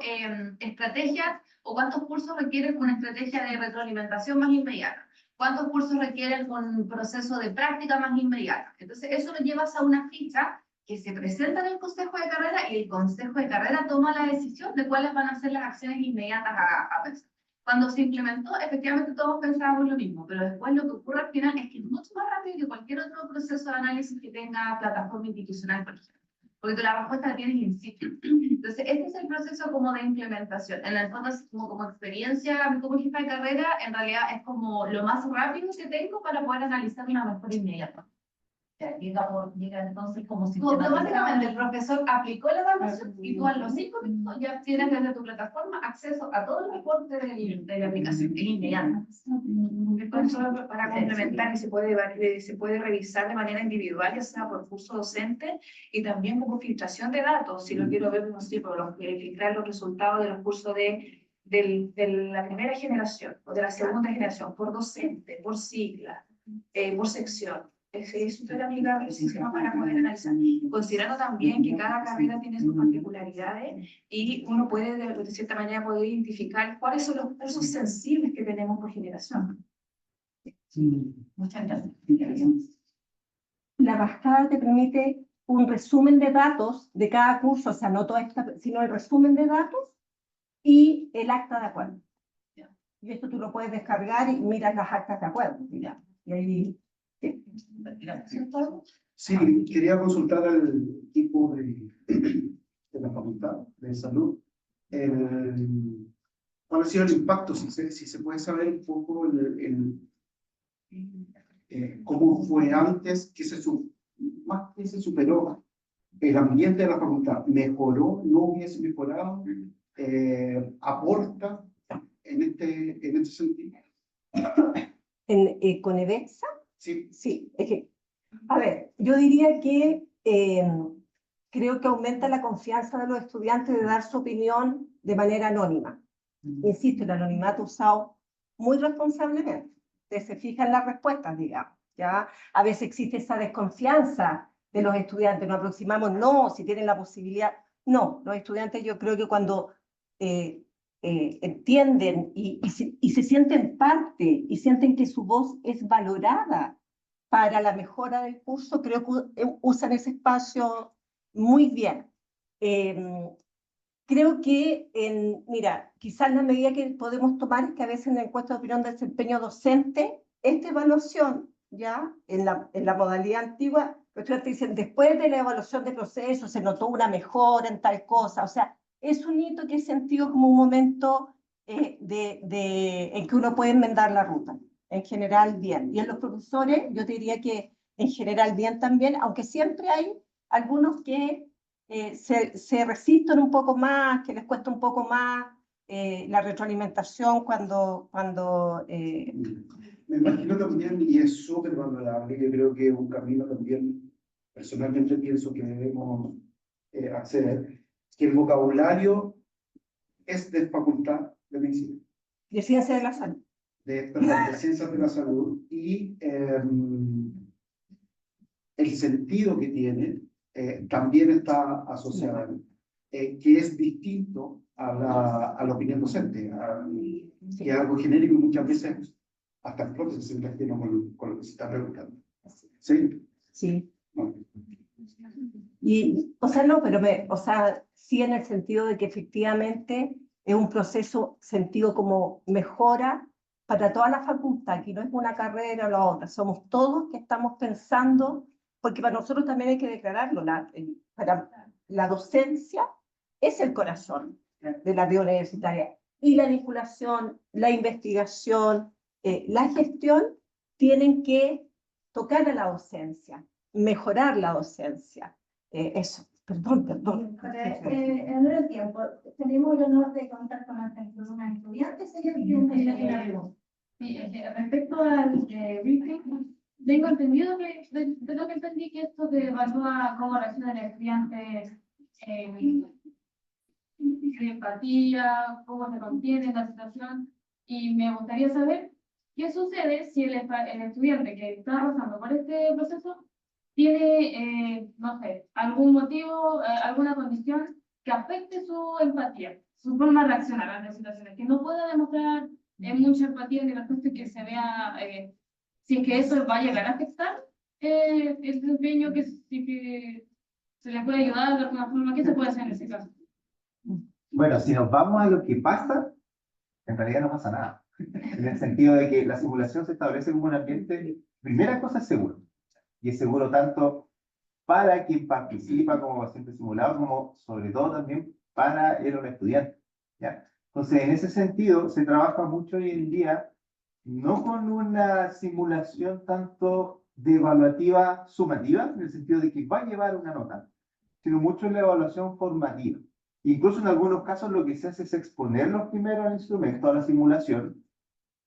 estrategias o cuántos cursos requieren una estrategia de retroalimentación más inmediata, cuántos cursos requieren un proceso de práctica más inmediata. Entonces, eso lo llevas a una ficha que se presenta en el consejo de carrera y el consejo de carrera toma la decisión de cuáles van a ser las acciones inmediatas a pensar. Cuando se implementó, efectivamente todos pensábamos lo mismo, pero después lo que ocurre al final es que es mucho más rápido que cualquier otro proceso de análisis que tenga plataforma institucional, por ejemplo, porque la respuesta la tienes in situ. Entonces, este es el proceso como de implementación. En el fondo, como experiencia, como jefa de carrera, en realidad es como lo más rápido que tengo para poder analizar una mejora inmediata. Llega entonces como si automáticamente el profesor aplicó la evaluación y tú a los 5 minutos ya tienes desde tu plataforma acceso a todo el reporte de la aplicación, es inmediato.
Para complementar, que se puede revisar de manera individual, ya sea por curso docente y también como filtración de datos. Si lo quiero ver, no sé, filtrar los resultados de los cursos de la primera generación o de la segunda generación, por docente, por sigla, por sección. Es súper amigable el sistema para poder analizar. Considerando también que cada carrera tiene sus particularidades y uno puede, de cierta manera, poder identificar cuáles son los cursos sensibles que tenemos por generación. Muchas gracias.
la bajada te permite un resumen de datos de cada curso, o sea, no toda esta, sino el resumen de datos y el acta de acuerdo. Y esto tú lo puedes descargar y miras las actas de acuerdo. Mira. Y ahí, sí.
Sí, quería consultar al equipo de la Facultad de Salud. ¿Cuál ha sido el impacto? Si se puede saber un poco cómo fue antes, más que se superó el ambiente de la facultad. ¿Mejoró? ¿No hubiese mejorado? ¿Aporta en este sentido?
¿Con EDEXA?
Sí.
Sí, es que, a ver, yo diría que creo que aumenta la confianza de los estudiantes de dar su opinión de manera anónima. Insisto, el anonimato usado muy responsablemente. Ustedes se fijan en las respuestas, digamos, ¿ya? A veces existe esa desconfianza de los estudiantes, nos aproximamos, no, si tienen la posibilidad. No, los estudiantes yo creo que cuando entienden y se sienten parte y sienten que su voz es valorada para la mejora del curso, creo que usan ese espacio muy bien. Creo que, mira, quizás la medida que podemos tomar es que a veces en la encuesta de opinión de desempeño docente, esta evaluación, ya, en la modalidad antigua, los estudiantes dicen, después de la evaluación de proceso se notó una mejora en tal cosa, o sea, es un hito que es sentido como un momento en que uno puede enmendar la ruta. En general, bien. Y en los profesores, yo te diría que en general bien también, aunque siempre hay algunos que se resisten un poco más, que les cuesta un poco más la retroalimentación cuando
Me imagino también, y es súper valorable, yo creo que es un camino también, personalmente pienso que debemos acceder, que el vocabulario es de facultad de medicina.
De ciencia de la salud.
De ciencias de la salud, y el sentido que tiene también está asociado, que es distinto a la opinión docente, que es algo genérico y muchas veces hasta el propio se relaciona con lo que se está preguntando. ¿Sí?
Sí. No. Y, o sea, no, pero sí en el sentido de que efectivamente es un proceso sentido como mejora para toda la facultad, que no es una carrera o la otra, somos todos que estamos pensando, porque para nosotros también hay que declararlo, para la docencia es el corazón de la vida universitaria, y la vinculación, la investigación, la gestión tienen que tocar a la docencia, mejorar la docencia. Eso, perdón.
En el tiempo, tenemos el honor de contar con una estudiante.
Sí, respecto al briefing, tengo entendido que, de lo que entendí, que esto que evalúa cómo reacciona el estudiante de empatía, cómo se contiene la situación, y me gustaría saber qué sucede si el estudiante que está pasando por este proceso tiene, no sé, algún motivo, alguna condición que afecte su empatía, su forma de reaccionar a las situaciones, que no pueda demostrar mucha empatía ni respuesta, que se vea, si es que eso va a llegar a afectar el desempeño, que se le puede ayudar de alguna forma. ¿Qué se puede hacer en ese caso?
Bueno, si nos vamos a lo que pasa, en realidad no pasa nada. En el sentido de que la simulación se establece como un ambiente, primera cosa es seguro. Y es seguro tanto para quien participa como paciente simulado, como sobre todo también para el o la estudiante, ¿ya? Entonces, en ese sentido, se trabaja mucho hoy en día, no con una simulación tanto de evaluativa sumativa, en el sentido de que va a llevar una nota, sino mucho en la evaluación formativa. Incluso en algunos casos lo que se hace es exponer los primeros instrumentos a la simulación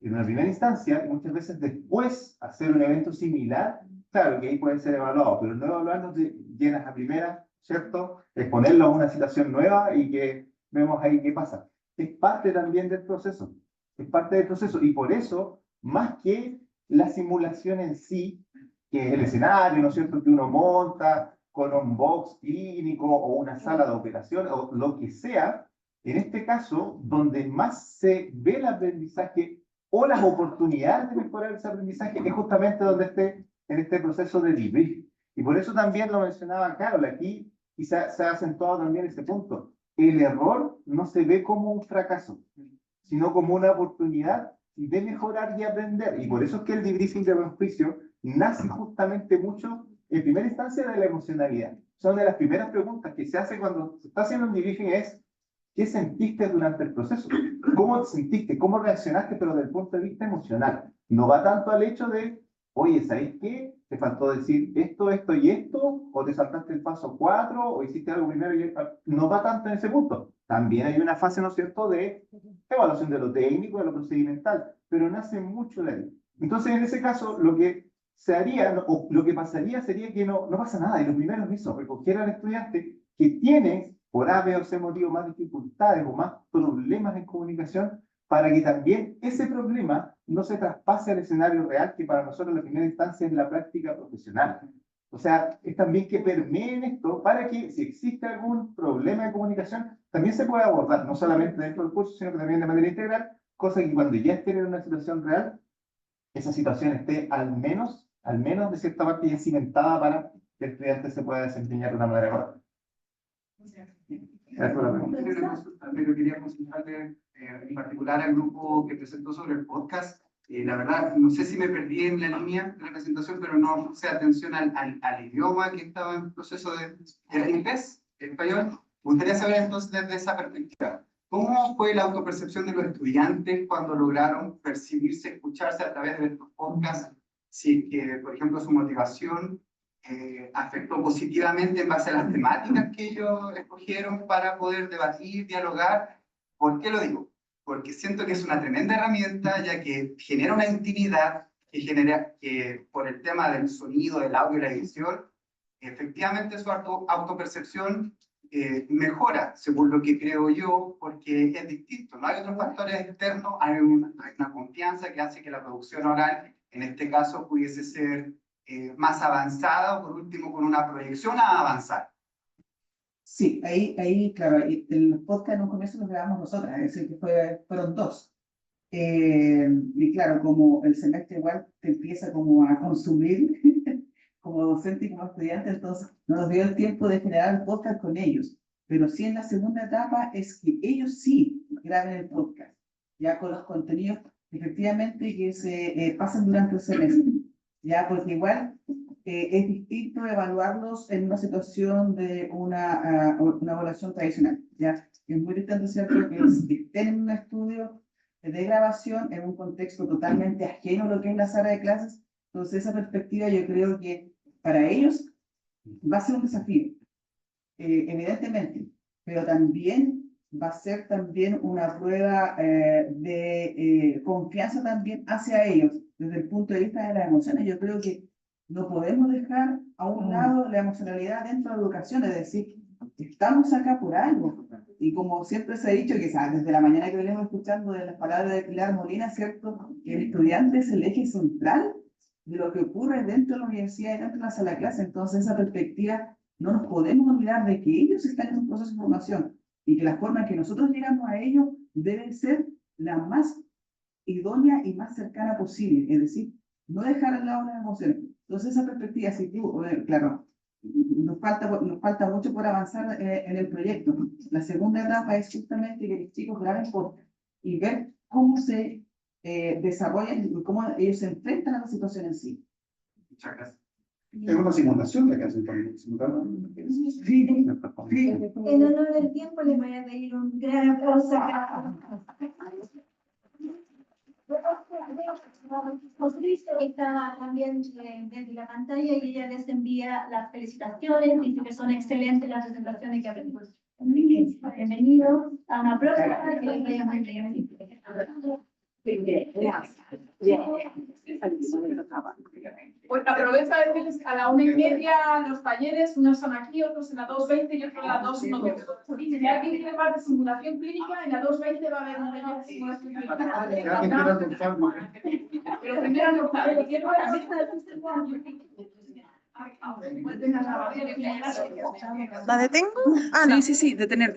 en una primera instancia, y muchas veces después hacer un evento similar. Claro que ahí puede ser evaluado, pero no evaluarnos de llenas a primera, ¿cierto? Exponerlo a una situación nueva y que vemos ahí qué pasa. Es parte también del proceso. Es parte del proceso. Y por eso, más que la simulación en sí, que es el escenario, ¿no es cierto?, que uno monta con un box clínico o una sala de operación o lo que sea, en este caso, donde más se ve el aprendizaje o las oportunidades de mejorar ese aprendizaje es justamente donde esté en este proceso de debrief. Y por eso también lo mencionaba Carol aquí, y se ha acentuado también ese punto. El error no se ve como un fracaso, sino como una oportunidad de mejorar y aprender. Y por eso es que el debriefing de buen juicio nace justamente mucho, en primera instancia, de la emocionalidad. Son de las primeras preguntas que se hace cuando se está haciendo un debriefing es, ¿qué sentiste durante el proceso? ¿Cómo te sentiste? ¿Cómo reaccionaste? Pero desde el punto de vista emocional. No va tanto al hecho de, oye, ¿sabes qué? ¿Te faltó decir esto, esto y esto? ¿O te saltaste el paso 4? ¿O hiciste algo primero y no va tanto en ese punto? También hay una fase, ¿no es cierto?, de evaluación de lo técnico, de lo procedimental, pero nace mucho de ahí. Entonces, en ese caso, lo que se haría, o lo que pasaría sería que no pasa nada, y lo primero es eso, recoger al estudiante que tiene, por A, B o C motivo, más dificultades o más problemas en comunicación, para que también ese problema no se traspase al escenario real, que para nosotros la primera instancia es la práctica profesional. O sea, es también que permeen esto para que si existe algún problema de comunicación, también se pueda abordar, no solamente dentro del curso, sino que también de manera integral, cosa que cuando ya estén en una situación real, esa situación esté al menos de cierta parte ya cimentada para que el estudiante se pueda desempeñar de una manera correcta.
Pero quería consultarle en particular al grupo que presentó sobre el podcast. La verdad, no sé si me perdí en la línea de la presentación, pero no puse atención al idioma que estaba en proceso de inglés, español. Me gustaría saber entonces desde esa perspectiva, ¿cómo fue la autopercepción de los estudiantes cuando lograron percibirse, escucharse a través de estos podcasts? Si, por ejemplo, su motivación afectó positivamente en base a las temáticas que ellos escogieron para poder debatir, dialogar. ¿Por qué lo digo? Porque siento que es una tremenda herramienta, ya que genera una intimidad, que genera que por el tema del sonido, del audio y la edición, efectivamente su autopercepción mejora, según lo que creo yo, porque es distinto. No hay otros factores externos, hay una confianza que hace que la producción oral, en este caso, pudiese ser más avanzada, o por último, con una proyección a avanzar.
Sí, claro, en los podcasts en un comienzo los grabamos nosotras, es decir, que fueron 2. Y claro, como el semestre igual te empieza como a consumir como docente y como estudiante, entonces no nos dio el tiempo de generar el podcast con ellos. Pero sí en la segunda etapa es que ellos sí graben el podcast, ya con los contenidos efectivamente que se pasan durante el semestre. Ya, porque igual es distinto evaluarlos en una situación de una evaluación tradicional. Ya, es muy distinto, ¿cierto?, que estén en un estudio de grabación en un contexto totalmente ajeno a lo que es la sala de clases. Entonces, esa perspectiva yo creo que para ellos va a ser un desafío, evidentemente, pero también va a ser también una prueba de confianza también hacia ellos, desde el punto de vista de las emociones. Yo creo que no podemos dejar a un lado la emocionalidad dentro de la educación, es decir, estamos acá por algo. Y como siempre se ha dicho, que desde la mañana que venimos escuchando de las palabras de Pilar Molina, ¿cierto?, que el estudiante es el eje central de lo que ocurre dentro de la universidad y dentro de la sala de clase. Entonces, esa perspectiva, no nos podemos olvidar de que ellos están en un proceso de formación y que la forma en que nosotros llegamos a ellos debe ser la más idónea y más cercana posible, es decir, no dejar al lado las emociones. Entonces, esa perspectiva, si tú, claro, nos falta mucho por avanzar en el proyecto. La segunda etapa es justamente que los chicos graben podcast y ver cómo se desarrollan y cómo ellos se enfrentan a la situación en sí.
Muchas gracias. Es una simulación la que hacen también.
Sí. En honor del tiempo les voy a pedir un gran aplauso. Está también desde la pantalla y ella les envía las felicitaciones, dice que son excelentes las presentaciones que aprendimos. Bienvenidos a una próxima que les vaya muy bien.
Pues aprovecho a decirles a la 1:30 los talleres, unos son aquí, otros en la 2:20 y otros en la 2:9. Si alguien quiere más de simulación clínica, en la 2:20 va a haber un taller de simulación clínica. Pero primero nos
¿La detengo? Ah, no. Sí, detener.